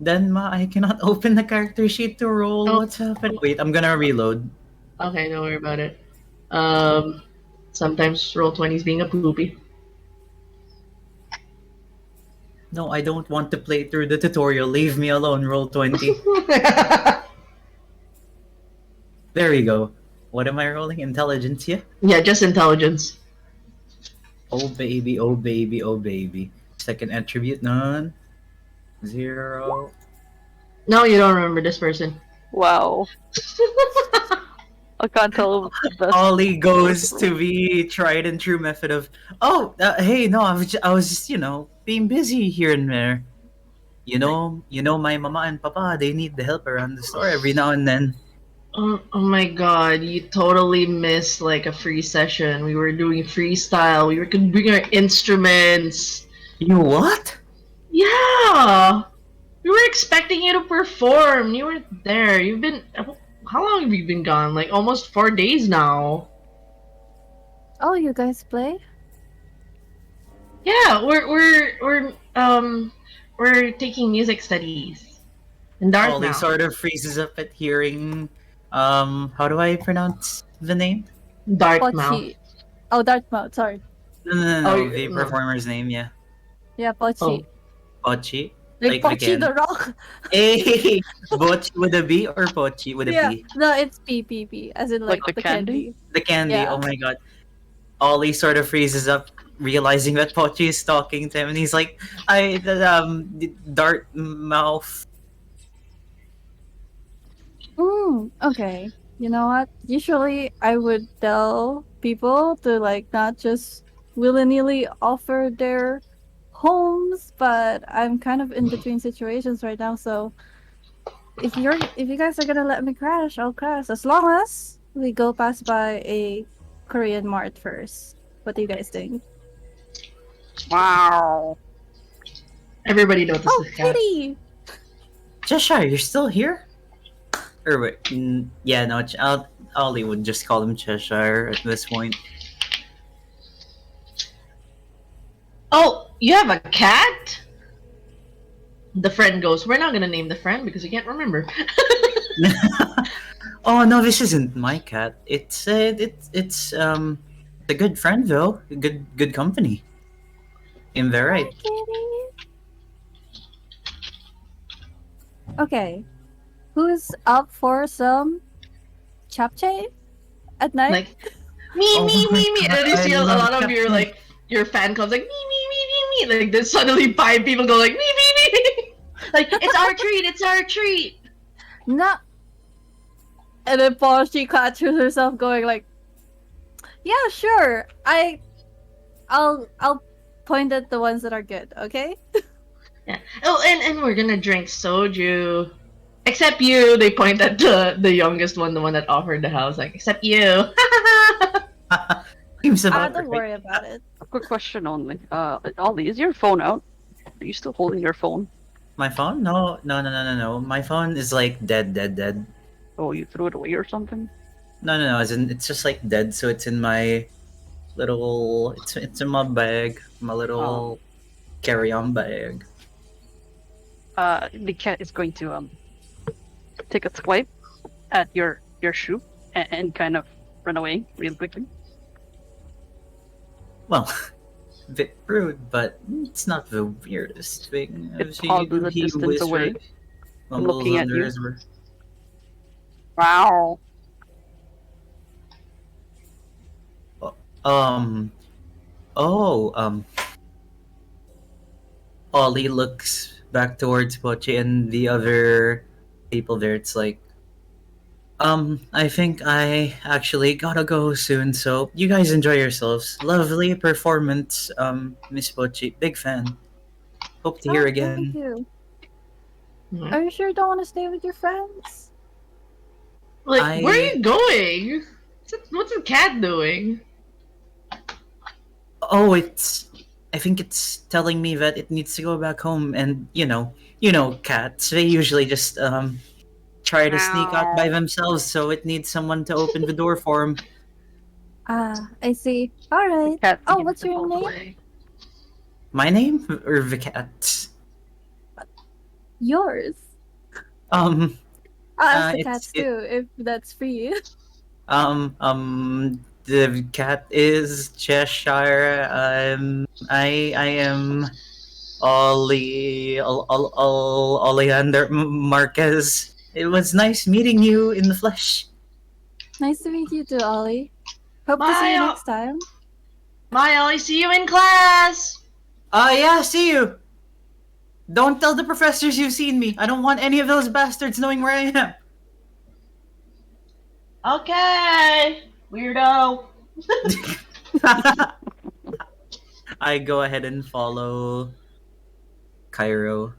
F: Denma, I cannot open the character sheet to roll.
B: Oh.
F: What's happening? Wait, I'm gonna reload.
B: Okay, don't worry about it. Sometimes roll 20 is being a poopy.
F: No, I don't want to play through the tutorial. Leave me alone, roll 20. There we go. What am I rolling? Intelligence, yeah?
B: Yeah, just intelligence.
F: Oh baby, oh baby, oh baby. Second attribute, none. 0.
B: No, you don't remember this person.
I: Wow. I can't tell if the best.
F: Ollie goes to the tried and true method of, hey, no, I was just, being busy here and there. You know, my mama and papa, they need the help around the store every now and then.
B: Oh my God, you totally missed like a free session. We were doing freestyle. We were gonna bring our instruments.
F: You what?
B: Yeah, we were expecting you to perform. You weren't there. You've been. How long have you been gone? Like almost 4 days now.
H: Oh, you guys play?
B: Yeah, we're taking music studies in
F: Ollie
B: Dartmouth.
F: sort of freezes up at hearing, how do I pronounce the name?
B: Dartmouth.
H: Pochi. Oh, Dartmouth. Sorry.
F: No,
B: Oh,
F: the
B: no.
F: performer's name, yeah.
H: Yeah, Pochi.
F: Pochi.
H: Like
F: like
H: Pochi
F: McCann.
H: the Rock.
F: Hey, Pochi with a B or Pochi with a
H: Yeah.
F: P?
H: No, it's P. As in like,
I: Like the
H: the
I: candy?
H: candy.
F: The candy,
H: Yeah.
F: oh my god. Ollie sort of freezes up, realizing that Pochi is talking to him, and he's like, Dart mouth.
H: Okay. You know what? Usually I would tell people to like not just willy-nilly offer their homes, but I'm kind of in between situations right now, so if you guys are gonna let me crash, I'll crash. As long as we go past by a Korean mart first. What do you guys think?
I: Wow.
B: Everybody notices
H: Oh,
B: the cat.
H: kitty!
F: Cheshire, you're still here? Or wait, yeah, no, Ollie would just call him Cheshire at this point.
B: Oh, you have a cat? The friend goes, we're not gonna name the friend because you can't remember.
F: Oh no, this isn't my cat. It's a good friend though. Good company. In there, right?
H: Hi, kitty. Okay, who's up for some chapche at night?
B: Like, me,
F: Oh
B: me,
F: my
B: me, me. And then you
F: God,
B: see
F: I
B: a
F: love
B: lot of your
F: cat.
B: like your fan clubs like me, me, me, me, me. Like there's suddenly 5 people go like me, me, me. Like it's our treat, it's our treat.
H: No. And then Paul, she catches herself going like, "Yeah, sure. I'll point at the ones that are good, okay?"
B: Yeah. Oh, and we're gonna drink soju. Except you. They point at the youngest one, the one that offered the house. Like, except you.
F: Seems about
H: Don't
F: right.
H: worry about it.
I: A quick question only. Ollie, is your phone out? Are you still holding your phone?
F: My phone? No. My phone is like dead.
I: Oh, you threw it away or something?
F: No. It's just like dead. So it's in my little. It's in my bag. My little carry-on bag.
I: The cat is going to take a swipe at your shoe and kind of run away real quickly.
F: Well, a bit rude, but it's not the weirdest thing.
I: It's probably the distance away. Looking at you. Wow.
F: Ollie looks back towards Pochi and the other people there. It's like, I think I actually gotta go soon, so you guys enjoy yourselves. Lovely performance, Miss Pochi. Big fan. Hope to hear
H: Thank
F: again.
H: you.
B: Mhm.
H: Are you sure you don't want to stay with your friends?
B: Like, where are you going? What's the cat doing?
F: Oh, I think it's telling me that it needs to go back home, and you know, cats. They usually just try to sneak out by themselves, so it needs someone to open the door for them.
H: I see. All right.
I: Cat
H: Oh,
I: begins
H: what's
I: to
H: your
I: fall
H: name?
I: away.
F: My name or the cat's?
H: Yours. Ask the
F: It's-
H: cats too, if that's free.
F: The cat is Cheshire. I am Oleander Marquez. It was nice meeting you in the flesh.
H: Nice to meet you too, Ollie. Hope to see you
B: Bye,
H: next time.
B: My Ollie, see you in class.
F: Yeah, see you. Don't tell the professors you've seen me. I don't want any of those bastards knowing where I am.
B: Okay, weirdo.
F: I go ahead and follow Cairo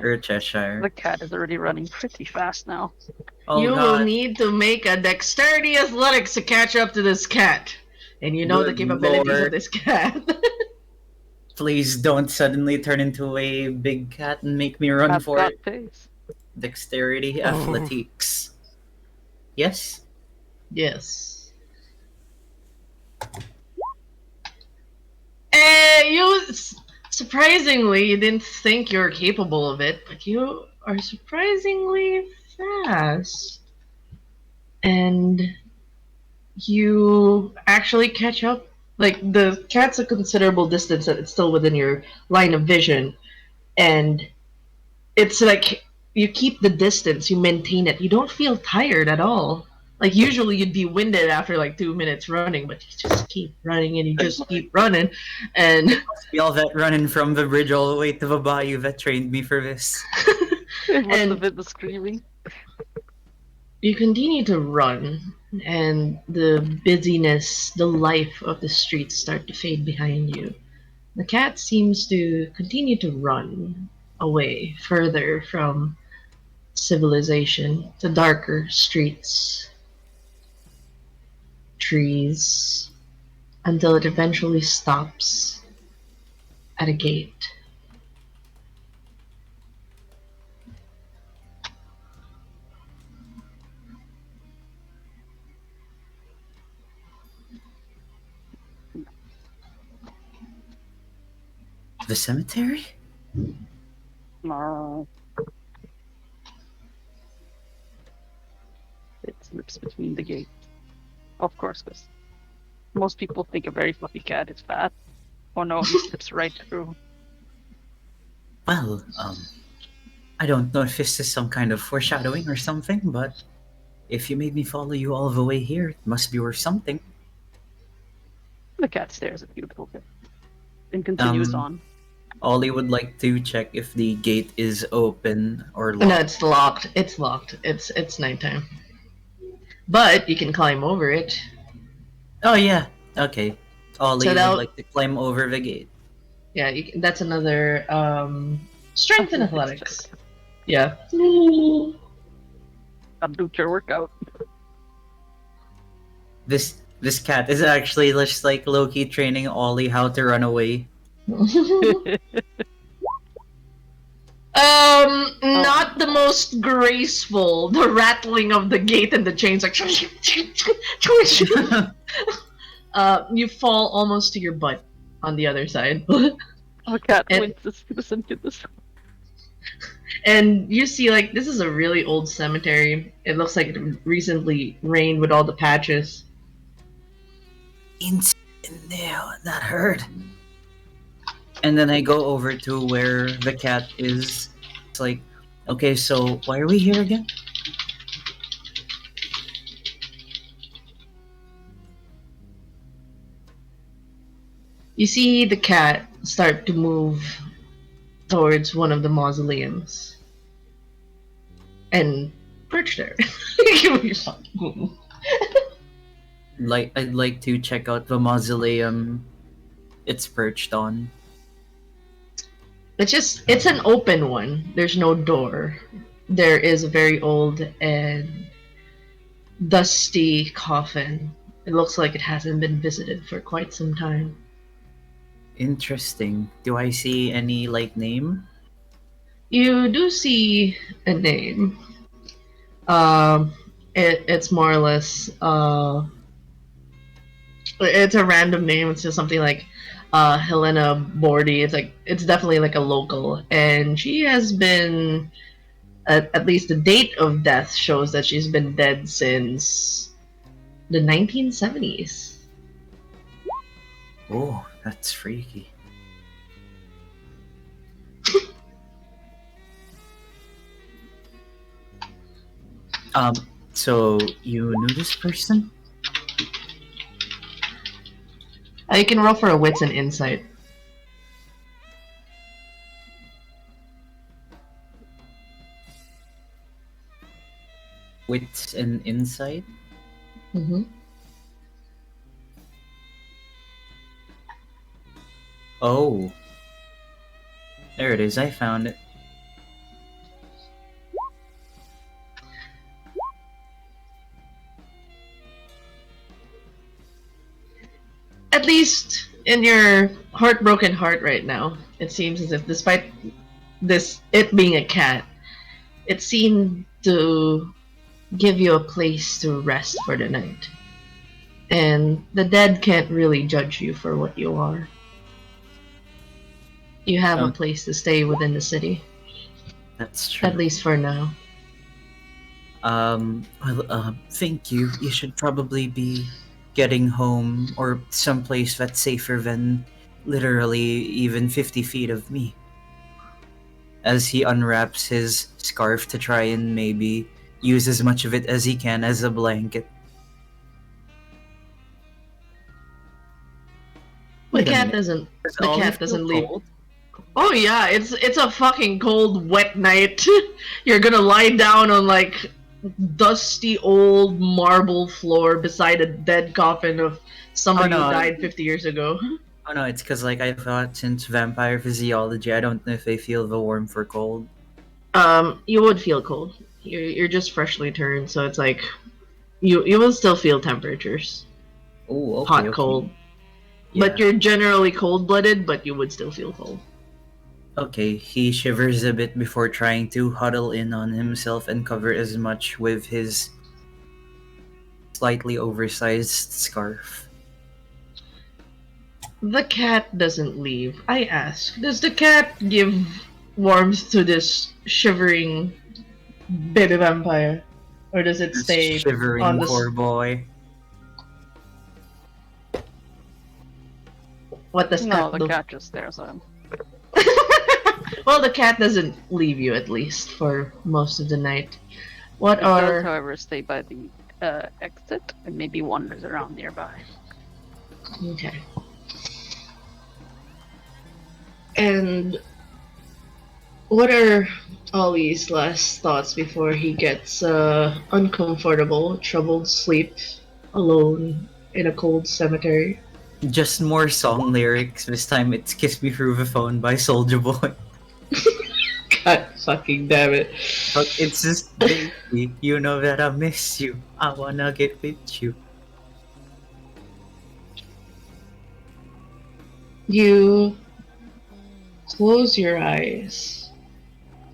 F: or Cheshire.
I: The cat is already running pretty fast now.
F: Oh
B: You
F: God.
B: will need to make a dexterity athletics to catch up to this cat. And you know the
F: Good
B: capabilities
F: Lord.
B: of this cat.
F: Please don't suddenly turn into a big cat and make me run
I: Cat's
F: for
I: got
F: it.
I: pace.
F: Dexterity, athletics. Yes?
B: Yes. Surprisingly, you didn't think you were capable of it, but you are surprisingly fast. And you actually catch up. Like, the cat's a considerable distance, and it's still within your line of vision. And it's like, you keep the distance, you maintain it. You don't feel tired at all. Like, usually you'd be winded after like 2 minutes running, but you just keep running and you just keep running. And
F: Must be all that running from the bridge all the way to the bayou that trained me for this.
I: It must
B: And-
I: have been the screaming.
B: you continue to run, and the busyness, the life of the streets start to fade behind you. The cat seems to continue to run away further from civilization to darker streets, trees, until it eventually stops at a gate.
F: The cemetery?
I: No. It slips between the gate. Of course, because most people think a very fluffy cat is fat. Oh no, he slips right through.
F: Well, I don't know if this is some kind of foreshadowing or something, but if you made me follow you all the way here, it must be worth something.
I: The cat stares at you a little bit and continues on.
F: Ollie would like to check if the gate is open or
B: No,
F: locked.
B: it's locked. It's locked. It's nighttime. But you can climb over it.
F: Oh yeah, okay. Ollie
B: So
F: would
B: that'll-
F: like to climb over the gate.
B: Yeah, that's another strength and athletics. Yeah.
I: Complete your workout.
F: This cat is actually just like Loki training Ollie how to run away.
B: Not the most graceful. The rattling of the gate and the chains like you fall almost to your butt on the other side.
I: Oh, cat
B: And-
I: wins this. Listen to this.
B: And you see, like, this is a really old cemetery. It looks like it recently rained with all the patches.
F: In there, that hurt. And then I go over to where the cat is. It's like, okay, so why are we here again?
B: You see the cat start to move towards one of the mausoleums. And perch there. Give me something.
F: I'd like to check out the mausoleum it's perched on.
B: It's an open one. There's no door. There is a very old and dusty coffin. It looks like it hasn't been visited for quite some time.
F: Interesting. Do I see any like name?
B: You do see a name. It's more or less it's a random name. It's just something like Helena Bordy. It's definitely like a local, and she has been at least the date of death shows that she's been dead since the 1970s.
F: Oh, that's freaky. So you knew this person?
B: You can roll for a wits and insight.
F: Wits and insight?
B: Mm-hmm.
F: Oh. There it is, I found it.
B: At least in your heartbroken heart right now, it seems as if despite it being a cat, it seemed to give you a place to rest for the night. And the dead can't really judge you for what you are. You have a place to stay within the city.
F: That's true.
B: At least for now.
F: Thank you. You should probably be getting home or someplace that's safer than literally even 50 feet of me. As he unwraps his scarf to try and maybe use as much of it as he can as a blanket.
B: The cat doesn't leave.
F: Cold?
B: Oh yeah, it's a fucking cold, wet night. You're gonna lie down on like dusty old marble floor beside a dead coffin of somebody
F: Oh, no.
B: who died 50 years ago.
F: Oh no, it's because like I thought since vampire physiology, I don't know if they feel the warmth or cold.
B: You would feel cold. You're just freshly turned, so it's like you will still feel temperatures,
F: Oh, okay,
B: hot,
F: okay.
B: cold.
F: Yeah.
B: But you're generally cold-blooded, but you would still feel cold.
F: Okay, he shivers a bit before trying to huddle in on himself and cover as much with his slightly oversized scarf.
B: The cat doesn't leave. I ask, does the cat give warmth to this shivering baby vampire? Or does it
F: This
B: stay
F: shivering
B: on the...
F: poor boy.
B: What does
I: No,
B: cat
I: the
B: do?
I: cat just stares at him.
B: Well, the cat doesn't leave you, at least, for most of the night. What
I: It does,
B: are...
I: however, stay by the exit and maybe wanders around nearby.
B: Okay. And what are Ollie's last thoughts before he gets uncomfortable, troubled sleep, alone in a cold cemetery?
F: Just more song lyrics. This time it's Kiss Me Through the Phone by Soulja Boy.
B: God fucking damn it.
F: But it's just, baby, you know that I miss you. I wanna get with you.
B: You close your eyes,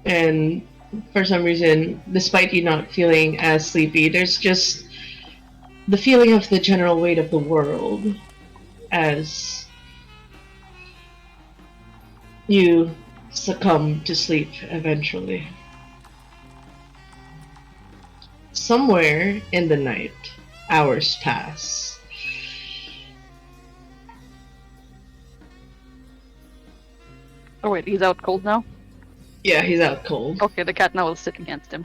B: and for some reason, despite you not feeling as sleepy, there's just the feeling of the general weight of the world as you succumb to sleep eventually. Somewhere in the night, hours pass.
I: Oh wait, he's out cold now?
B: Yeah, he's out cold.
I: Okay, the cat now will sit against him.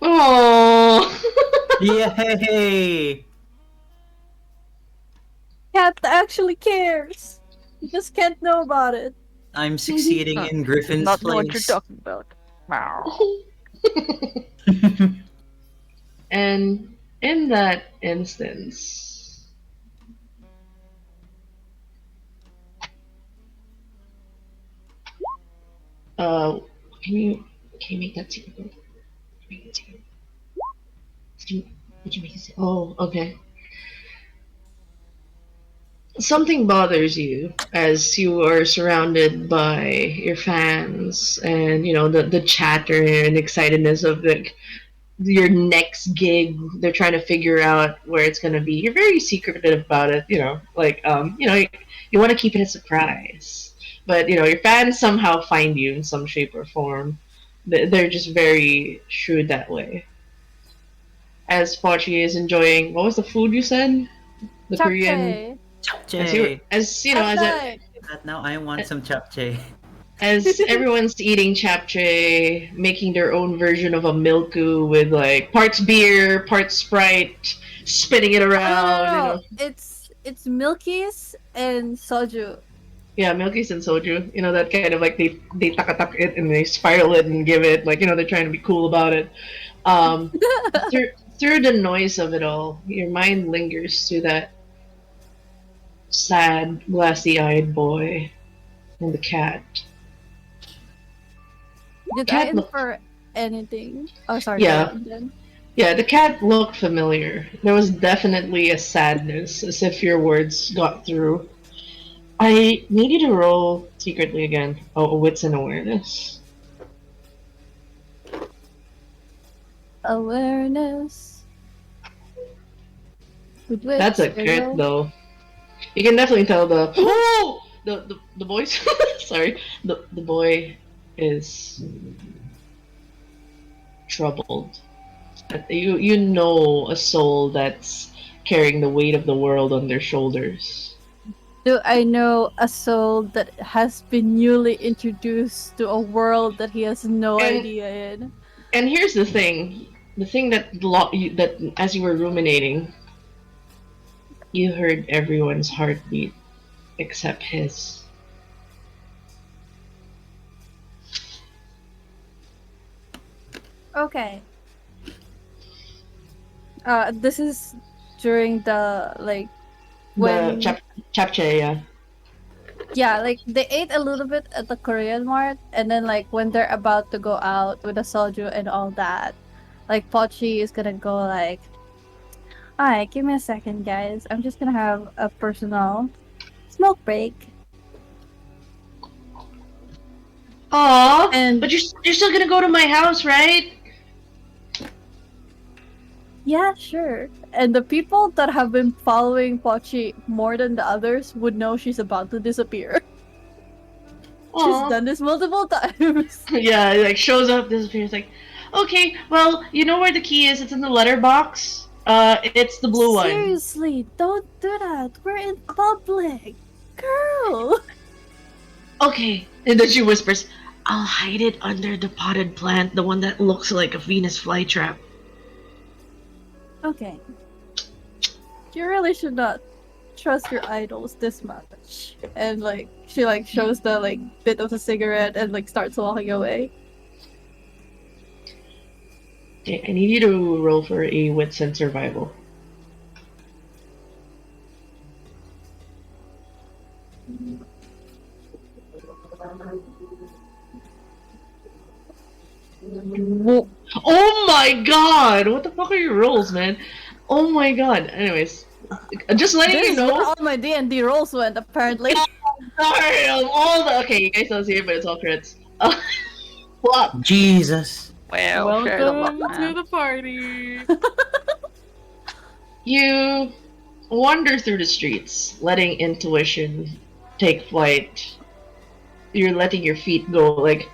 B: Oh.
F: Yay!
H: Cat actually cares. You just can't know about it.
F: I'm succeeding in Griffin's
I: Not know what you're
F: place.
I: talking about. Meow.
B: And in that instance, can you make that secret? Make it secret. Did you make it secret? Oh, okay. Something bothers you as you are surrounded by your fans and, you know, the chatter and excitedness of your next gig. They're trying to figure out where it's going to be. You're very secretive about it, you know, like, you know, you want to keep it a surprise. But, you know, your fans somehow find you in some shape or form. They're just very shrewd that way. As Fauci is enjoying, what was the food you said? The Korean...
F: Japchae!
B: As you know,
F: Now I want some japchae.
B: as everyone's eating japchae, making their own version of a milku with like parts beer, parts Sprite, spinning it around. You know.
H: It's milkies and soju.
B: Yeah, milkies and soju. You know, that kind of like they takatak it and they spiral it and give it like, you know, they're trying to be cool about it. Through the noise of it all, your mind lingers to that sad, glassy-eyed boy and the cat.
H: Did
B: Cat
H: I
B: look-
H: infer anything? Oh, sorry.
B: Yeah.
H: go on, then.
B: Yeah, the cat looked familiar. There was definitely a sadness, as if your words got through. I need you to roll secretly again. Oh, wits and awareness.
H: Awareness. With which
B: That's a
H: I
B: crit,
H: roll-
B: though. You can definitely tell the boy's sorry, the boy is troubled. You know a soul that's carrying the weight of the world on their shoulders.
H: Do I know a soul that has been newly introduced to a world that he has no
B: And-
H: idea in?
B: And here's the thing that as you were ruminating, you heard everyone's heartbeat except his.
H: Okay. This is during the like
B: The
H: when
B: chapche, yeah.
H: yeah, like they ate a little bit at the Korean mart, and then like when they're about to go out with the soju and all that, like Pochi is gonna go like, "Alright, give me a second, guys. I'm just gonna have a personal smoke break."
B: Aw,
H: And-
B: but you're still gonna go to my house, right?
H: Yeah, sure. And the people that have been following Pochi more than the others would know she's about to disappear. She's
B: Aw.
H: done this multiple times.
B: Yeah, it, like shows up, disappears. Like, okay, well, you know where the key is. It's in the letterbox. It's the blue one.
H: Seriously, don't do that. We're in public. Girl.
B: Okay. And then she whispers, "I'll hide it under the potted plant, the one that looks like a Venus flytrap."
H: Okay. You really should not trust your idols this much. And like she like shows the like bit of a cigarette and like starts walking away.
B: Okay, I need you to roll for a wits and survival. Oh my god! What the fuck are your rolls, man? Oh my god. Anyways, just letting
H: This
B: you
H: is where
B: know.
H: all my D&D rolls went apparently.
B: Sorry, all the okay. You guys don't see it, but it's all crits. Flop.
F: Jesus.
I: Well, share the love,
D: Welcome to
I: man.
D: the party.
B: You wander through the streets, letting intuition take flight. You're letting your feet go. Like,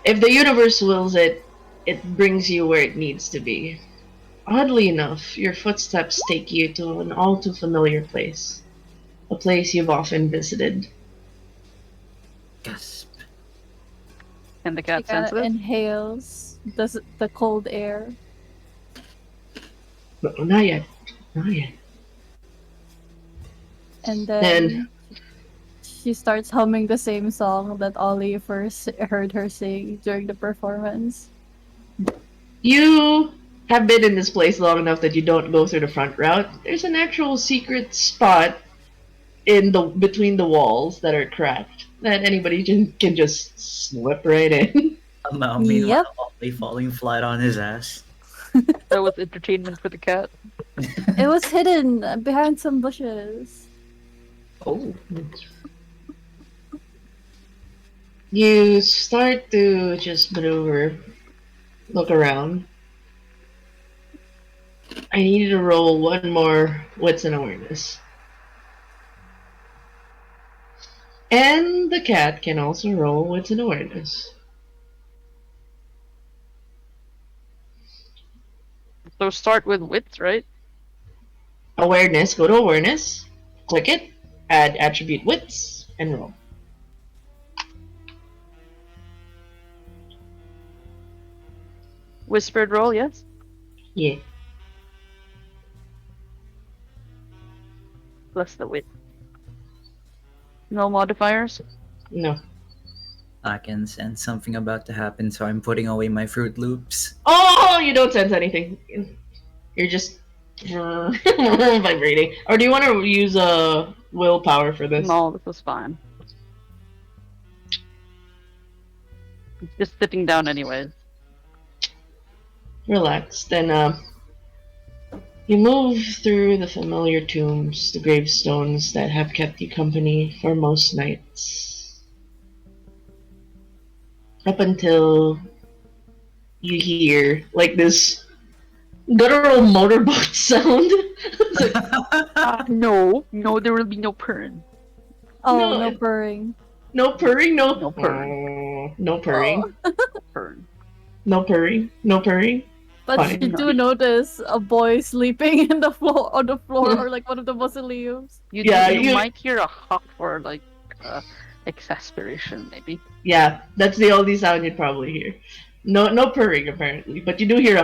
B: if the universe wills it, it brings you where it needs to be. Oddly enough, your footsteps take you to an all too familiar place. A place you've often visited.
F: Gasp.
I: And the
H: She
I: cat
H: kinda
I: sensitive.
H: inhales the cold air.
B: No, not yet. Not yet.
H: And then
B: And-
H: she starts humming the same song that Ollie first heard her sing during the performance.
B: You have been in this place long enough that you don't go through the front route. There's an actual secret spot in the between the walls that are cracked that anybody can just slip right in.
F: Meanwhile,
H: Yep.
F: Ollie falling flat on his ass.
I: That was entertainment for the cat.
H: It was hidden behind some bushes.
B: Oh. You start to just maneuver, look around. I need you to roll one more wits and awareness. And the cat can also roll wits and awareness.
I: So start with wits, right?
B: Awareness, go to awareness, click it, add attribute wits, and roll.
I: Whispered roll, yes.
B: Yeah.
I: Plus the wit. No modifiers.
B: No.
F: I can sense something about to happen, so I'm putting away my Fruit Loops.
B: Oh, you don't sense anything. You're just vibrating. Or do you want to use willpower for this?
I: No, this was fine. Just sitting down anyways.
B: Relax. Then you move through the familiar tombs, the gravestones that have kept you company for most nights. Up until you hear like this guttural motorboat sound.
I: No, there will be no purring.
H: Oh,
B: No,
H: no purring.
B: No purring, no,
I: No purring.
B: No purring.
I: Purring.
B: No purring. No purring.
H: But
B: Fine.
H: you do notice a boy sleeping in the floor on the floor or like one of the mausoleums.
I: You
B: Yeah,
I: might hear a huff or like exasperation, maybe.
B: Yeah, that's the only sound you'd probably hear. No purring apparently, but you do hear a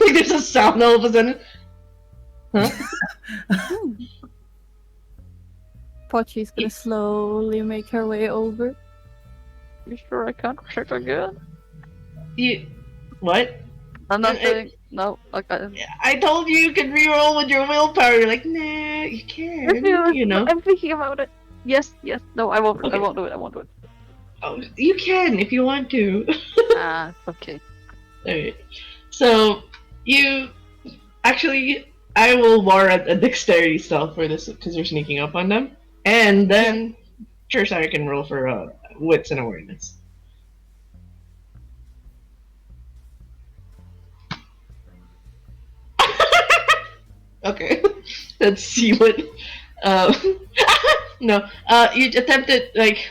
B: like there's a sound all of a sudden. Huh?
H: Pochi's gonna slowly make her way over.
I: You sure I can't check again?
B: You what?
I: I'm not
B: Uh,
I: saying. no. Okay.
B: I told you can reroll with your willpower. You're like, nah, you can. You know.
I: I'm thinking about it. Yes. No, I won't.
B: Okay.
I: I won't do it.
B: Oh, you can if you want to.
I: Okay.
B: Alright. So you actually, I will warrant a dexterity stealth for this because you're sneaking up on them, and then sure, I can roll for wits and awareness. Okay, let's see what. Uh, no, you attempted like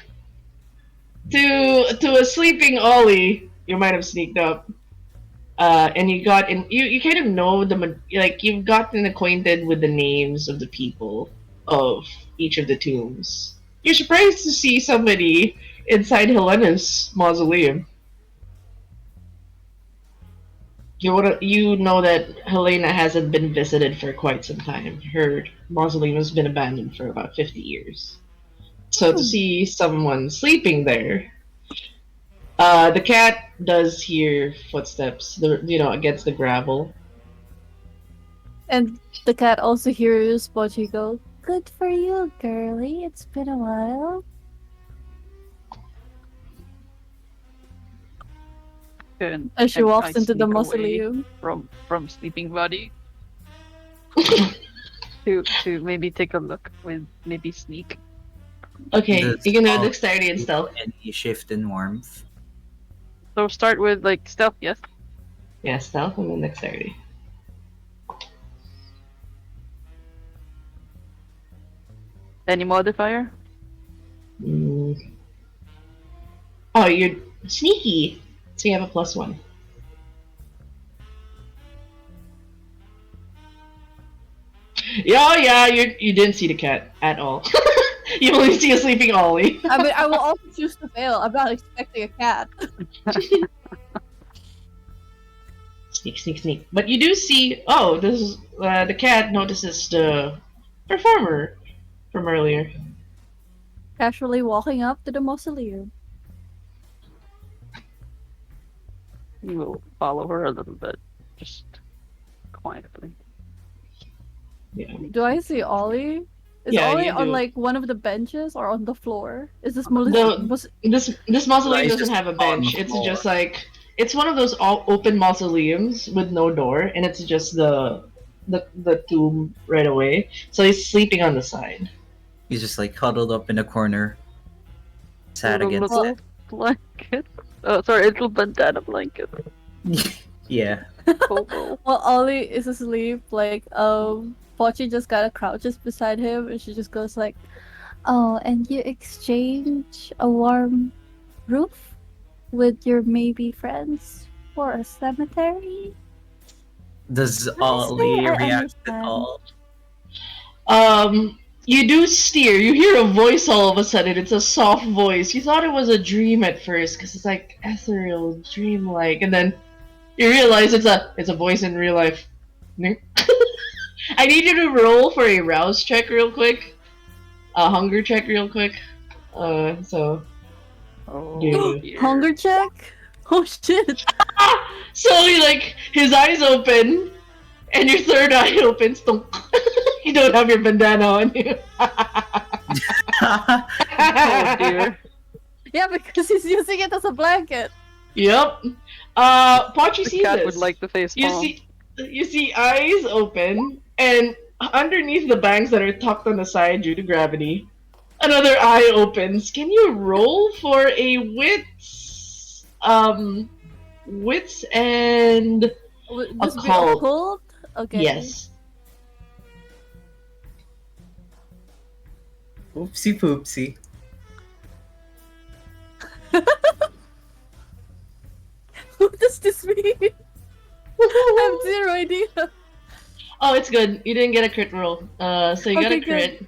B: to a sleeping Ollie. You might have sneaked up. And you got in. You kind of know like you've gotten acquainted with the names of the people of each of the tombs. You're surprised to see somebody inside Helena's mausoleum. You know that Helena hasn't been visited for quite some time. Her mausoleum has been abandoned for about 50 years. So to see someone sleeping there, the cat does hear footsteps, against the gravel.
H: And the cat also hears Pochi go, "Good for you, girly. It's been a while." As she walks into the mausoleum
I: from sleeping body to maybe take a look with maybe sneak.
B: Okay,
F: Does
B: you can do
F: all
B: dexterity and stealth.
F: Any shift in warmth?
I: So start with like stealth, yes.
B: Yeah, stealth and then dexterity.
I: Any modifier?
B: Oh, you're sneaky. So you have a +1. Yeah, you didn't see the cat at all. You only see a sleeping Ollie.
H: I mean, I will also choose to fail. I'm not expecting a cat.
B: Sneak. But you do see. Oh, this is the cat notices the performer from earlier.
H: Casually walking up to the mausoleum.
I: You will follow her a little bit, just quietly.
B: Yeah.
H: Do I see Ollie? Is
B: Yeah,
H: Ollie
B: you
H: on
B: do.
H: like one of the benches or on the floor? Is this
B: This mausoleum
F: Right,
B: doesn't
F: just
B: have a
F: on
B: bench.
F: the
B: It's
F: floor.
B: just like it's one of those all open mausoleums with no door, and it's just the tomb right away. So he's sleeping on the side.
F: He's just like huddled up in a corner, sad against
I: Little blanket. Oh, sorry, little bandana blanket.
F: it. Yeah.
I: Hobo.
H: While Ollie is asleep, like Pochi just kind of crouches beside him, and she just goes like, "Oh, and you exchange a warm roof with your maybe friends for a cemetery?"
F: Does
H: Honestly,
F: Ollie
H: I
F: react at
H: understand.
F: all?
B: You do steer. You hear a voice all of a sudden. It's a soft voice. You thought it was a dream at first because it's like ethereal, dreamlike, and then you realize it's a voice in real life. I need you to roll for a rouse check real quick, a hunger check real quick. So
I: Oh,
B: Yeah.
I: dear.
H: Hunger check? Oh shit!
B: so you like his eyes open, and your third eye opens. You don't have your bandana on you.
I: Oh dear.
H: Yeah, because he's using it as a blanket.
B: Yep. Pochi
I: The
B: sees
I: cat
B: this.
I: would like the face
B: You
I: palm.
B: see eyes open, and underneath the bangs that are tucked on the side due to gravity, another eye opens. Can you roll for a wits and
H: Would this be
B: Occult.
H: occult? Okay.
B: yes.
F: Oopsie poopsie.
H: What does this mean? I have zero idea.
B: Oh, it's good. You didn't get a crit roll. So you got
H: Okay,
B: a crit.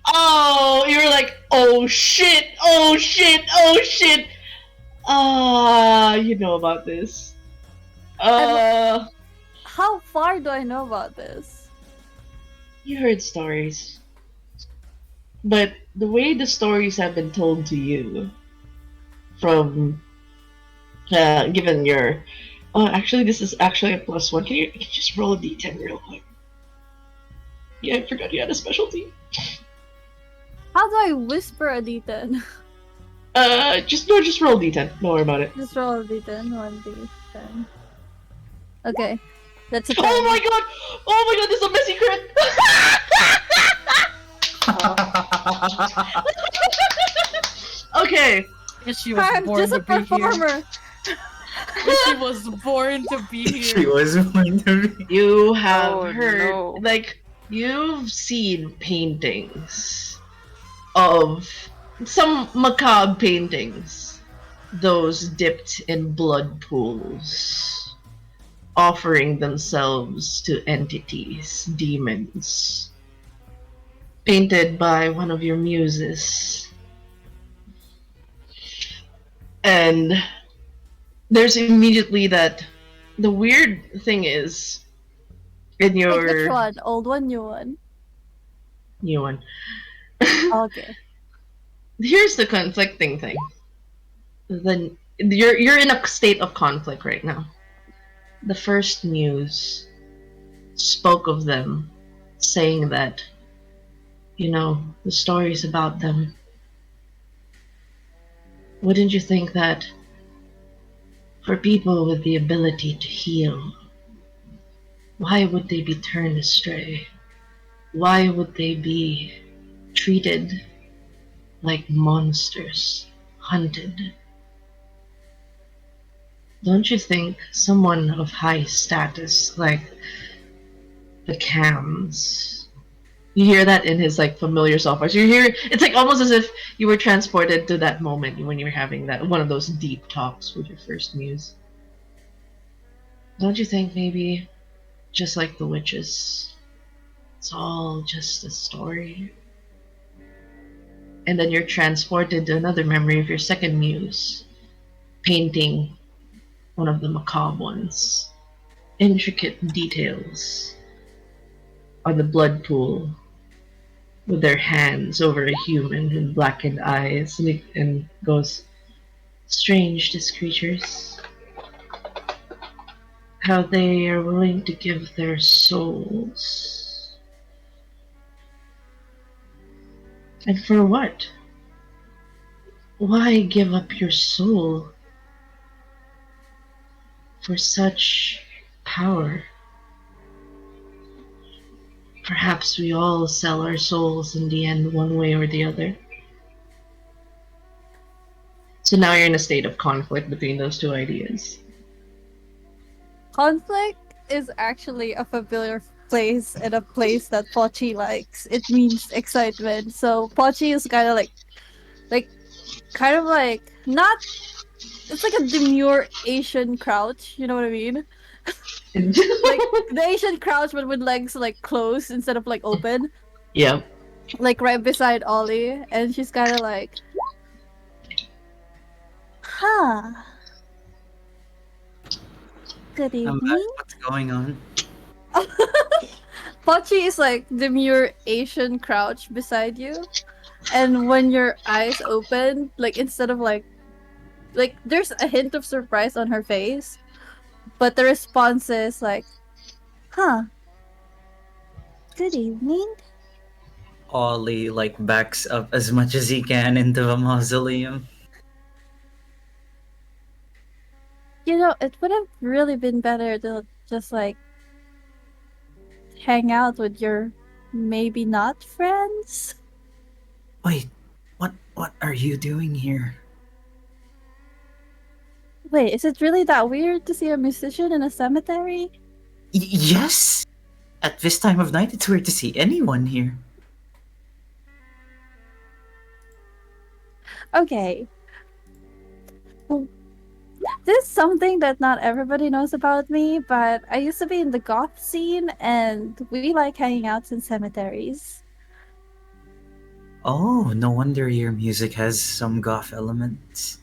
B: Oh, you were like, oh shit, oh shit, oh shit. You know about this.
H: How far do I know about this?
B: You heard stories. But the way the stories have been told to you, from given your Oh, actually, this is actually a +1. Can you just roll a d10 real quick? Yeah, I forgot you had a specialty.
H: How do I whisper a D10?
B: Just roll d10. Don't worry about it.
H: Just roll a D10, 1d10. Okay, that's a 10.
B: Oh my god! Oh my god, this is a messy crit! Okay.
D: She was
H: I'm
D: born
H: just a
D: to be here.
H: performer.
D: She was born to be
F: She
D: here.
F: was born to be.
B: You have
I: Oh,
B: heard,
I: no.
B: like, you've seen paintings of some macabre paintings, those dipped in blood pools, offering themselves to entities, demons, painted by one of your muses. And there's immediately that. The weird thing is, in
H: Like, which
B: your
H: one? Old one, new one?
B: new one,
H: Okay.
B: here's the conflicting thing. Then you're in a state of conflict right now. The first muse spoke of them, saying that, you know, the stories about them. Wouldn't you think that for people with the ability to heal, why would they be turned astray? Why would they be treated like monsters, hunted? Don't you think someone of high status, like the Cams, you hear that in his like familiar software. So you hear it's like almost as if you were transported to that moment when you were having that one of those deep talks with your first muse. Don't you think maybe, just like the witches, it's all just a story? And then you're transported to another memory of your second muse, painting one of the macabre ones. Intricate details on the blood pool, with their hands over a human with blackened eyes, and goes, strange, these creatures. How they are willing to give their souls. And for what? Why give up your soul for such power? Perhaps we all sell our souls in the end, one way or the other. So now you're in a state of conflict between those two ideas.
H: Conflict is actually a familiar place and a place that Pochi likes. It means excitement. So Pochi is kind of not. It's like a demure Asian crouch. You know what I mean? Like the Asian crouch, but with legs like closed instead of like open.
B: Yeah.
H: Like right beside Ollie, and she's kind of like, huh. Good
F: I'm back.
H: evening.
F: What's going on?
H: Pochi is like demure Asian crouch beside you, and when your eyes open, like instead of like there's a hint of surprise on her face, but the response is like, huh. Good evening.
F: Ollie like backs up as much as he can into the mausoleum.
H: You know, it would have really been better to just like hang out with your maybe not friends.
F: Wait, what are you doing here?
H: Wait, is it really that weird to see a musician in a cemetery?
F: Yes! At this time of night, it's weird to see anyone here.
H: Okay. Well, this is something that not everybody knows about me, but I used to be in the goth scene and we like hanging out in cemeteries.
F: Oh, no wonder your music has some goth elements.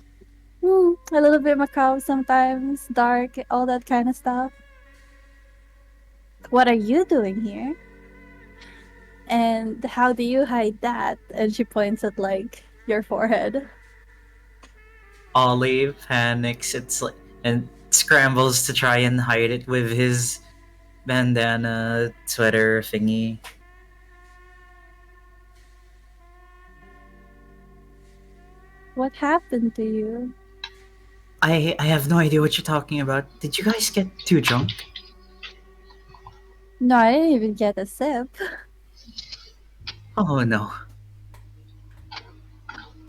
H: A little bit macabre sometimes, dark, all that kind of stuff. What are you doing here? And how do you hide that? And she points at like your forehead.
F: Ollie panics. It's like, and scrambles to try and hide it with his bandana sweater thingy.
H: What happened to you?
F: I have no idea what you're talking about. Did you guys get too drunk?
H: No, I didn't even get a sip.
F: Oh no.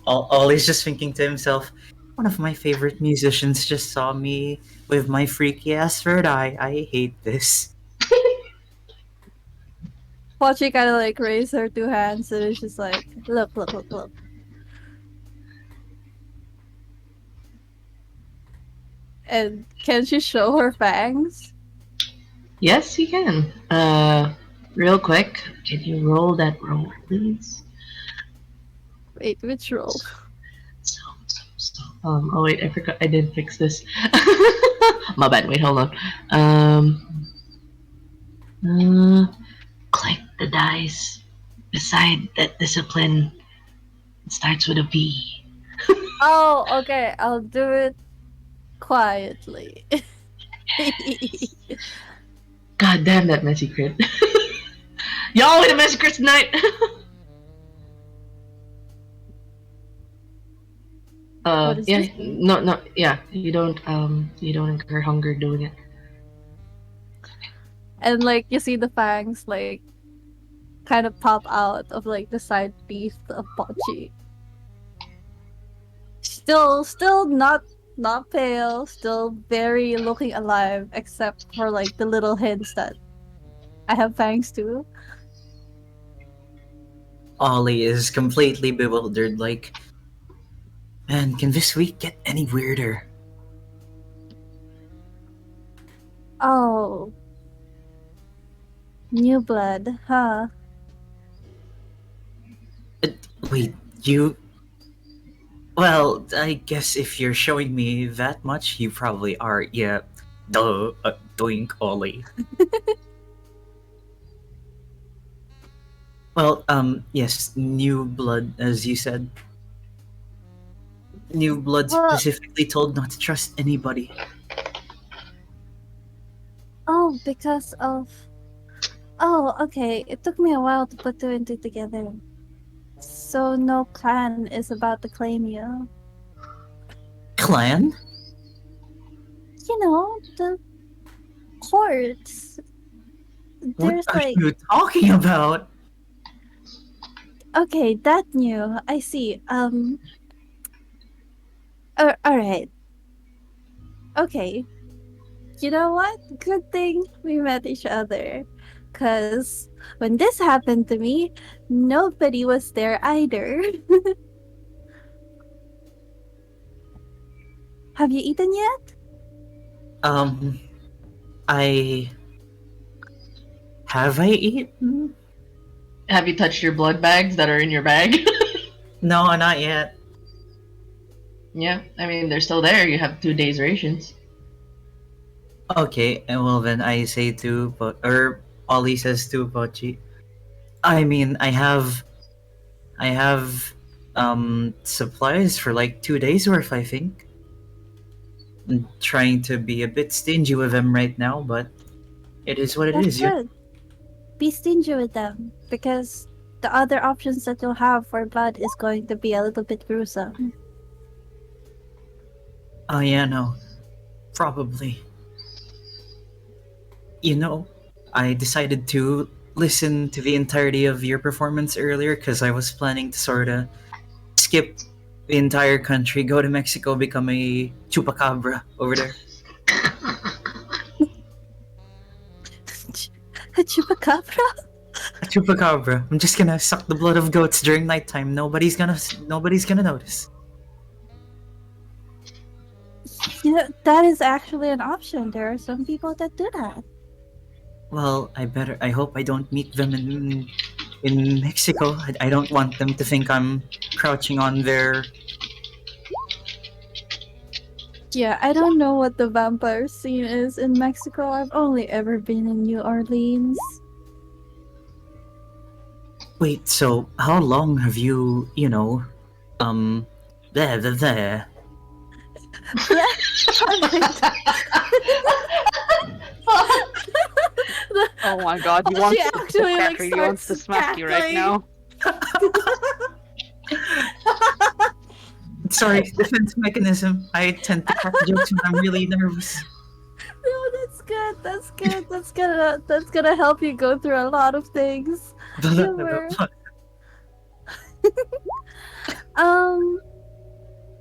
F: Ollie's just thinking to himself, one of my favorite musicians just saw me with my freaky ass third eye. I hate this.
H: Pochi kind of like raised her two hands and it's just like, look, look, look, look. And can she show her fangs?
B: Yes, you can. Real quick, can you roll that roll, please?
H: Wait, which roll?
B: Oh wait, I forgot. I did fix this. My bad. Wait, hold on. Click the dice. Beside that discipline, it starts with a B.
H: Oh, okay. I'll do it quietly.
B: God damn that messy crit. Y'all with a messy crit tonight.
H: What is
B: Yeah,
H: this?
B: no, yeah. You don't incur hunger doing it.
H: And like you see the fangs like kind of pop out of like the side teeth of Pochi. Still not pale, still very looking alive, except for like the little hints that I have fangs too.
F: Ollie is completely bewildered, like, man, can this week get any weirder?
H: Oh. New blood, huh?
F: Wait, you... Well, I guess if you're showing me that much, you probably are, yeah. Duh, doink, Ollie. Well, yes, new blood, as you said. New blood
H: Well-
F: specifically told not to trust anybody.
H: Oh, because of... Oh, okay. It took me a while to put two and two together. So no clan is about to claim you.
F: Clan?
H: You know, the courts. There's
F: What are
H: like...
F: you talking about?
H: Okay, that new. I see. Alright. Okay. You know what? Good thing we met each other. Cause when this happened to me, nobody was there either. Have you eaten yet?
F: I... Have I eaten?
B: Have you touched your blood bags that are in your bag?
F: No, not yet.
B: Yeah, I mean they're still there. You have 2 days rations.
F: Okay, and well then I say to, or Ollie says to Pochi, I mean, I have, supplies for like 2 days worth, I think. I'm trying to be a bit stingy with them right now, but it is what it
H: That's
F: is.
H: good. Be stingy with them, because the other options that you'll have for blood is going to be a little bit gruesome.
F: Oh yeah, no, probably. You know, I decided to listen to the entirety of your performance earlier because I was planning to sort of skip the entire country, go to Mexico, become a chupacabra over there.
H: A chupacabra?
F: A chupacabra. I'm just gonna suck the blood of goats during nighttime. Nobody's gonna notice.
H: You know, that is actually an option. There are some people that do that.
F: Well, I hope I don't meet them in Mexico. I don't want them to think I'm crouching on their...
H: Yeah, I don't know what the vampire scene is in Mexico. I've only ever been in New Orleans.
F: Wait, so how long have you, there.
I: Oh my god, he wants
H: She
I: to
H: actually, like,
I: he wants to
H: starts
I: smack you right
H: cackling.
I: now.
F: Sorry, defense mechanism. I tend to crack jokes when I'm really nervous.
H: No, that's good. That's good. That's gonna help you go through a lot of things. Humor.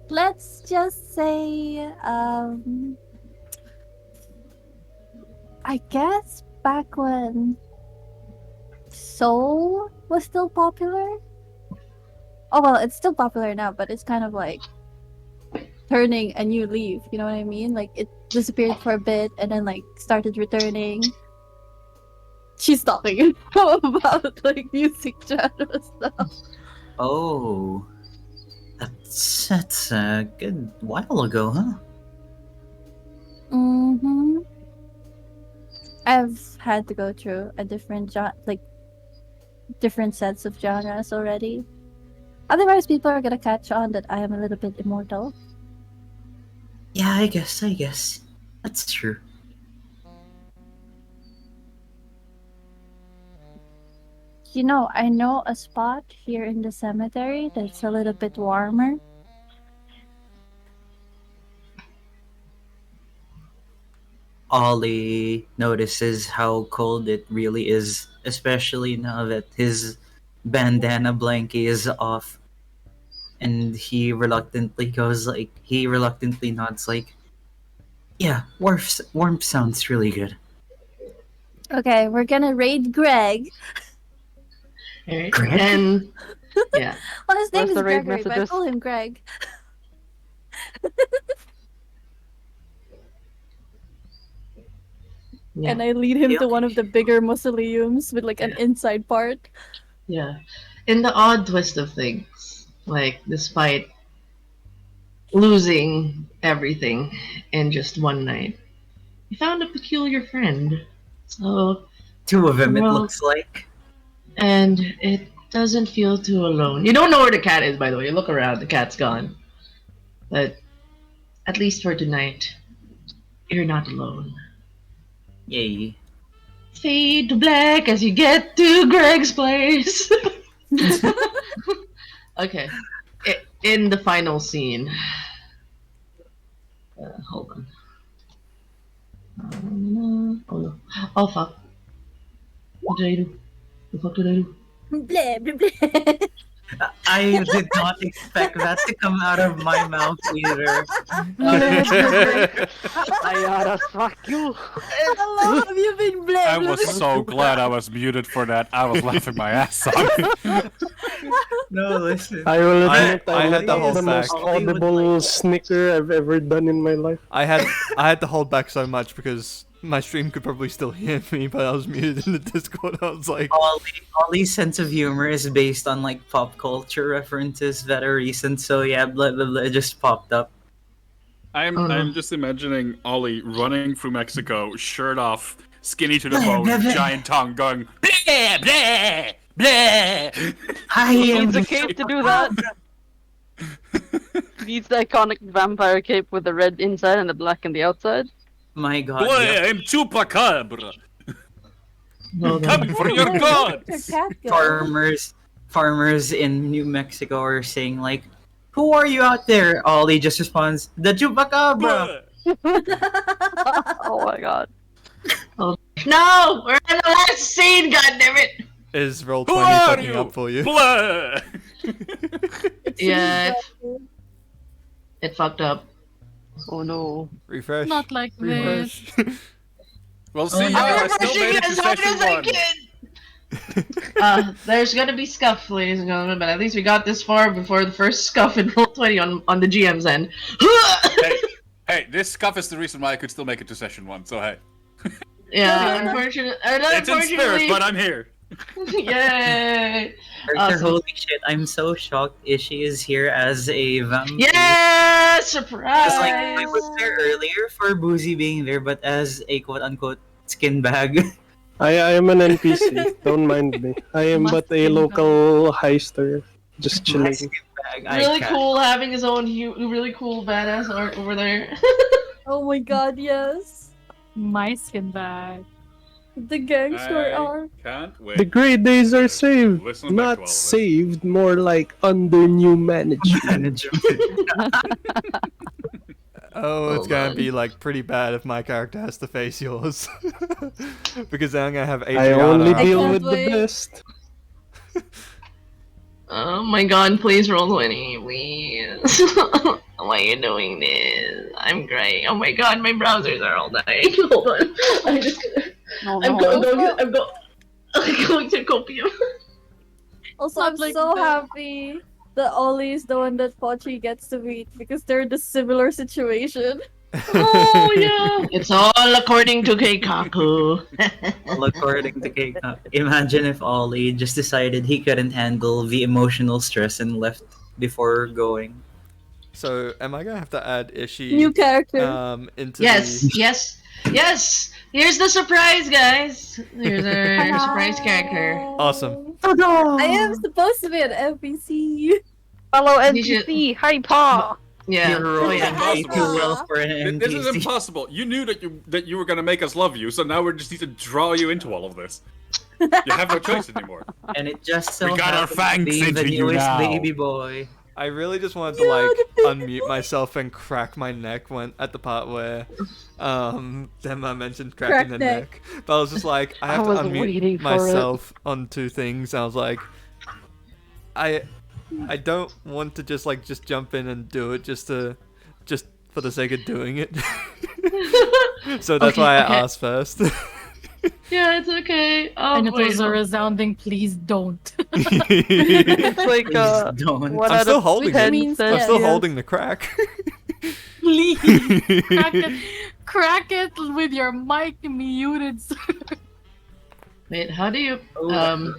H: Let's just say, I guess back when Soul was still popular. Oh well, it's still popular now, but it's kind of like turning a new leaf. You know what I mean? Like it disappeared for a bit and then like started returning. She's talking about like music genre stuff.
F: Oh, that's a good while ago, huh?
H: Mm-hmm. I've had to go through a different different sets of genres already. Otherwise, people are gonna catch on that I am a little bit immortal.
F: Yeah, I guess. That's true.
H: You know, I know a spot here in the cemetery that's a little bit warmer.
F: Ollie notices how cold it really is, especially now that his bandana blankie is off. And he reluctantly nods like, yeah, warmth sounds really good.
H: Okay, we're gonna raid Greg.
B: Alright,
F: Greg?
B: and yeah,
H: Well, his name
I: Where's
H: is
I: the raid
H: Gregory, but I
I: messages?
H: call him Greg.
B: yeah,
H: And I lead him to
F: Yeah.
H: one of the bigger mausoleums with like an inside part.
B: yeah. In the odd twist of things, like despite losing everything in just one night, you found a peculiar friend. So,
F: Two of them, it
B: Well-
F: looks like.
B: and it doesn't feel too alone. You don't know where the cat is, by the way. You look around, the cat's gone. But at least for tonight, you're not alone.
F: Yay.
B: Fade to black as you get to Greg's place. Okay. In the final scene. Hold on. Oh no. Oh fuck. What did I do? The fuck did I do?
H: Blah, blah, blah.
F: I did not expect that to come out of my mouth either.
I: I oughta fuck you.
H: How long have you been blah,
J: I
H: blah,
J: was
H: blah?
J: so glad I was muted for that. I was laughing my ass off.
F: No, listen.
G: I will
A: I
G: admit I
A: had
G: let
A: to
G: out
A: hold
G: the
A: back.
G: most audible snicker I've ever done in my life.
A: I had to hold back so much because my stream could probably still hear me, but I was muted in the Discord. I was like,
F: Ollie's sense of humor is based on like pop culture references that are recent, so yeah, blah blah blah just popped up.
J: I'm just imagining Ollie running through Mexico, shirt off, skinny to the
F: Blah,
J: bone,
F: blah, blah.
J: giant tongue, going blah blah blah.
F: I
I: He
F: am
I: needs a cape to do that. He needs the iconic vampire cape with the red inside and the black on the outside.
F: my god.
J: Boy,
F: yeah.
J: I'm Chupacabra,
B: Well,
J: coming for your
H: Where did
J: gods.
H: your cat go?
F: Farmers in New Mexico are saying like, "Who are you out there?" Ollie just responds, "The Chupacabra."
I: Oh my god.
B: No! We're in the last scene, goddammit!
A: is roll
J: Who
A: 20
J: are
A: fucking
J: you?
A: up for you?
J: Blah.
B: Yeah, it fucked up.
I: Oh no.
A: Refresh.
D: Not like this.
A: Refresh.
J: Well, see,
B: I'm
J: I still
B: refreshing
J: made
B: it
J: it to
B: as hard
J: session
B: as I
J: one.
B: can! There's gonna be scuff, ladies and gentlemen, but at least we got this far before the first scuff in roll 20 on the GM's end.
J: Hey, this scuff is the reason why I could still make it to session one. So hey,
B: Yeah,
J: it's in spirit, but I'm here.
B: Yay!
F: Arthur,
B: Awesome.
F: holy shit! I'm so shocked. Ishi is here as a vampire.
B: Yeah!
F: Because,
B: Surprise!
F: like, I was there earlier for Boozy being there, but as a quote-unquote skin bag.
G: I am an NPC. Don't mind me. I am
D: Must
G: but a
D: be
G: local heister, just
F: My
G: chilling.
F: skin
B: really cool having his own really cool badass art over there.
H: Oh my god, yes.
D: My skin bag.
H: The gangster
J: I
H: art.
J: can't wait.
G: The great days are saved,
J: Listen back to all
G: not
J: of this.
G: saved, more like under new management.
A: Oh, it's
B: Hold
A: gonna
B: on.
A: be like pretty bad if my character has to face yours. Because then I'm gonna have
G: I
A: Adriana.
G: only
H: I
G: deal
H: can't
G: with
H: wait.
G: the best.
B: Oh my god, please roll 20, please. Why are you doing this? I'm crying. Oh my god, my browsers are all dying. Hold on. I'm just gonna... I'm going to copium.
H: Also,
D: Not
H: I'm
D: like
H: so
D: that.
H: happy that Ollie is the one that Pochi gets to meet because they're in a similar situation.
B: Oh yeah. It's all according to Keikaku.
F: All according to Keika. Imagine if Ollie just decided he couldn't handle the emotional stress and left before going.
A: So, am I gonna have to add Ishi
H: New character.
A: into
B: Yes,
A: the...
B: yes. Here's the surprise, guys. Here's our surprise character.
A: Awesome.
H: I am supposed to be an NPC.
I: Fellow
B: You should-
I: NPC, hi Pa.
B: Yeah.
F: You're
B: Oh
F: rolling
B: yeah.
F: way too well for an
J: This is
F: NPC.
J: impossible. You knew that you were gonna make us love you, so now we just need to draw you into all of this. You have no choice anymore.
F: And it just so
K: We got our
F: happens to
K: fangs
F: be the
K: into you
F: newest
K: now.
F: baby boy.
A: I really just wanted to like unmute myself and crack my neck when at the part where Demma mentioned cracking the
H: Crack
A: neck. But I was just like, I have
I: I
A: to
I: was waiting
A: unmute
I: for it.
A: myself on two things. I was like, I don't want to just jump in and do it just for the sake of doing it. So that's why I asked first.
B: Yeah, it's okay.
D: And it
B: wait,
D: was a resounding please don't.
I: It's like
F: Please don't.
I: one
A: I'm
I: out
A: still
I: of
A: holding
I: 10
A: it.
H: means
I: says
A: I'm still
I: yes.
A: holding the crack.
D: Please crack it with your mic muted.
B: Wait, how do you
F: Oh,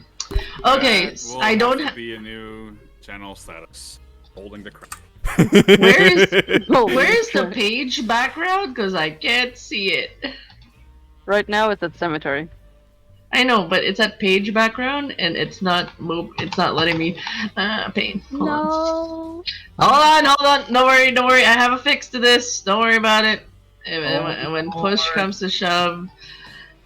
B: Okay,
J: That will
B: I don't
J: have to
B: ha-
J: be a new channel status. Holding the crap.
B: Where's the page background? Because I can't see it.
I: Right now it's at cemetery.
B: I know, but it's at page background and it's not letting me paint. Hold on.
H: No.
B: Hold on. Don't worry. I have a fix to this. Don't worry about it. And when push comes to shove,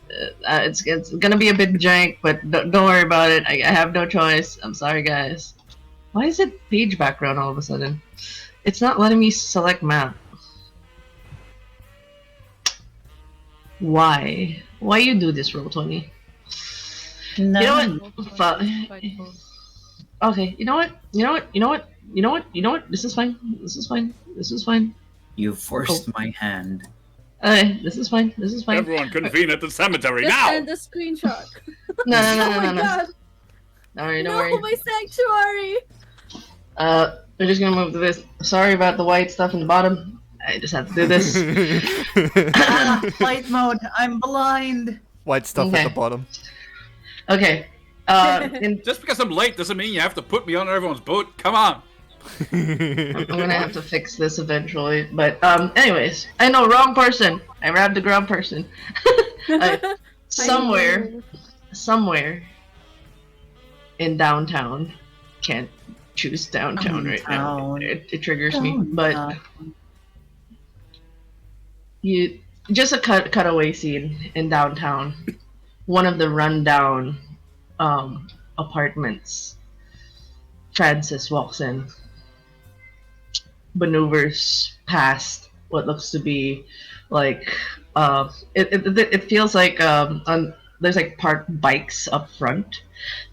B: it's gonna be a bit jank, but don't worry about it. I have no choice. I'm sorry, guys. Why is it page background all of a sudden? It's not letting me select map. Why? Why you do this, Roll20?
F: No.
B: You know what? Okay, you know what? This is fine.
F: You forced my hand.
B: Okay, this is fine.
J: Everyone convene at the cemetery
H: Just
J: now!
H: send a screenshot.
B: No.
H: Oh my god.
B: Don't worry.
H: No, my sanctuary.
B: We're just gonna move to this. Sorry about the white stuff in the bottom. I just have to do this.
F: Flight mode. I'm blind.
A: White stuff
B: Okay.
A: at the bottom.
B: Okay.
J: Just because I'm late doesn't mean you have to put me on everyone's boat. Come on!
B: I'm gonna have to fix this eventually. But anyways, I know, wrong person. I grabbed the wrong person. Somewhere in downtown. Can't choose downtown right now.
F: Downtown.
B: It triggers me. But you just a cutaway scene in downtown. One of the rundown apartments. Francis walks in, maneuvers past what looks to be like it feels like there's like parked bikes up front.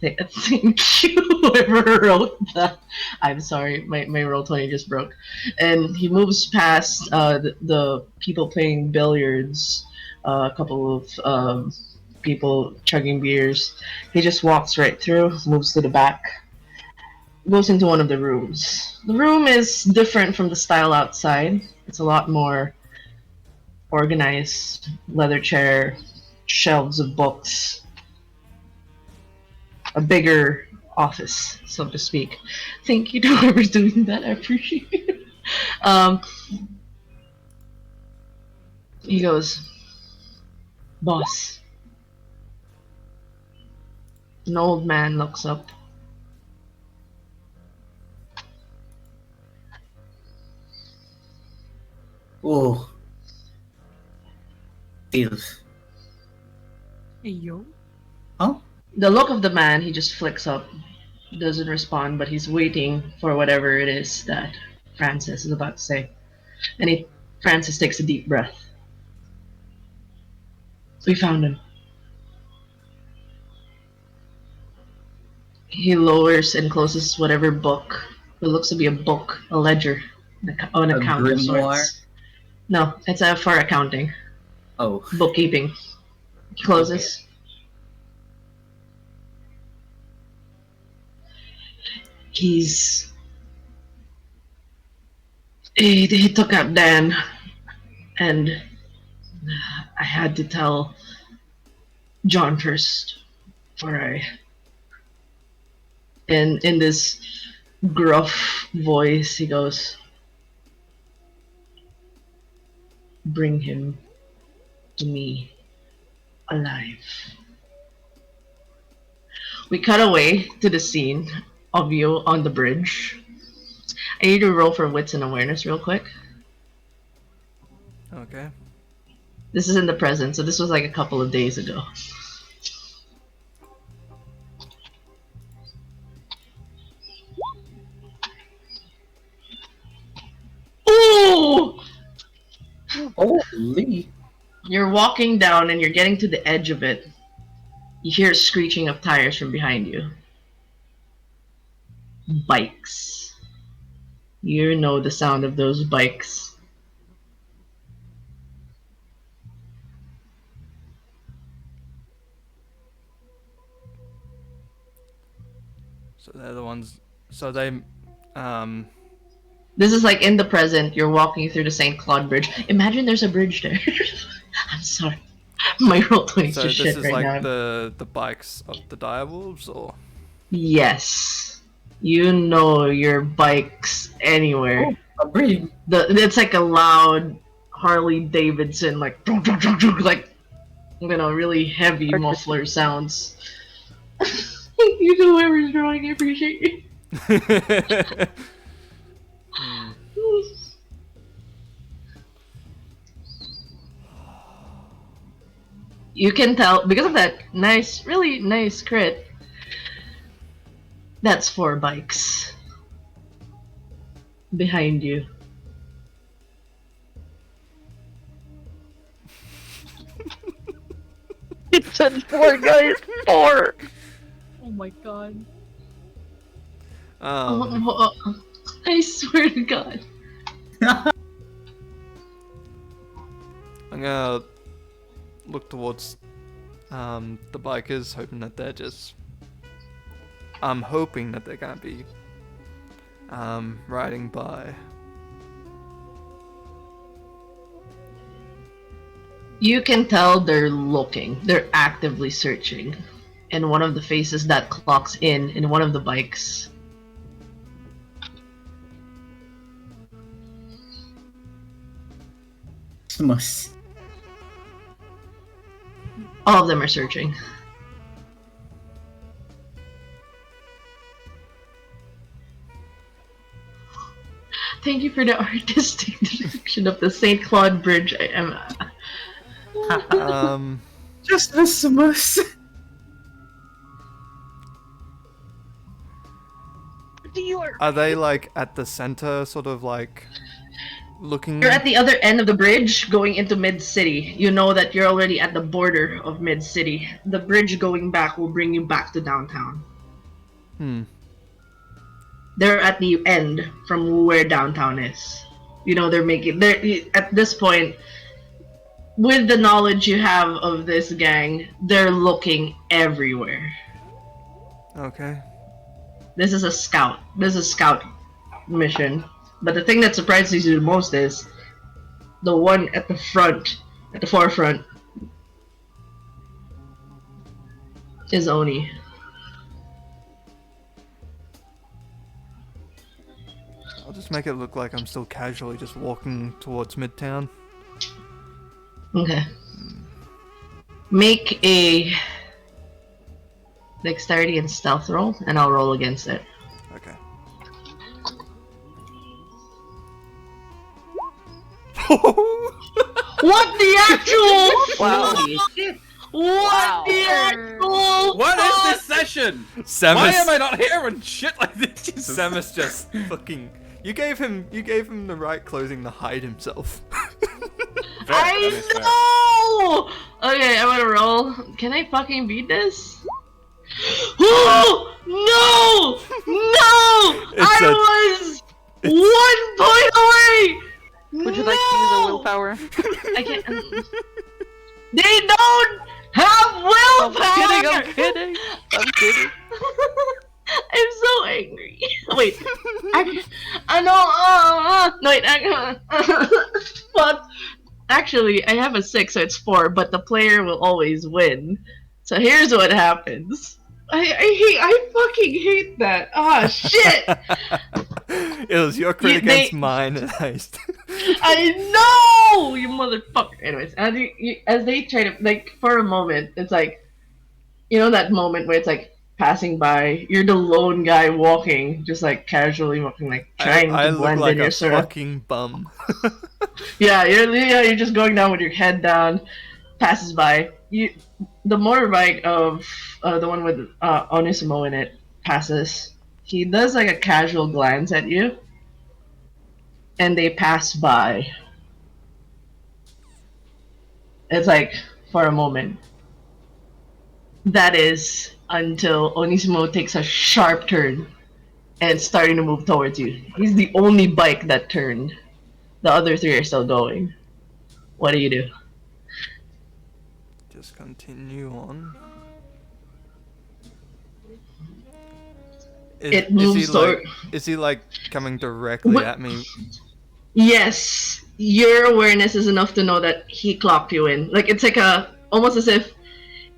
B: I think whoever wrote that, I'm sorry, my Roll20 just broke. And he moves past the people playing billiards, a couple of people chugging beers. He just walks right through, moves to the back, goes into one of the rooms. The room is different from the style outside. It's a lot more organized. Leather chair, shelves of books, a bigger office, so to speak. Thank you to whoever's doing that. I appreciate it. He goes, "Boss." An old man looks up.
F: Oh. Deals.
D: Hey, yo.
F: Huh?
B: The look of the man, he just flicks up, doesn't respond, but he's waiting for whatever it is that Francis is about to say. And Francis takes a deep breath. We found him. He lowers and closes whatever book. It looks to be a book, a ledger, an
F: A
B: account of
F: grimoire?
B: sorts. No, it's for accounting,
F: Oh.
B: bookkeeping. He closes. He took out Dan, and I had to tell John first, before I. And in this gruff voice, he goes, "Bring him to me alive." We cut away to the scene of you on the bridge. I need to roll for wits and awareness real quick.
A: Okay.
B: This is in the present, so this was like a couple of days ago. Ooh!
F: Holy.
B: You're walking down and you're getting to the edge of it. You hear a screeching of tires from behind you. Bikes. You know the sound of those bikes.
A: So they're the ones. So they,
B: This is like in the present. You're walking through the St. Claude Bridge. Imagine there's a bridge there. I'm sorry. My roll 20 is
A: so
B: just
A: this
B: shit
A: is
B: right
A: like
B: now.
A: the bikes of the direwolves, or
B: Yes. You know your bikes anywhere.
F: Oh, a bridge.
B: It's like a loud Harley Davidson, like really heavy muffler sounds. Thank you to whoever's drawing. I appreciate you. You can tell because of that nice, really nice crit. That's 4 bikes behind you.
I: It said 4, guys. 4.
D: Oh my god.
B: I swear to God.
A: I'm gonna look towards the bikers, hoping that they're just. I'm hoping that they're gonna be riding by.
B: You can tell they're looking. They're actively searching. And one of the faces that clocks in one of the bikes.
F: Smus.
B: All of them are searching. Thank you for the artistic depiction of the St. Claude Bridge. I am.
F: Just the smus.
A: Are they like at the center, sort of like looking?
B: You're at the other end of the bridge going into Mid-City. You know that you're already at the border of Mid-City. The bridge going back will bring you back to downtown. They're at the end from where downtown is. You know, they're at this point, with the knowledge you have of this gang, they're looking everywhere.
A: Okay.
B: This is a scout. This is a scout mission. But the thing that surprises you the most is the one at the front, at the forefront, is Oni.
A: I'll just make it look like I'm still casually just walking towards Midtown.
B: Okay. Make a dexterity and stealth roll, and I'll roll against it.
A: Okay.
B: What the actual?
F: Holy shit!
B: What the actual?
J: What is
B: fuck?
J: this session?
A: Samus,
J: Why am I not hearing shit like this? Jesus.
A: Samus just fucking. You gave him the right clothing to hide himself.
B: I know. Okay, I'm gonna roll. Can I fucking beat this? Oh no! No! I was 1 point away.
I: Would you like to use a willpower?
B: I can't. They don't have willpower.
I: I'm kidding. I'm kidding.
B: I'm so angry. Wait, I know. No, wait. But actually, I have a 6, so it's 4. But the player will always win. So here's what happens. I fucking hate that. Ah, shit.
A: It was your crit against mine at heist.
B: I know, you motherfucker. Anyways, as they try to, like, for a moment, it's like, you know that moment where it's like passing by, you're the lone guy walking, just like casually walking, like trying
A: I
B: to
A: look
B: blend
A: like
B: in
A: a
B: your sort of.
A: fucking bum.
B: Yeah, you're just going down with your head down, passes by. The motorbike of the one with Onisimo in it passes. He does like a casual glance at you, and they pass by. It's like for a moment. That is until Onisimo takes a sharp turn and starting to move towards you. He's the only bike that turned. The other 3 are still going. What do you do?
A: Just continue on.
B: It moves
A: is he like coming directly at me?
B: Yes, your awareness is enough to know that he clocked you in. Like it's like almost as if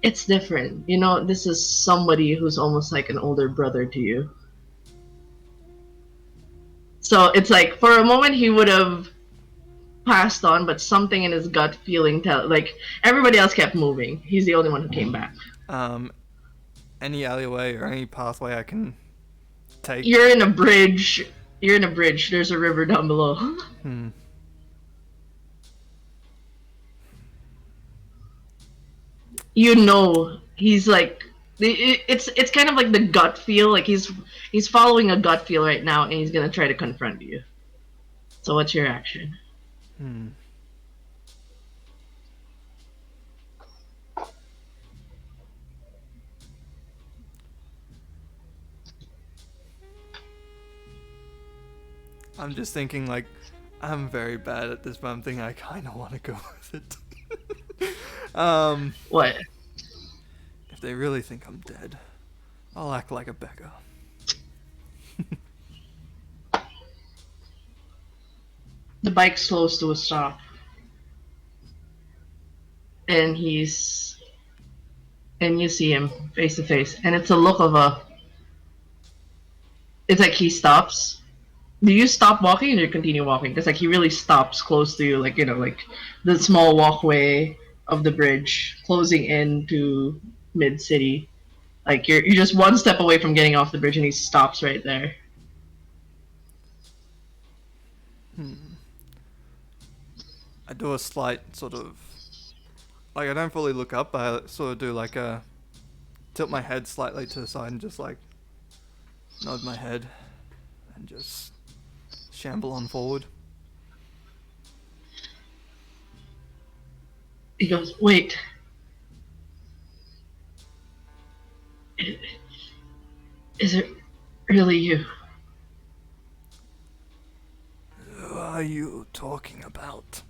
B: it's different. You know, this is somebody who's almost like an older brother to you. So it's like for a moment he would have passed on, but something in his gut feeling like everybody else kept moving. He's the only one who came back.
A: Any alleyway or any pathway I can take?
B: You're in a bridge. You're in a bridge. There's a river down below. You know, he's like, it's kind of like the gut feel. Like he's following a gut feel right now, and he's gonna try to confront you. So what's your action?
A: I'm just thinking like, I'm very bad at this, but I'm thinking I kind of want to go with it.
B: What?
A: If they really think I'm dead, I'll act like a beggar.
B: The bike slows to a stop. And you see him face to face. And it's a look of it's like he stops. Do you stop walking or do you continue walking? Because like he really stops close to you, like, you know, like the small walkway of the bridge closing into mid-city. Like you're just one step away from getting off the bridge and he stops right there.
A: I do a slight sort of, like I don't fully look up, but I sort of do like a tilt my head slightly to the side and just like nod my head and just shamble on forward.
B: He goes, wait. Is it really you?
A: Who are you talking about?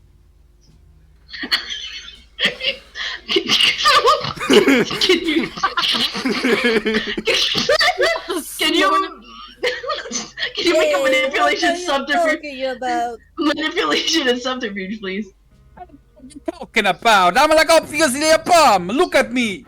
B: Can you make a manipulation subterfuge? Manipulation and subterfuge, please.
J: Talking about? I'm like obviously a bum. Look at me.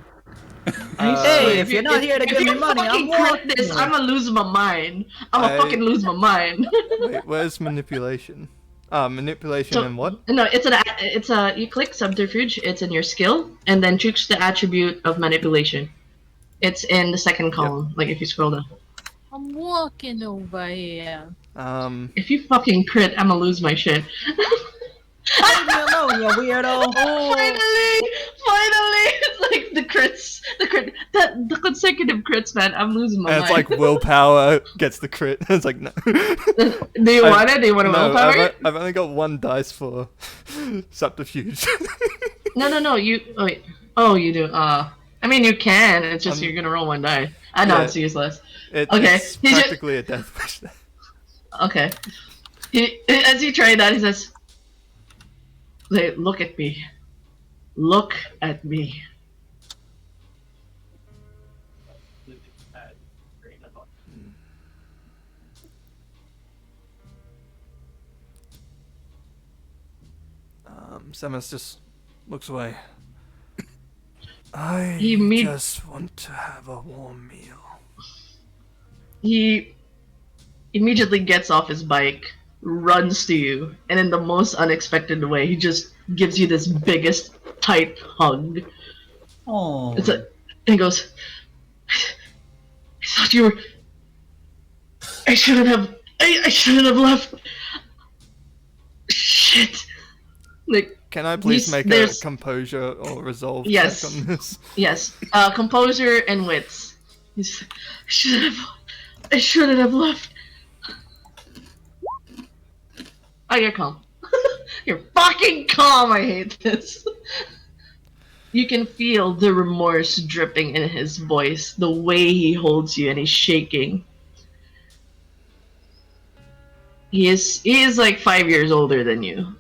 F: Hey, if you're not here to give me money, I'm walking.
B: This, I'm gonna lose my mind. I'm gonna fucking lose my mind.
A: Wait, where's manipulation? Manipulation and what?
B: No, it's you click subterfuge. It's in your skill, and then choose the attribute of manipulation. It's in the second column. Like if you scroll down.
D: I'm walking over here.
B: If you fucking crit, I'm gonna lose my shit.
D: I'm
F: me alone, you weirdo.
B: Finally, it's like the crits, the consecutive crits, man. I'm losing my
A: And
B: mind.
A: it's like willpower gets the crit. It's like no.
B: Do you want it? Do you want a
A: No,
B: willpower?
A: I've only got one dice for subterfuge.
B: No. You. Oh, wait. Oh, you do. I mean, you can. It's just you're gonna roll one die. I know
A: yeah.
B: it's useless.
A: Okay. It's
B: He just-
A: practically a death wish.
B: Okay. As you try that, he says, "Look at me. Look at me."
A: Samus just looks away. I
B: He
A: just want to have a warm meal.
B: He immediately gets off his bike, runs to you, and in the most unexpected way, he just gives you this biggest tight hug.
F: Oh.
B: It's like, and he goes, "I thought you were. I shouldn't have. I shouldn't have left. Shit." Like,
A: Can I please make a
B: there's-
A: composure or resolve
B: Yes.
A: check on this?
B: Yes. Composure and wits. I shouldn't have left. Oh, you're calm. You're fucking calm. I hate this. You can feel the remorse dripping in his voice, the way he holds you, and he's shaking. He is like 5 years older than you.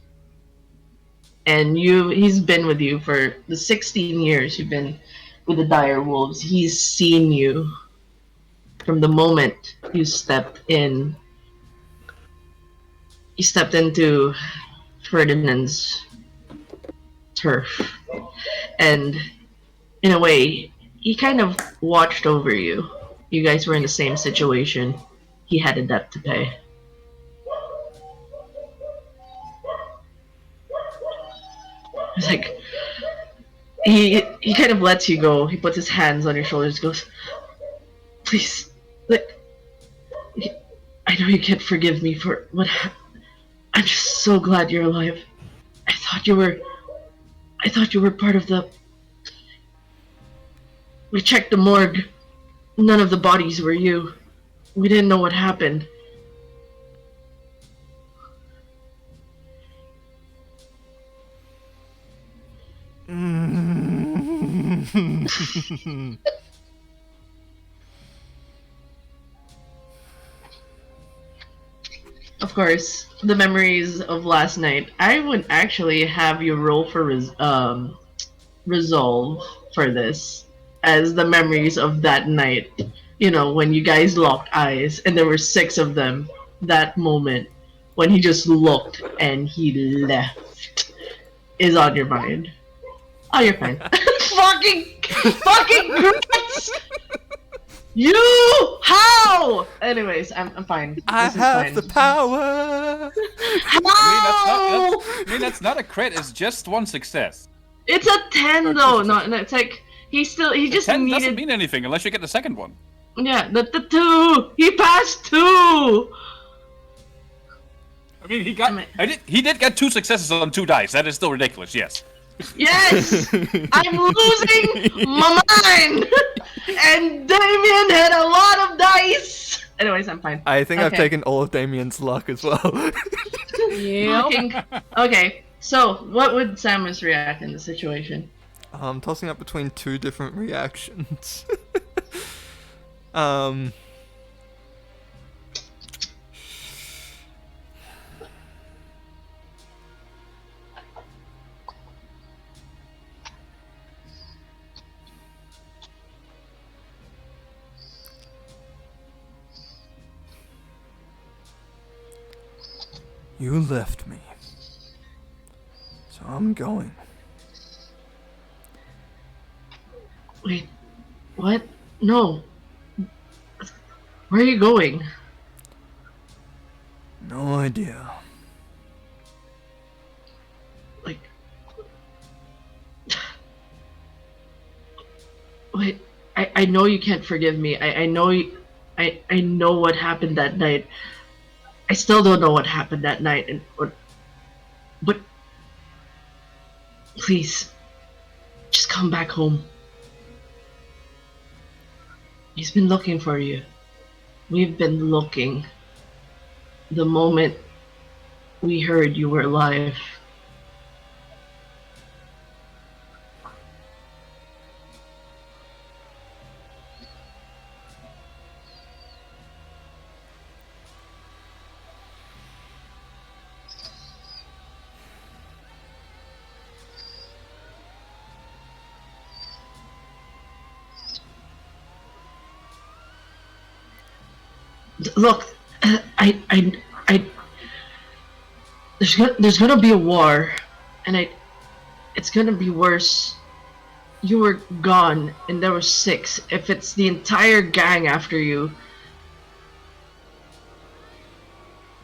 B: And he's been with you for the 16 years you've been with the dire wolves. He's seen you from the moment you stepped in. You stepped into Ferdinand's turf. And in a way, he kind of watched over you. You guys were in the same situation. He had a debt to pay. It's like he kind of lets you go. He puts his hands on your shoulders, goes, "Please, I know you can't forgive me for what happened. I'm just so glad you're alive. I thought you were part of the. We checked the morgue. None of the bodies were you. We didn't know what happened." Of course, the memories of last night. I would actually have you roll for resolve for this, as the memories of that night. You know, when you guys locked eyes, and there were 6 of them. That moment when he just looked and he left is on your mind. Oh, you're fine. fucking grits! You! How? Anyways, I'm fine.
A: I
B: This is
A: have
B: fine.
A: the power.
B: How?
J: I mean, that's not a crit. It's just one success.
B: It's a 10 though. No, it's like he just
J: 10 doesn't
B: needed.
J: mean anything unless you get the second one.
B: Yeah, the 2. He passed 2.
J: I mean, he did get 2 successes on 2 dice. That is still ridiculous. Yes.
B: Yes, I'm losing my mind. And Damien had a lot of dice. Anyways, I'm fine.
A: I think I've
B: Okay.
A: taken all of Damien's luck as well.
B: Okay, so what would Samus react in the situation?
A: I'm tossing up between 2 different reactions. You left me, so I'm going.
B: Wait, what? No. Where are you going?
A: No idea.
B: Like, wait, I know you can't forgive me. I know I know what happened that night. I still don't know what happened that night, but Please, just come back home. He's been looking for you. We've been looking. The moment we heard you were alive. Look, there's gonna be a war, and it's gonna be worse. You were gone, and there were 6. If it's the entire gang after you,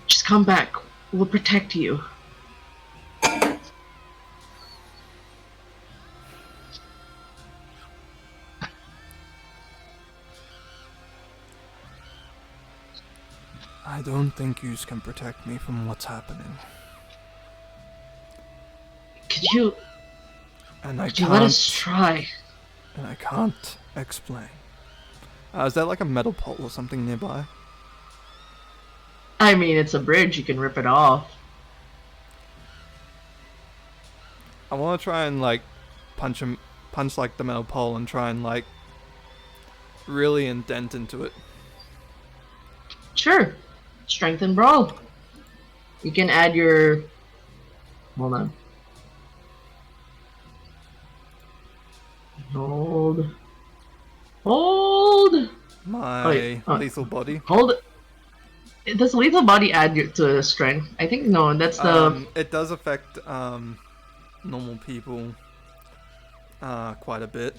B: just come back. We'll protect you.
A: I don't think yous can protect me from what's happening.
B: Could you
A: And I
B: let us
A: can't.
B: try?
A: And I can't explain. Is there like a metal pole or something nearby?
B: I mean, it's a bridge. You can rip it off.
A: I want to try and like punch like the metal pole and try and like really indent into it.
B: Sure. Strength and brawl. You can add your... Hold on. Hold!
A: My
B: Wait,
A: lethal body.
B: Hold it. Does lethal body add to strength? I think no, that's the...
A: It does affect normal people quite a bit.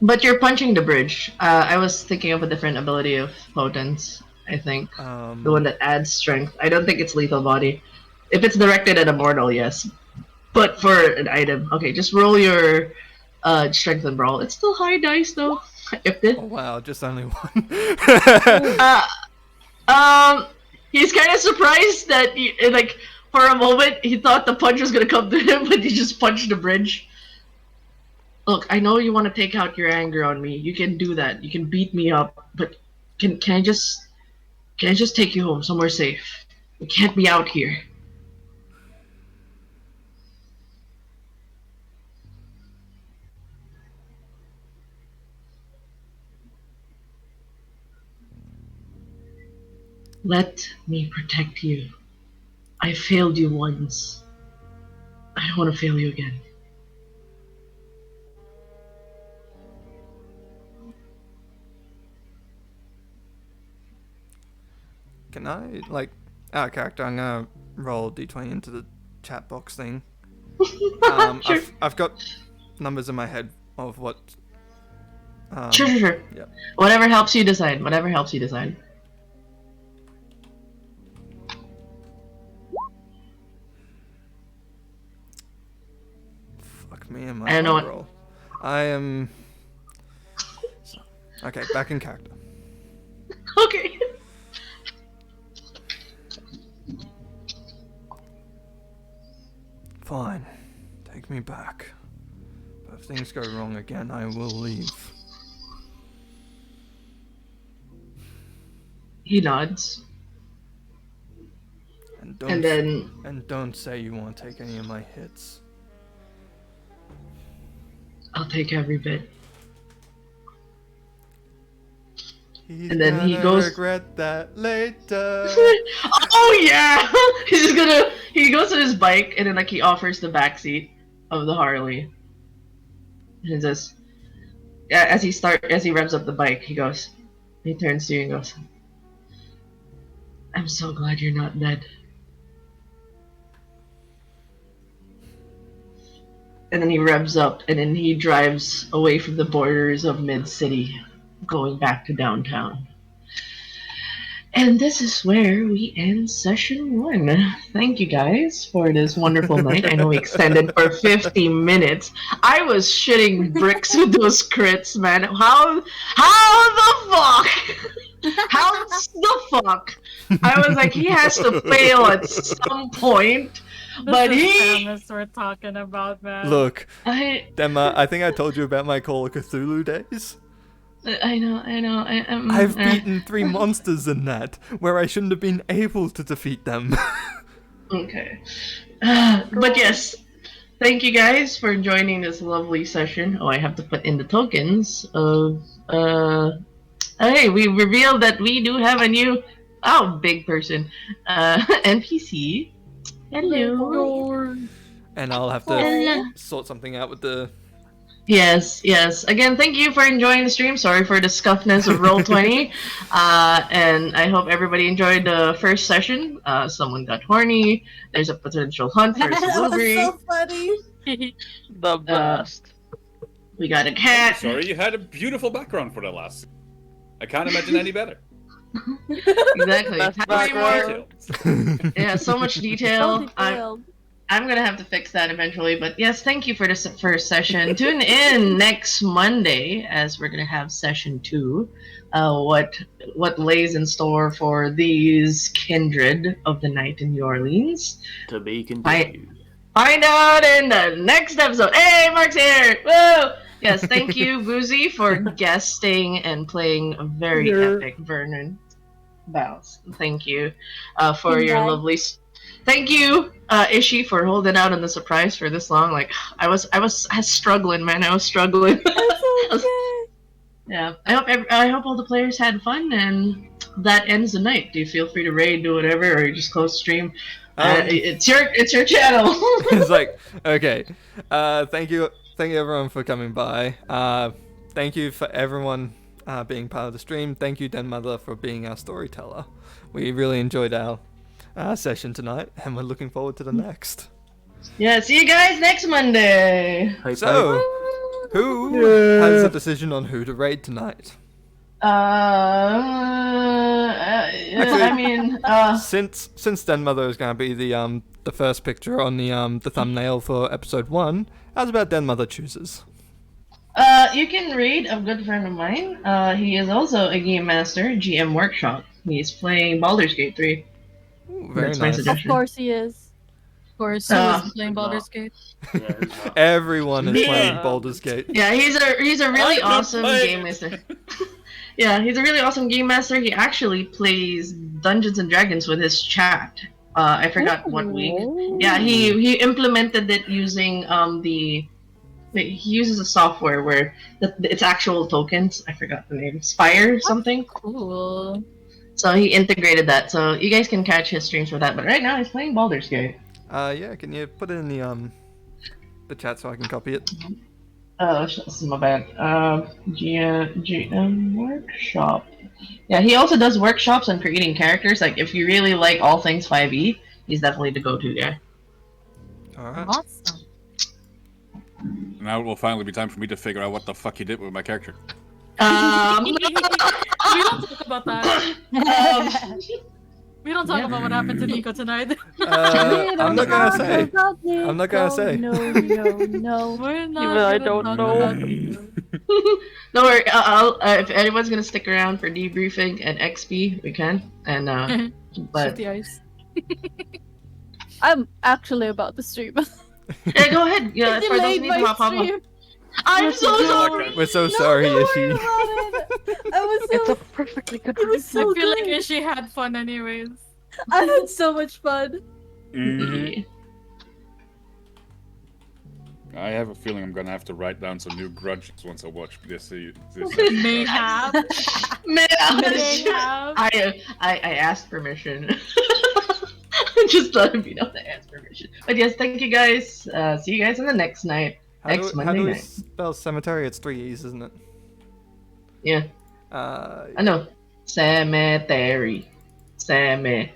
B: But you're punching the bridge. I was thinking of a different ability of Potence, I think. The one that adds strength. I don't think it's lethal body. If it's directed at a mortal, yes. But for an item. Okay, just roll your strength and brawl. It's still high dice though. If this...
A: Oh wow, just only one.
B: He's kind of surprised that like for a moment he thought the punch was gonna come to him, but he just punched the bridge. Look, I know you want to take out your anger on me. You can do that. You can beat me up, but can I just take you home somewhere safe? We can't be out here. Let me protect you. I failed you once. I don't want to fail you again.
A: Can I, like, out of character, I'm gonna roll d20 into the chat box thing.
B: Sure.
A: I've got numbers in my head of what...
B: Sure.
A: Yep.
B: Whatever helps you decide. Whatever helps you decide.
A: Fuck me and my
B: I don't know what-
A: roll. I am... Okay, back in character.
B: Okay.
A: Fine. Take me back. But if things go wrong again, I will leave.
B: He nods.
A: And don't say you want to take any of my hits.
B: I'll take every bit.
A: He's
B: And then he
A: gonna
B: goes-
A: regret that later.
B: Oh yeah! He goes to his bike and then like he offers the back seat of the Harley. And just as he revs up the bike, he turns to you and goes, I'm so glad you're not dead. And then he revs up and then he drives away from the borders of Mid-City, going back to downtown. And this is where we end session 1. Thank you guys for this wonderful night. I know we extended for 50 minutes. I was shitting bricks with those crits, man. How the fuck? How the fuck? I was like, he has to fail at some point. But
D: This is
B: he,
D: Samus we're talking about, man.
A: Look,
B: I
A: Demma, I think I told you about my Call of Cthulhu days.
B: know.
A: I've beaten 3 monsters in that, where I shouldn't have been able to defeat them.
B: Okay. But yes, thank you guys for joining this lovely session. Oh, I have to put in the tokens of hey, we revealed that we do have a new big person. NPC. Hello.
A: And I'll have to sort something out with the...
B: Yes. Again, thank you for enjoying the stream. Sorry for the scuffness of Roll20. And I hope everybody enjoyed the first session. Someone got horny. There's a potential hunt for
H: That was
B: Salubri.
H: so funny.
I: The best.
B: We got a cat.
J: Sorry, you had a beautiful background for that last. I can't imagine any better.
B: Exactly.
I: That's
B: How many more?
J: Detail.
B: Yeah, so much detail.
H: So detailed.
B: I'm gonna have to fix that eventually, but yes, thank you for this first session. Tune in next Monday as we're gonna have session 2. What lays in store for these kindred of the night in New Orleans?
K: To be continued.
B: Find out in the next episode. Hey, Mark's here! Woo! Yes, thank you, Boozy, for guesting and playing a very epic Vernon Bows. Thank you for your lovely. Thank you, Ishi, for holding out on the surprise for this long. Like I was struggling, man. I was struggling. Yeah, I hope all the players had fun, and that ends the night. Do you feel free to raid, do whatever, or you just close stream? It's your channel.
A: It's like, okay. Thank you everyone for coming by. Thank you for everyone being part of the stream. Thank you, DenMother, for being our storyteller. We really enjoyed our session tonight, and we're looking forward to the next.
B: Yeah, see you guys next Monday.
A: So, who has a decision on who to raid tonight? Since DenMother is going to be the first picture on the thumbnail for episode 1, how's about DenMother chooses?
B: You can read a good friend of mine. He is also a game master, GM Workshop. He's playing Baldur's Gate 3.
A: Ooh, very
B: That's my
A: nice.
H: Of
B: suggestion.
H: course he is.
D: Of course, he was playing Baldur's Gate.
A: Everyone is playing Baldur's Gate.
B: Yeah, he's a really
J: I'm not
B: awesome
J: playing.
B: game master. Yeah, he's a really awesome game master. He actually plays Dungeons and Dragons with his chat. I forgot what week. Yeah, he implemented it using he uses a software where it's actual tokens. I forgot the name. Spire something.
D: Cool.
B: So he integrated that. So you guys can catch his streams for that. But right now he's playing Baldur's Gate.
A: Yeah, can you put it in the chat so I can copy it?
B: Oh, this is my bad. GM Workshop. Yeah, he also does workshops on creating characters. Like, if you really like all things 5e, he's definitely the go-to guy.
A: Alright.
D: Awesome.
J: Now it will finally be time for me to figure out what the fuck you did with my character.
D: We don't talk about that. We don't talk about what happened to Nico tonight.
A: I'm not gonna say. I'm not gonna say.
H: No.
D: We're not.
I: I don't know.
B: Don't worry. If anyone's gonna stick around for debriefing and XP, we can. And
D: Shoot
B: but
D: the ice.
H: I'm actually about to stream.
B: yeah, go ahead. Yeah, for those
H: Delayed
B: need
H: my
B: to hop on.
H: stream.
B: I'm so sorry.
A: We're so
H: No,
A: sorry,
H: don't
A: Ishi.
H: worry about it. I was
I: It's a
H: so,
I: perfectly good
H: it was
I: reason.
H: so
D: I feel like
H: good.
D: Ishi had fun anyways.
H: I had so much fun.
J: I have a feeling I'm gonna have to write down some new grudges once I watch this.
D: Mayhap.
B: Man,
D: Mayhap.
B: I asked permission. Just let me know that I asked permission. But yes, thank you guys. See you guys on the next night.
A: How
B: Next
A: do
B: Monday
A: we
B: night.
A: spell cemetery? It's 3 E's, isn't it?
B: Yeah,
A: Uh,
B: I know. Cemetery. Cemetery.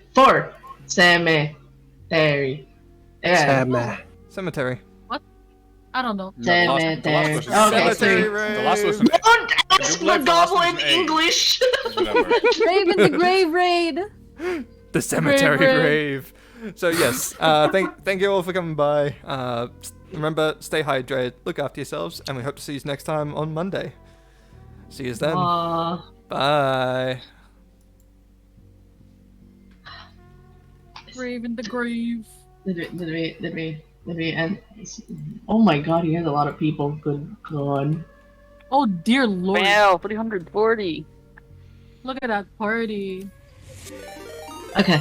B: Yeah.
A: cemetery.
D: I don't know.
B: Cemetery. Okay,
A: Cemetery
B: sorry.
J: The last was an
B: Don't ask
J: You like
B: the
J: the last
B: goblin
J: one's an A.
B: English.
J: whatever.
H: Grave in the grave raid.
A: The cemetery
D: Grave.
A: grave. So yes, thank you all for coming by. Remember, stay hydrated, look after yourselves, and we hope to see you next time on Monday. See you then. Bye.
D: Grave in the grave.
B: Did we end? Oh my god, he has a lot of people. Good god.
D: Oh dear lord.
I: Wow, 340.
D: Look at that party.
B: Okay,